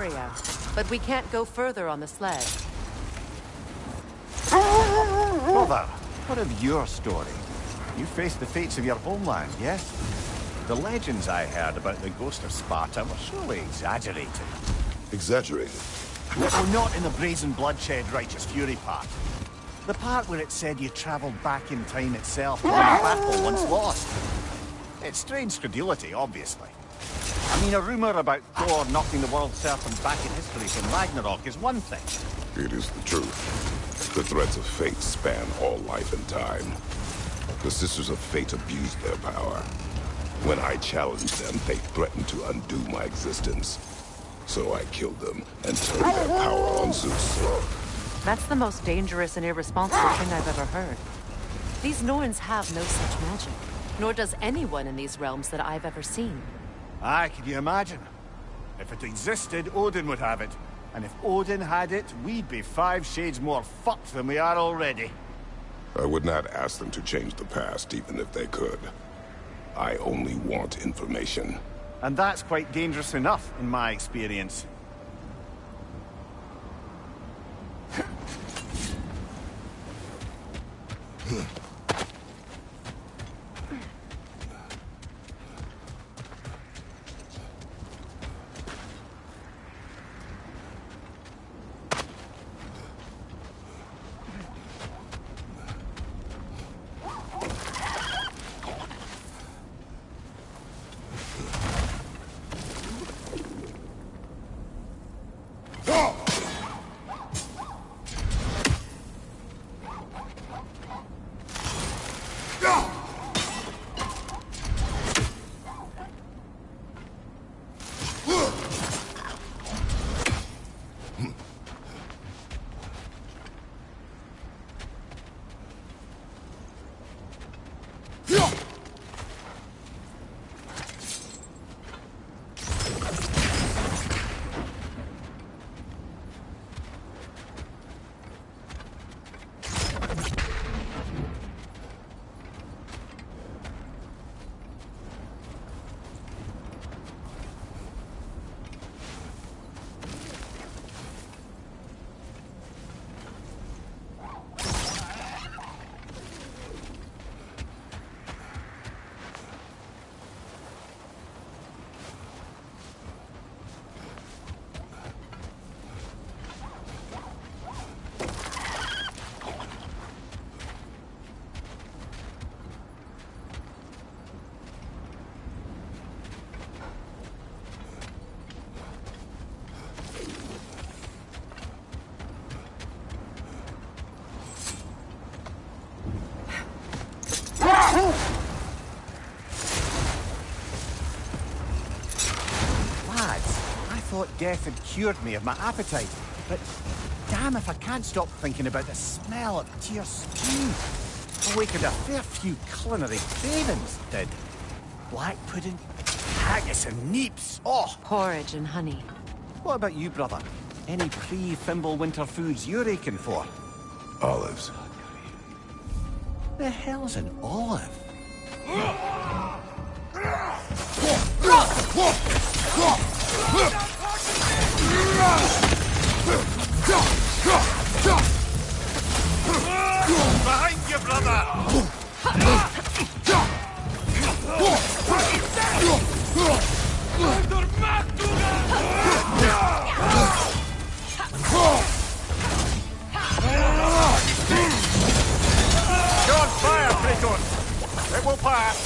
area, but we can't go further on the sled. Brother, what of your story? You faced the fates of your homeland, yes? The legends I heard about the ghost of Sparta were surely exaggerated. Exaggerated? Oh, not in the brazen bloodshed righteous fury part. The part where it said you travelled back in time itself to win a battle once lost. It's strange credulity, obviously. I mean, a rumour about Thor knocking the world serpent back in history from Ragnarok is one thing. It is the truth. The threads of fate span all life and time. The Sisters of Fate abused their power. When I challenged them, they threatened to undo my existence. So I killed them and turned their power on Zeus. That's the most dangerous and irresponsible thing I've ever heard. These Norns have no such magic, nor does anyone in these realms that I've ever seen. Aye, can you imagine? If it existed, Odin would have it. And if Odin had it, we'd be 5 shades more fucked than we are already. I would not ask them to change the past, even if they could. I only want information. And that's quite dangerous enough, in my experience. Death had cured me of my appetite, but damn if I can't stop thinking about the smell of tear stew. Awakened a fair few culinary cravings, did. Black pudding, haggis and neeps, oh! Porridge and honey. What about you, brother? Any pre-Fimble winter foods you're aching for? Olives. The hell's an olive? Behind you, brother! You're on fire, Kratos! It will pass!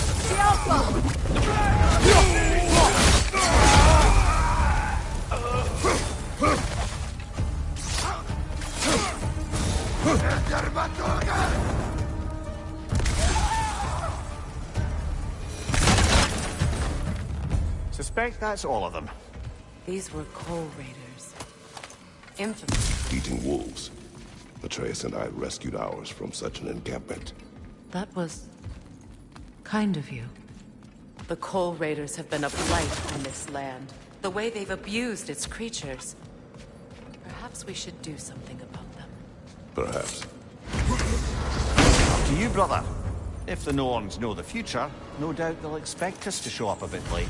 Suspect that's all of them. These were coal raiders. Infamous. Eating wolves. Atreus and I rescued ours from such an encampment. That was kind of you. The coal raiders have been a blight on this land. The way they've abused its creatures. Perhaps we should do something about them. Perhaps. Up to you, brother. If the Norns know the future, no doubt they'll expect us to show up a bit late.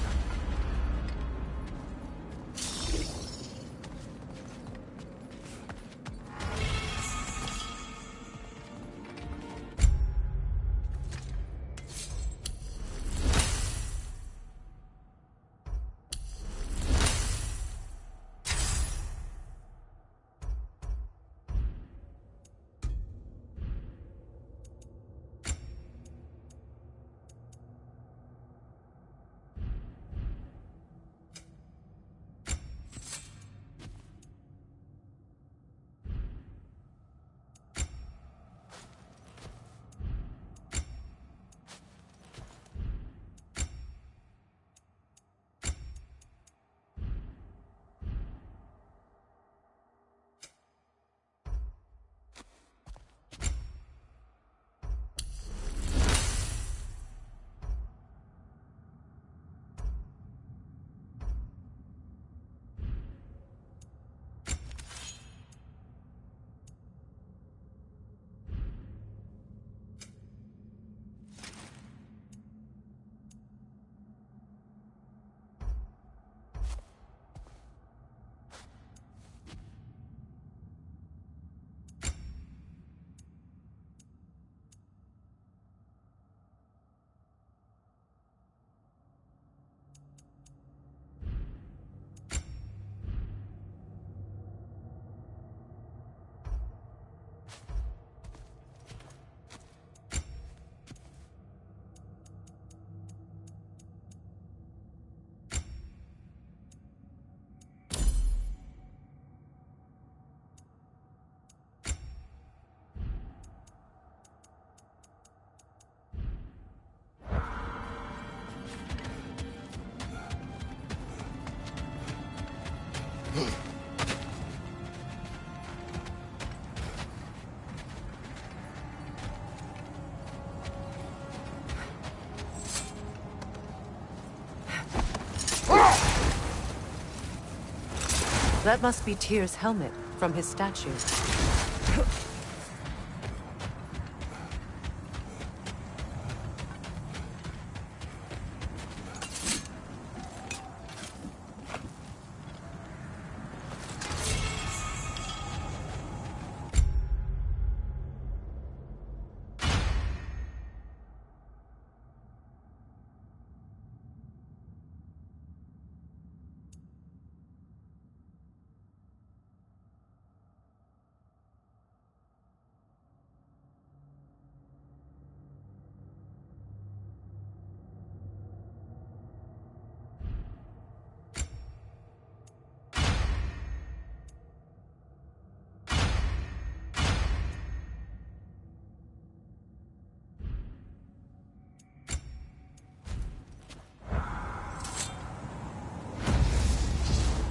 That must be Tyr's helmet from his statue.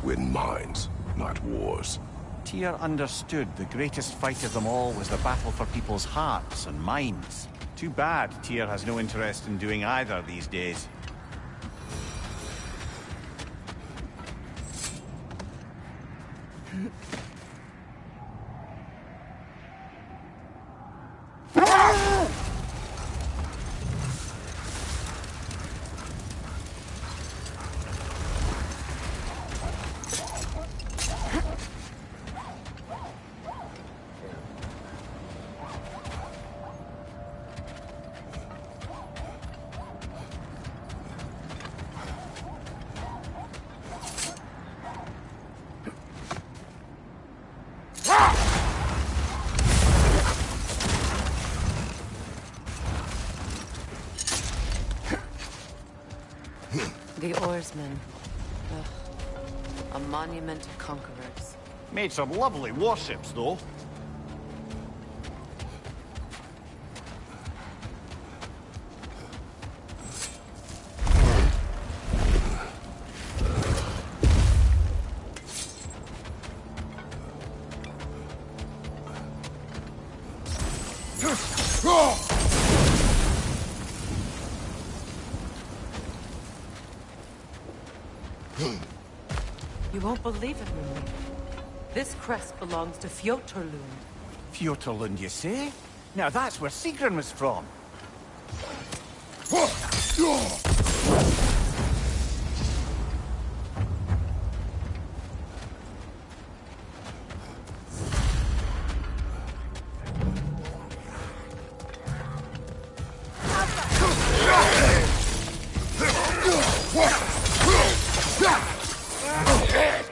Win minds, not wars. Tyr understood the greatest fight of them all was the battle for people's hearts and minds. Too bad Tyr has no interest in doing either these days. The oarsmen. Ugh. A monument of conquerors. Made some lovely warships, though. You won't believe it, Lumi. This crest belongs to Fjotorlund. Fjotorlund, you say? Now that's where Sigrun was from.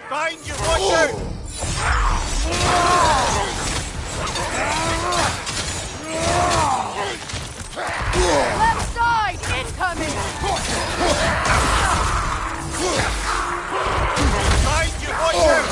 Find you, watcher! Left side, incoming! Find you, watcher!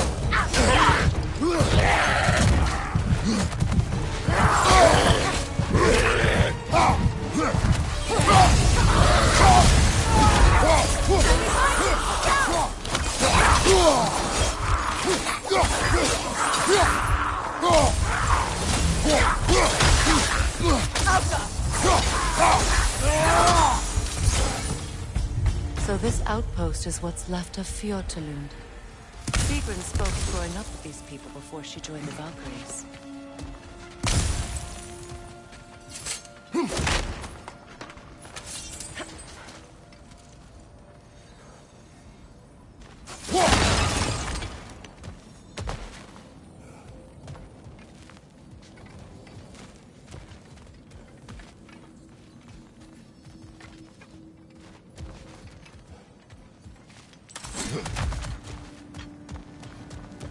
So this outpost is what's left of Fjotorlund. Sigrun spoke of growing up with these people before she joined the Valkyries.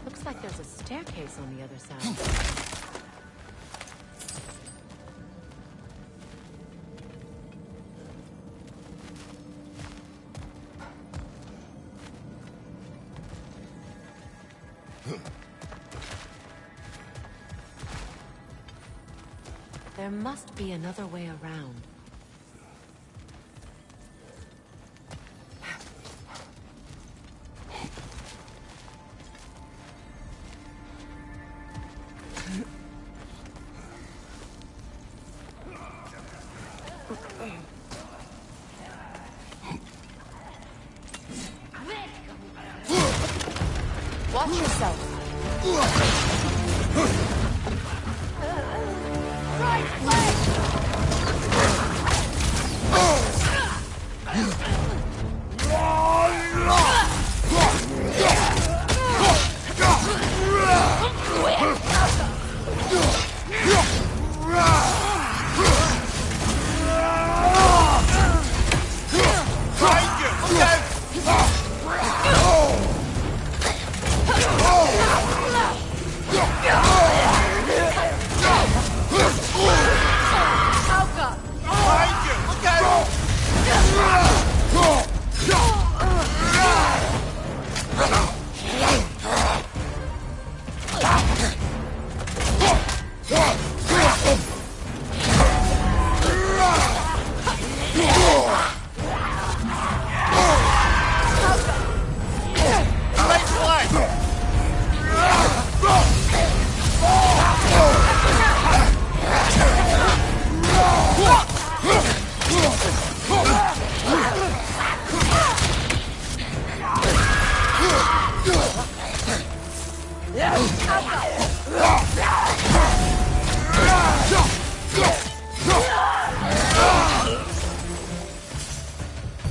Looks like there's a staircase on the other side. There must be another way around. Watch yourself. Right leg!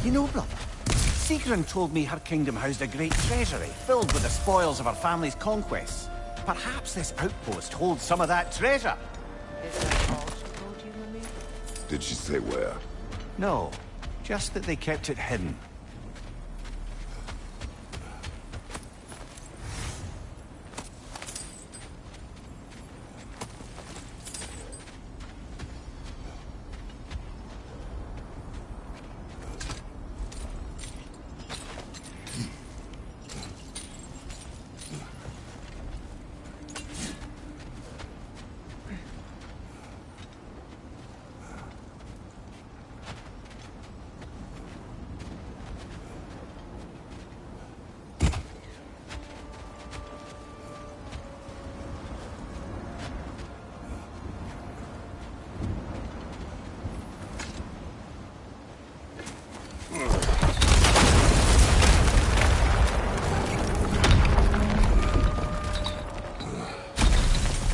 You know, brother, Sigrun told me her kingdom housed a great treasury filled with the spoils of her family's conquests. Perhaps this outpost holds some of that treasure. Is that all she told you, Mimir? Did she say where? No, just that they kept it hidden.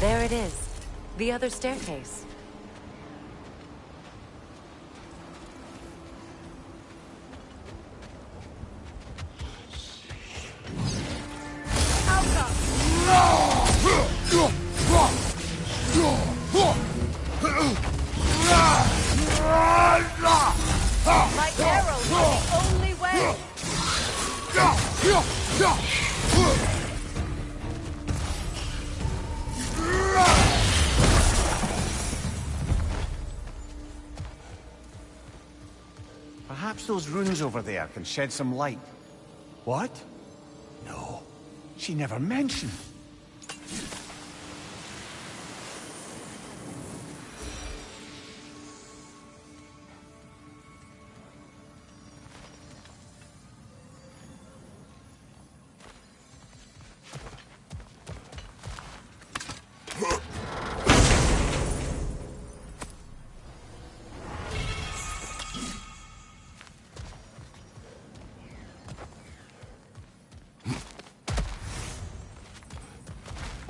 There it is. The other staircase. My arrows are the only way! Perhaps those runes over there can shed some light. What? No, she never mentioned.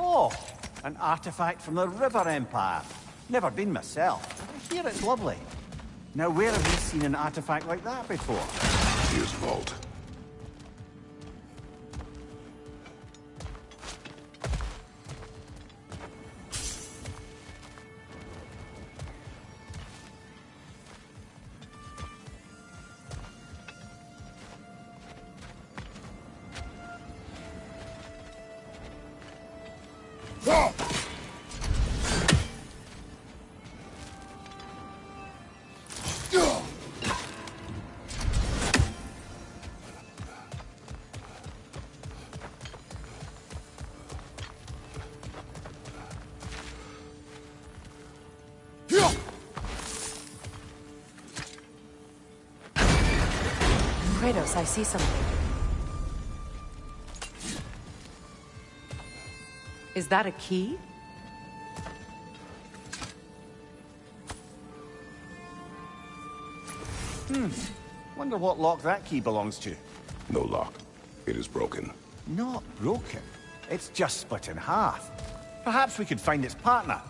Oh, an artifact from the River Empire. Never been myself. I hear it's lovely. Now, where have you seen an artifact like that before? Here's Vault. Kratos, I see something. Is that a key? Wonder what lock that key belongs to. No lock. It is broken. Not broken. It's just split in half. Perhaps we could find its partner.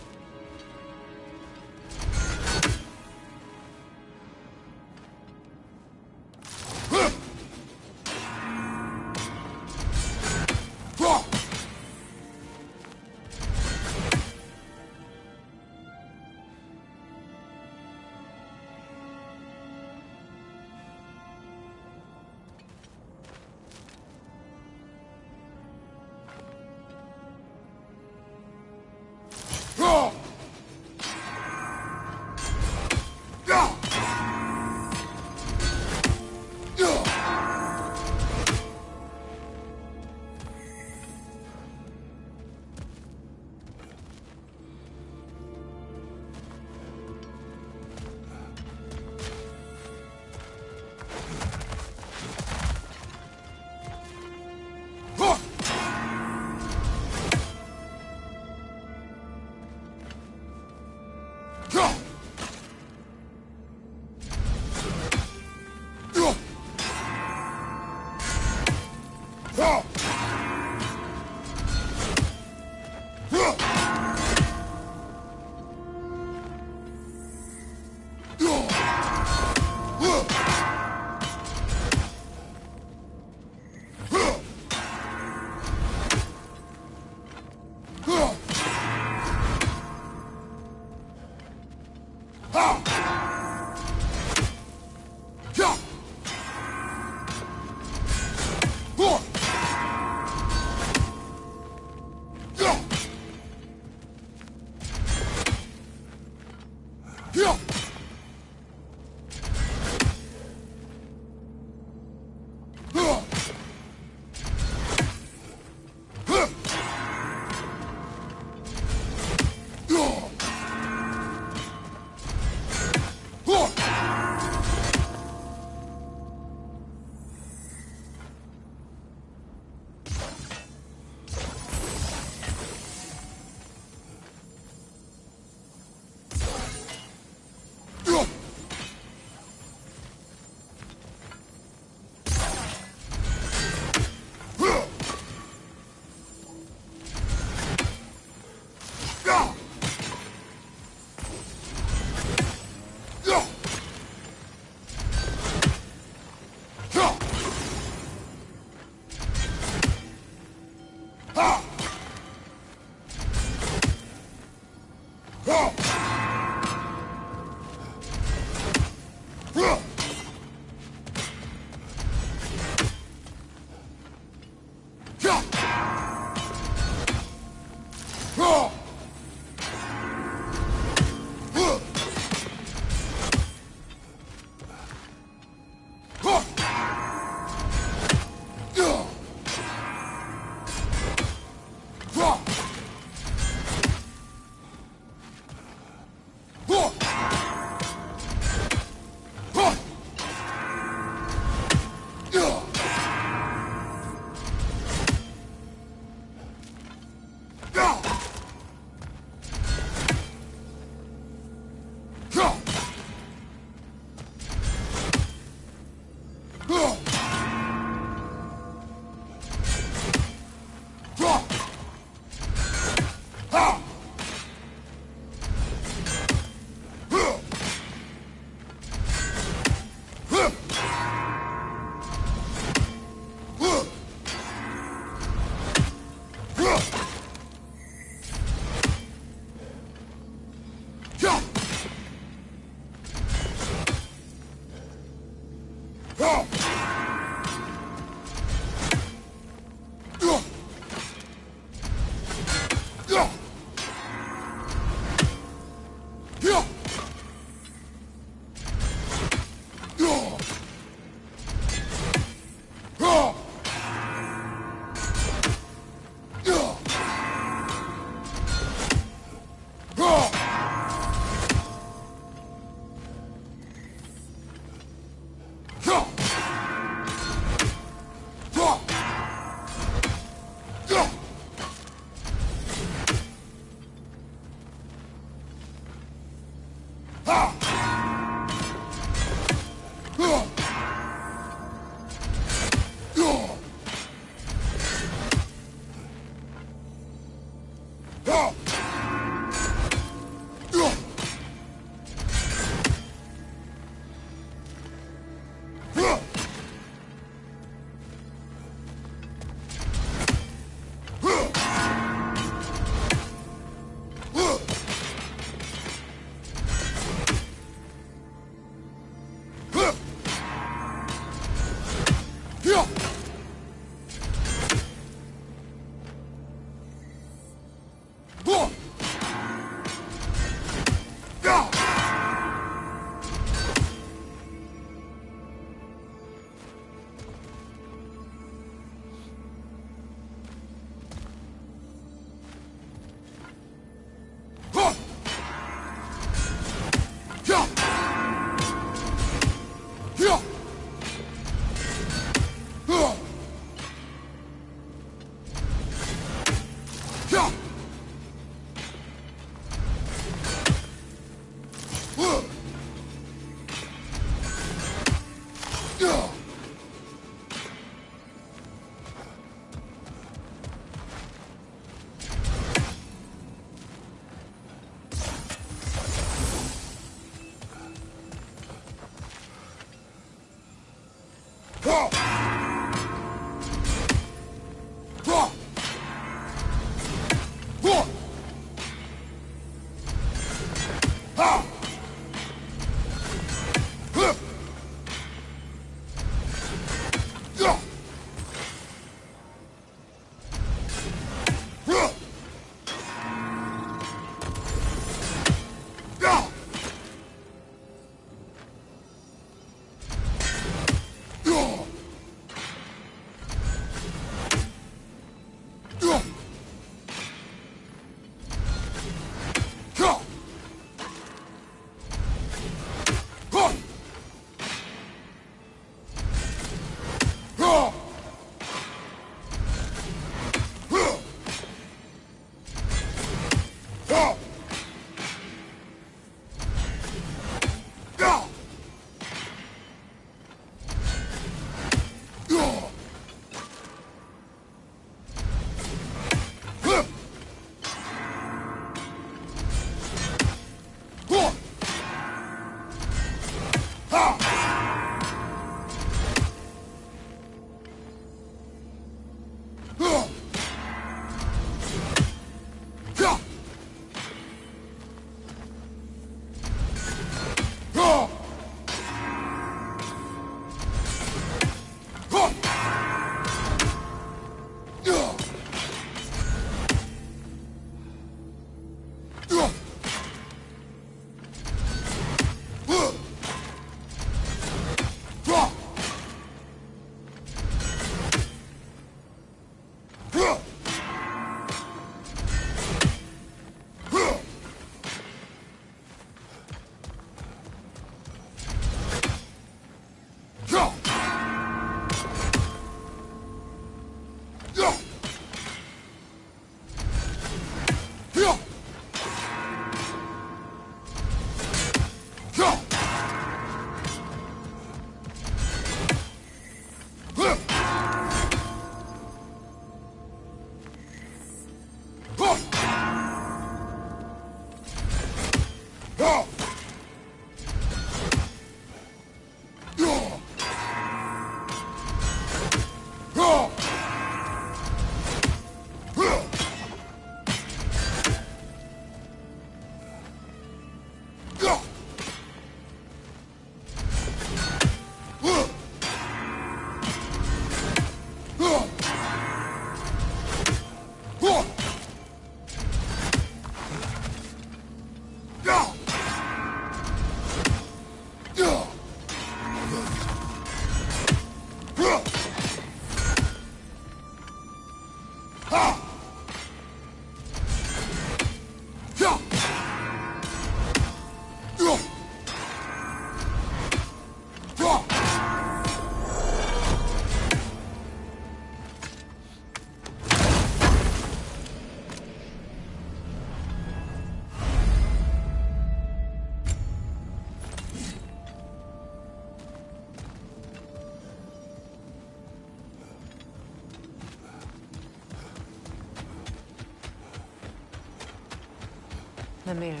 Mimir,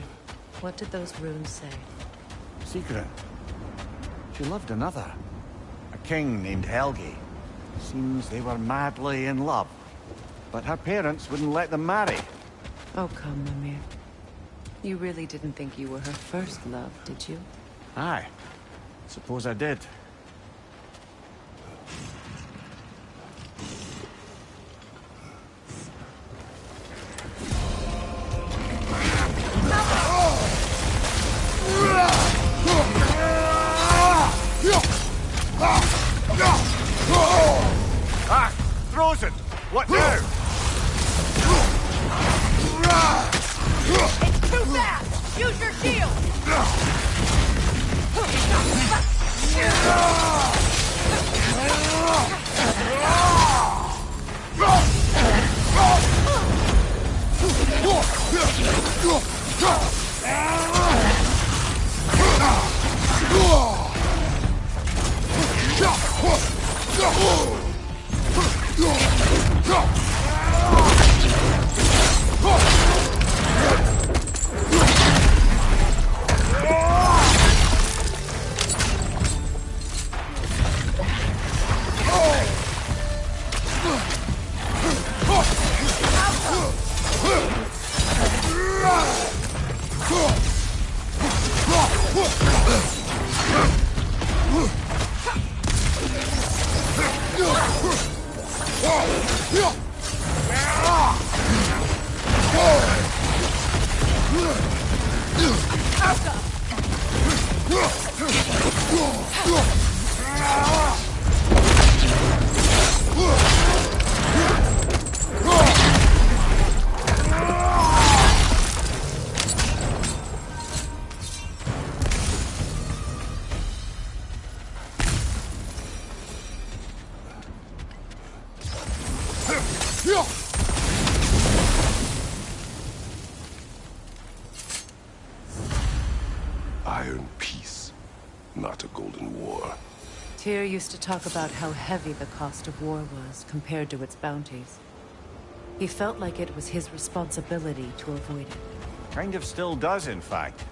what did those runes say? Secret. She loved another. A king named Helgi. Seems they were madly in love. But her parents wouldn't let them marry. Oh, come, Mimir. You really didn't think you were her first love, did you? Aye. Suppose I did. Ah! Frozen! What now? It's too fast! Use your shield! Iron peace, not a golden war. Tyr used to talk about how heavy the cost of war was compared to its bounties. He felt like it was his responsibility to avoid it. Kind of still does, in fact.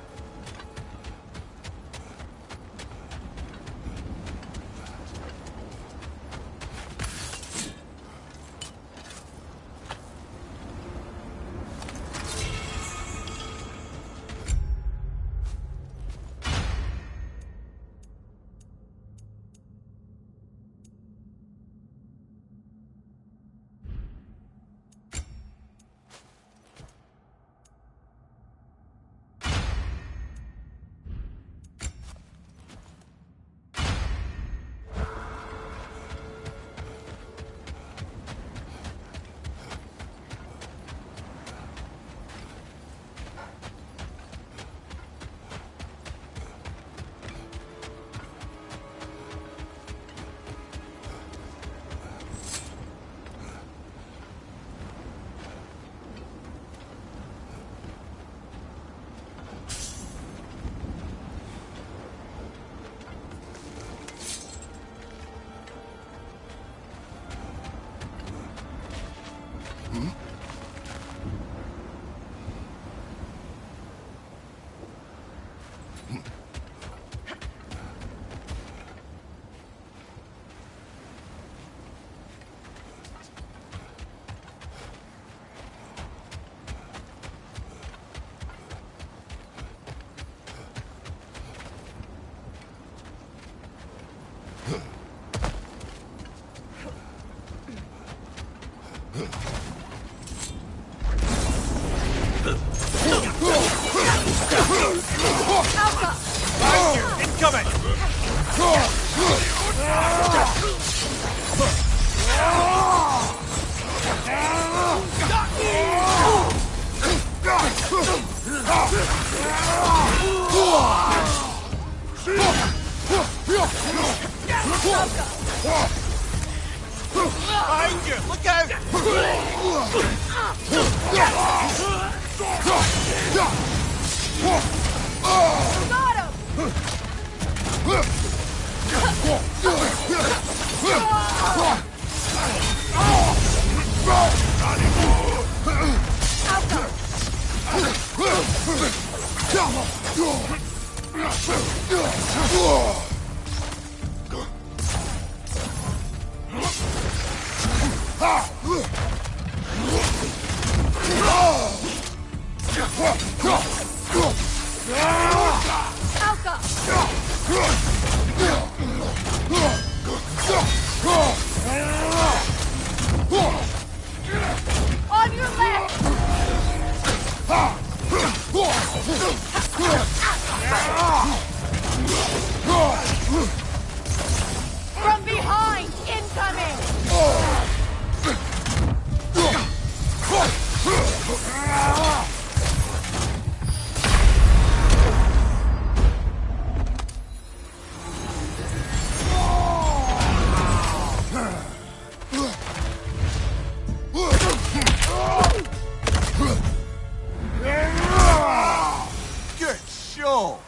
Behind you! Look out! Got him! On your left! From behind! Incoming! Good show!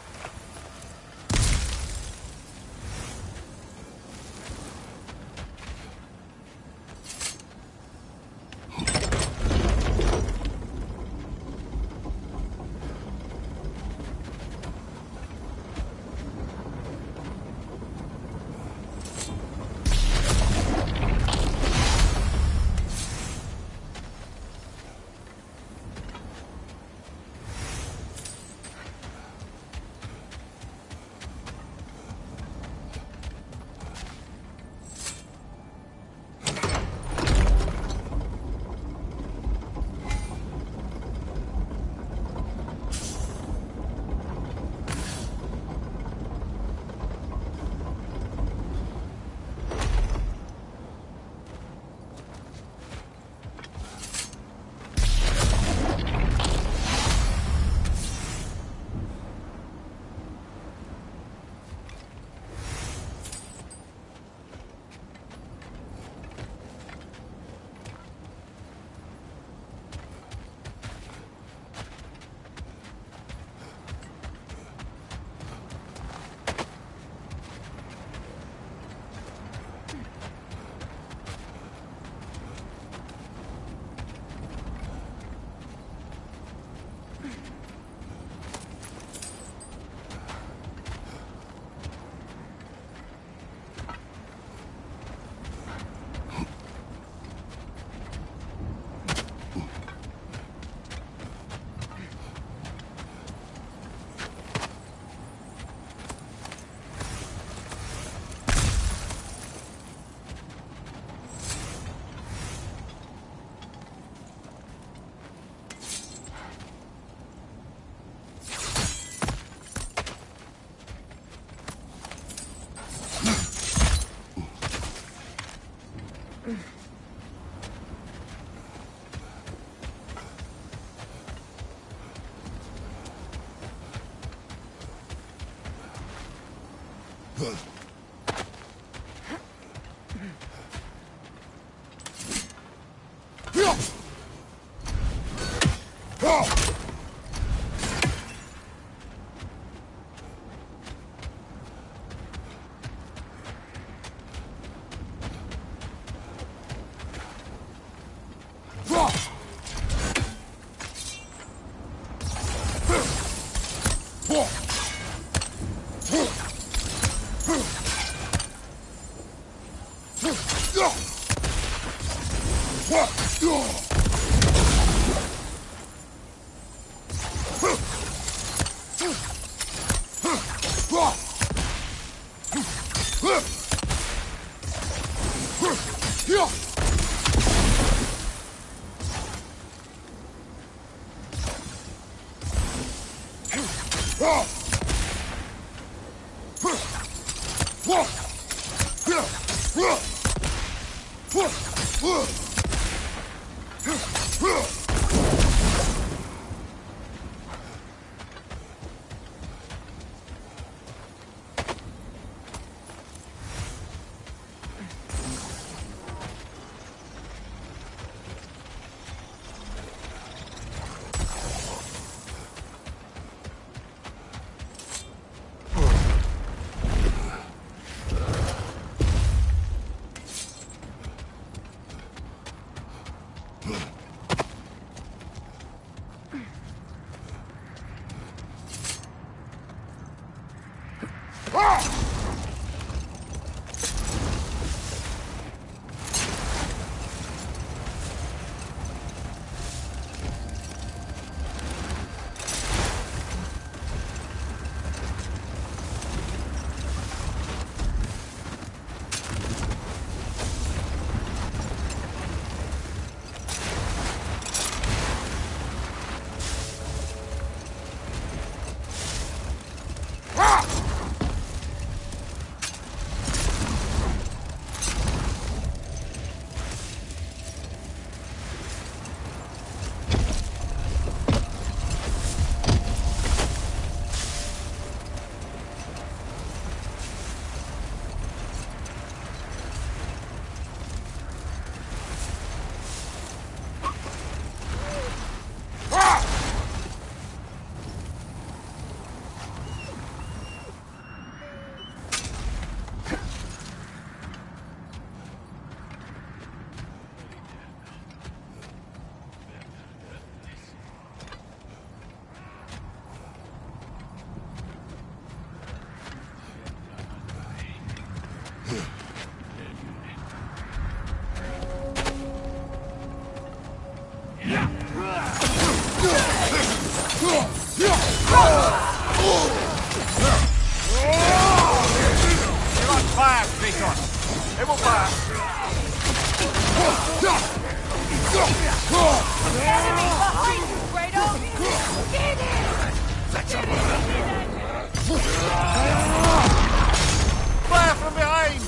Fire from behind!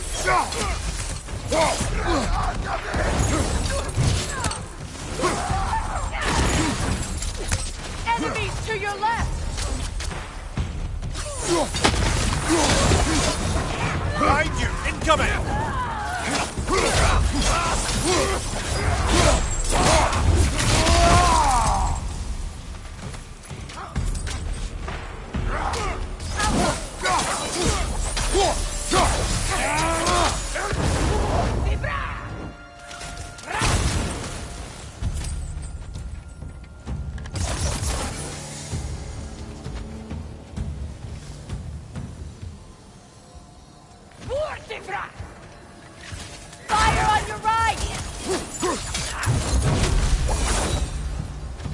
Enemies to your left! Behind you! Incoming! Fire on your right!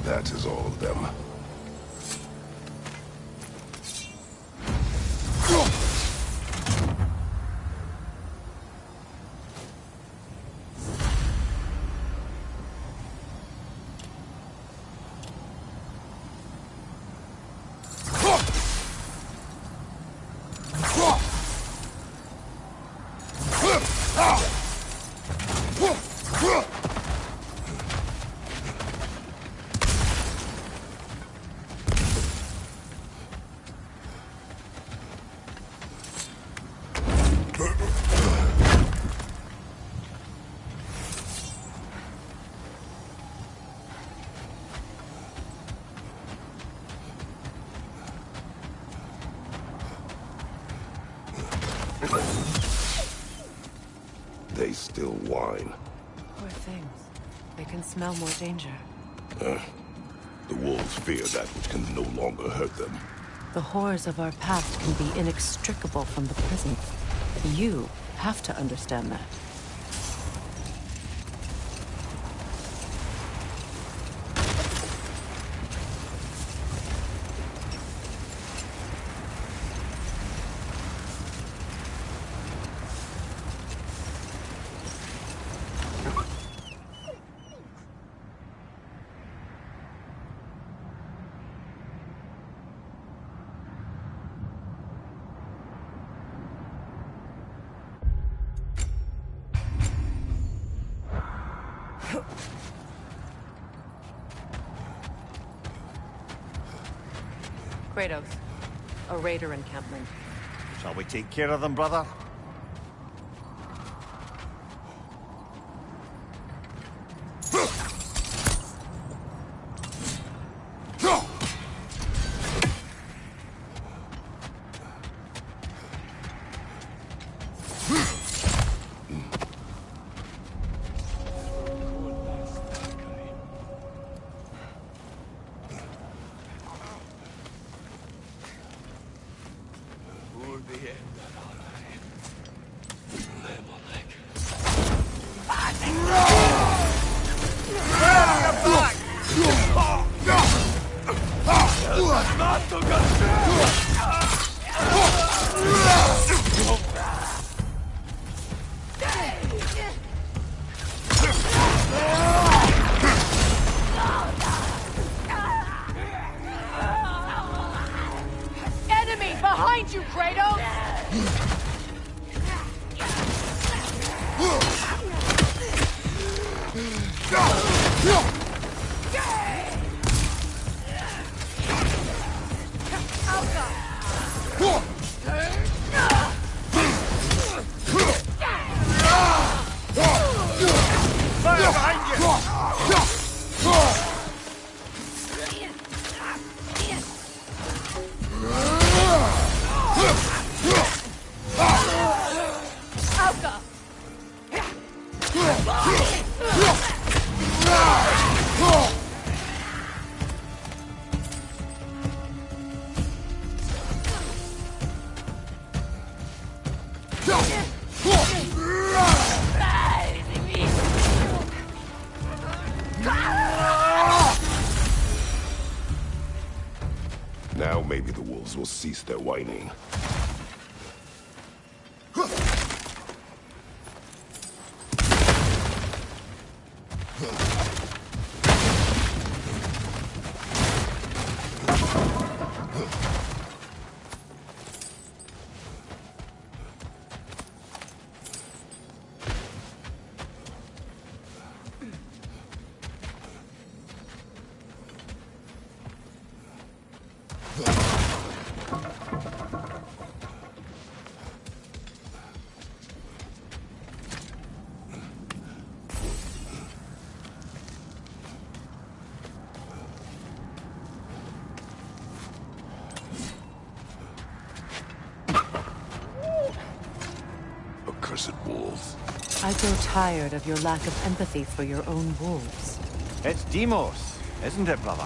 That is all of them. They still whine. Poor things. They can smell more danger. The wolves fear that which can no longer hurt them. The horrors of our past can be inextricable from the present. You have to understand that. Kratos, a raider encampment. Shall we take care of them, brother? Enemy behind you, Kratos! Fire behind you! Now maybe the wolves will cease their whining. Accursed wolves. I grow tired of your lack of empathy for your own wolves. It's Deimos, isn't it, brother?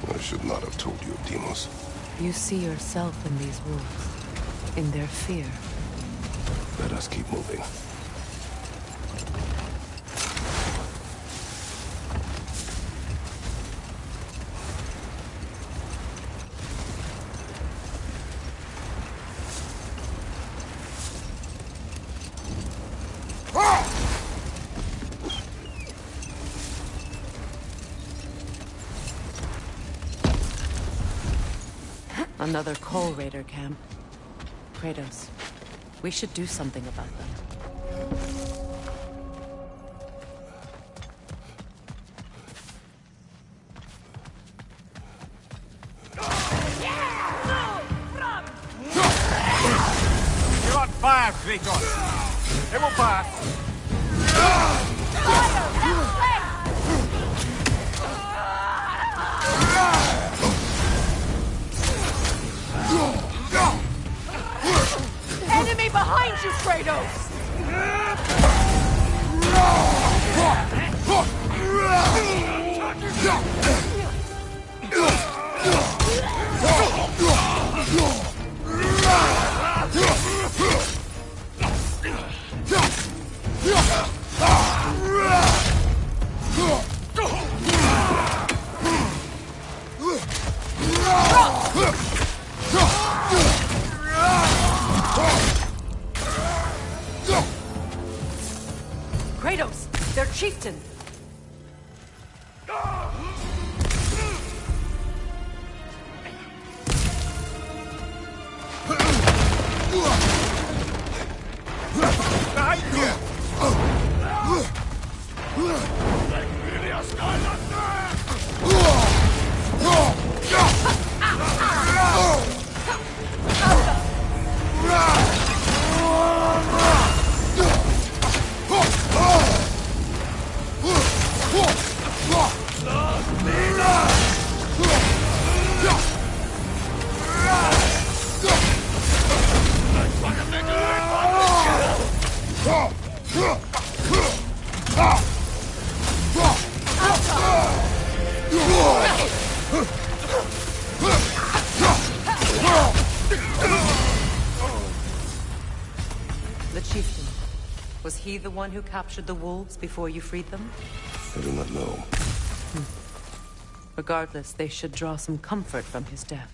I should not have told you of Deimos. You see yourself in these wolves, in their fear. Let us keep moving. Another Coal Raider camp. Kratos, we should do something about them. You're on fire, Kratos! It will pass! Enemy behind you, Kratos! Kratos, their chieftain! The chieftain. Was he the one who captured the wolves before you freed them? I do not know. Regardless, they should draw some comfort from his death.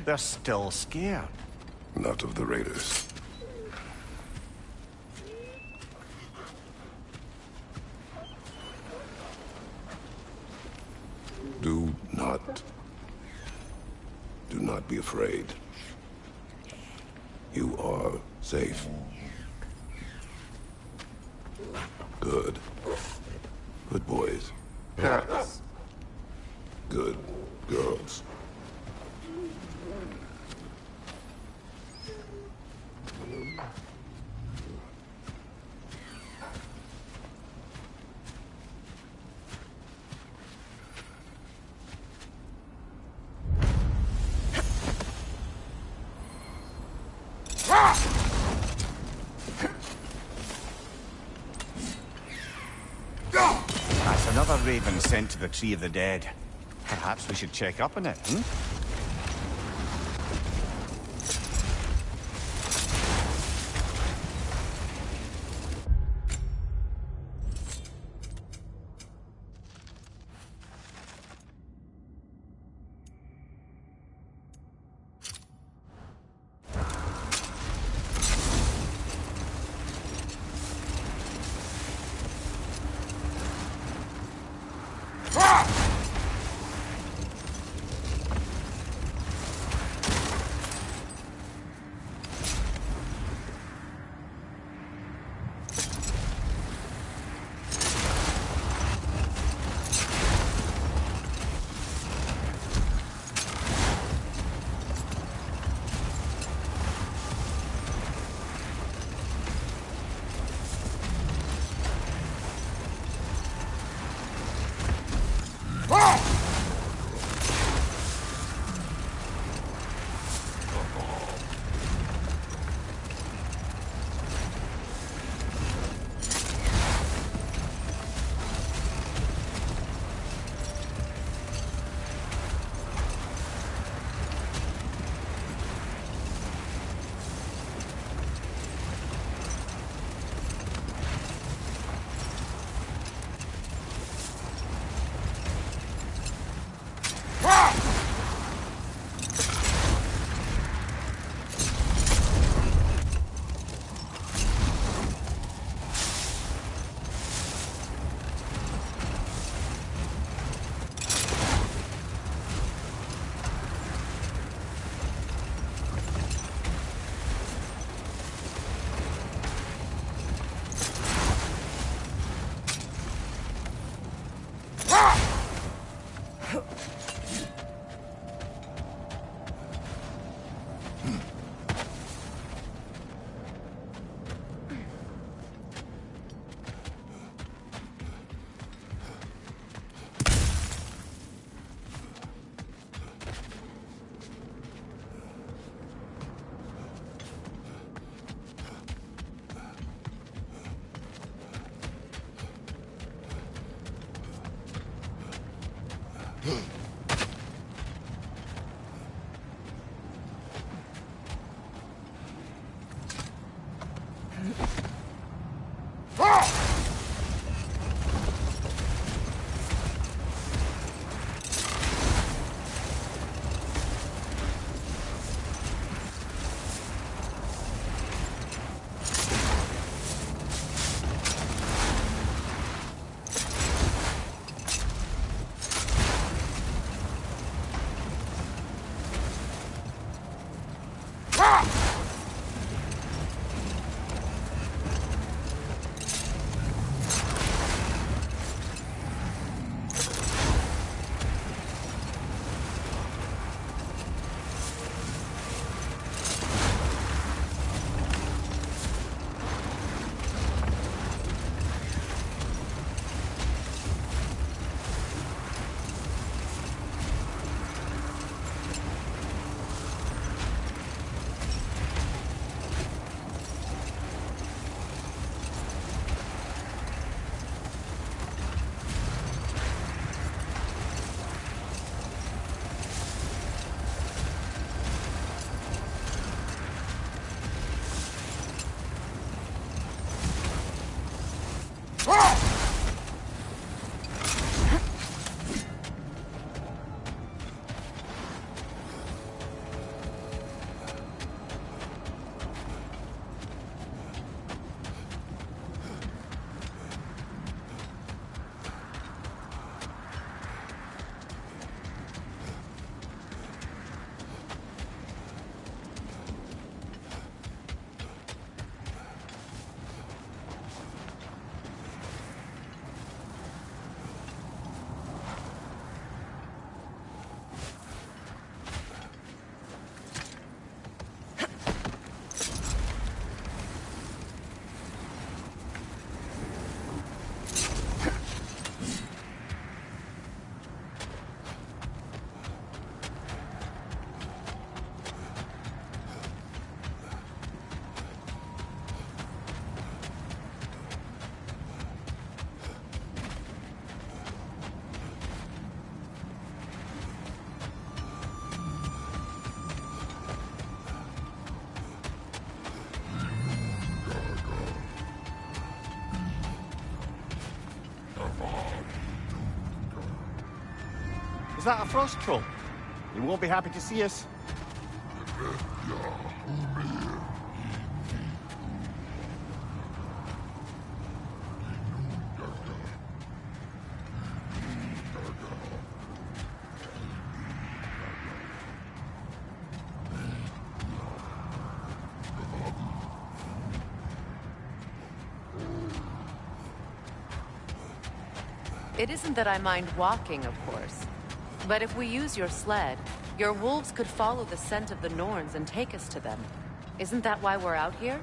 They're still scared. Not of the raiders. Do not be afraid. You are safe. Good. Good boys. Yes. Good girls. That's another raven sent to the Tree of the Dead. Perhaps we should check up on it, hmm? that a frost troll? He won't be happy to see us. It isn't that I mind walking, of course. But if we use your sled, your wolves could follow the scent of the Norns and take us to them. Isn't that why we're out here?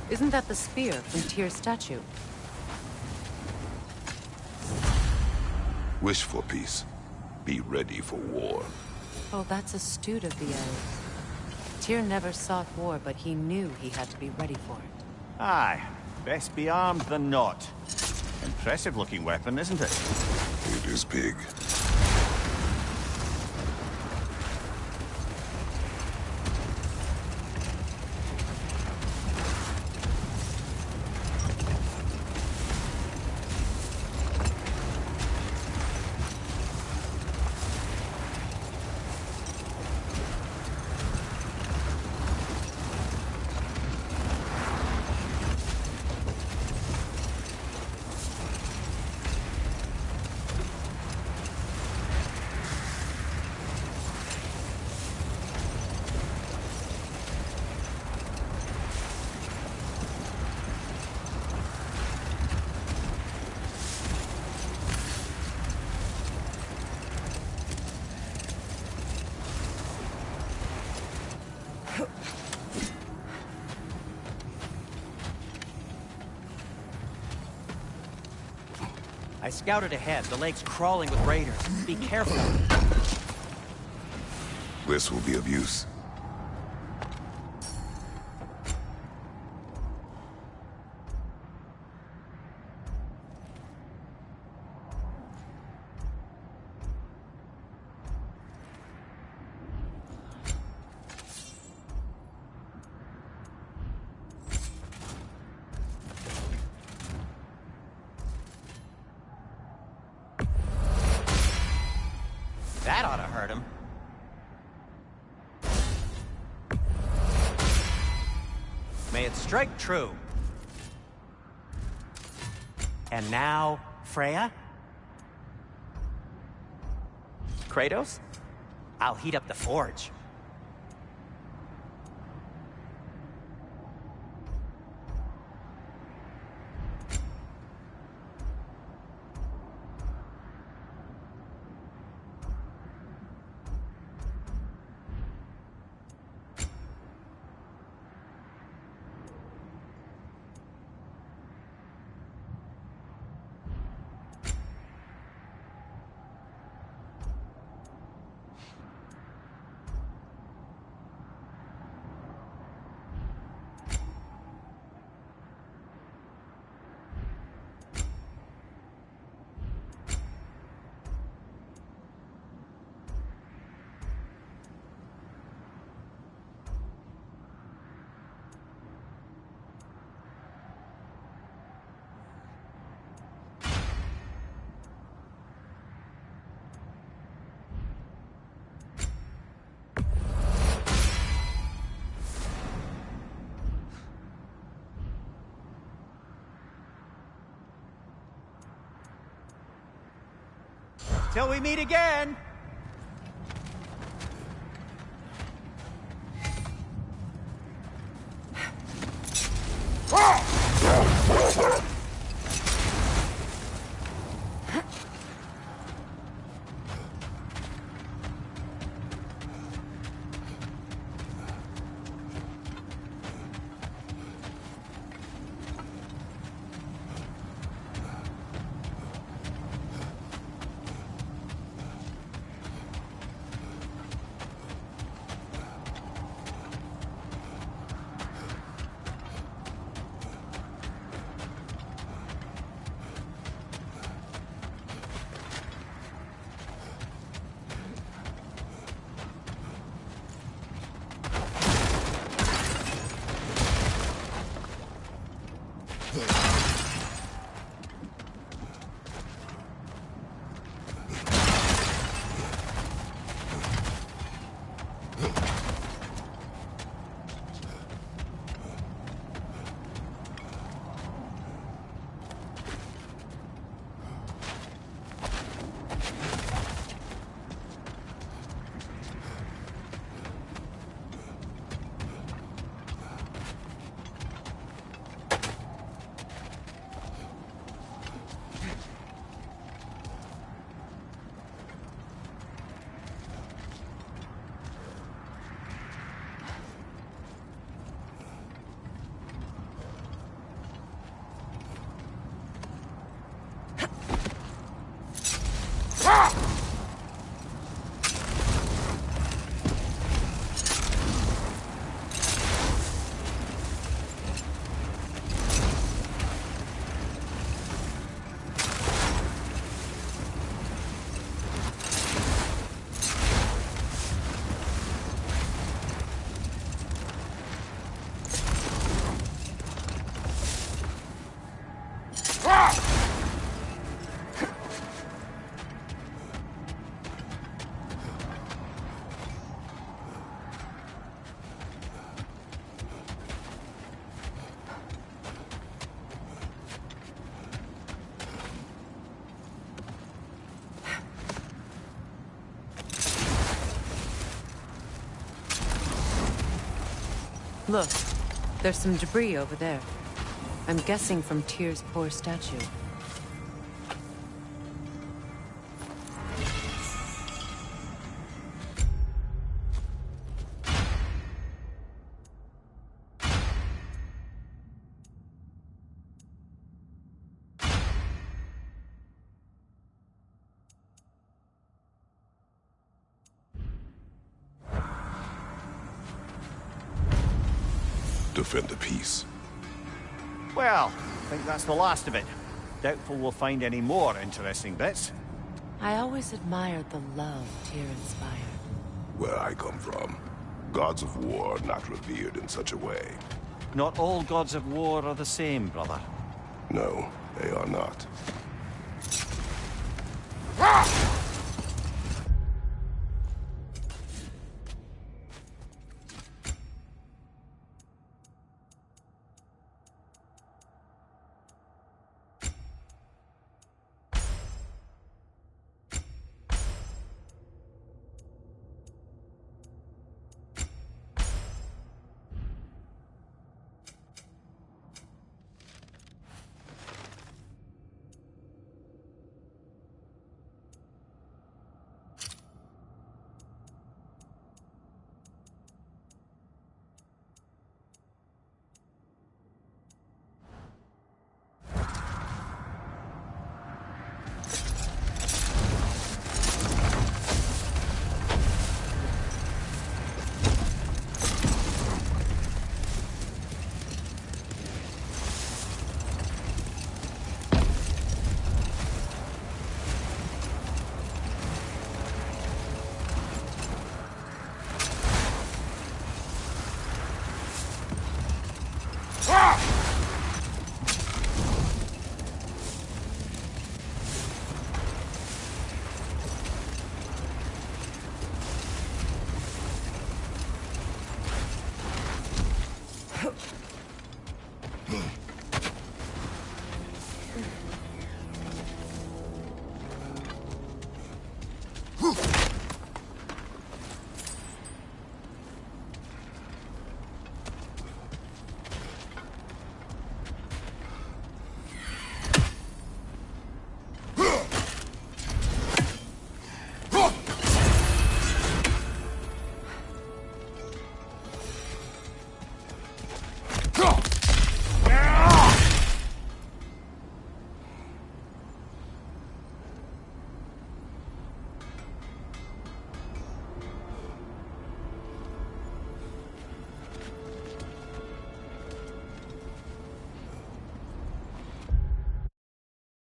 Isn't that the spear from Tyr's statue? Wish for peace. Be ready for war. Oh, that's astute of the elves. Tyr never sought war, but he knew he had to be ready for it. Aye. Best be armed than not. Impressive looking weapon, isn't it? It is big. I scouted ahead. The lake's crawling with raiders. Be careful. This will be of use. That ought to hurt him. May it strike true. And now, Freya? Kratos? I'll heat up the forge. Till we meet again! Look, there's some debris over there. I'm guessing from Tyr's poor statue. Defend the peace. Well, I think that's the last of it. Doubtful we'll find any more interesting bits. I always admired the love Tyr inspired. Where I come from, gods of war are not revered in such a way. Not all gods of war are the same, brother. No, they are not.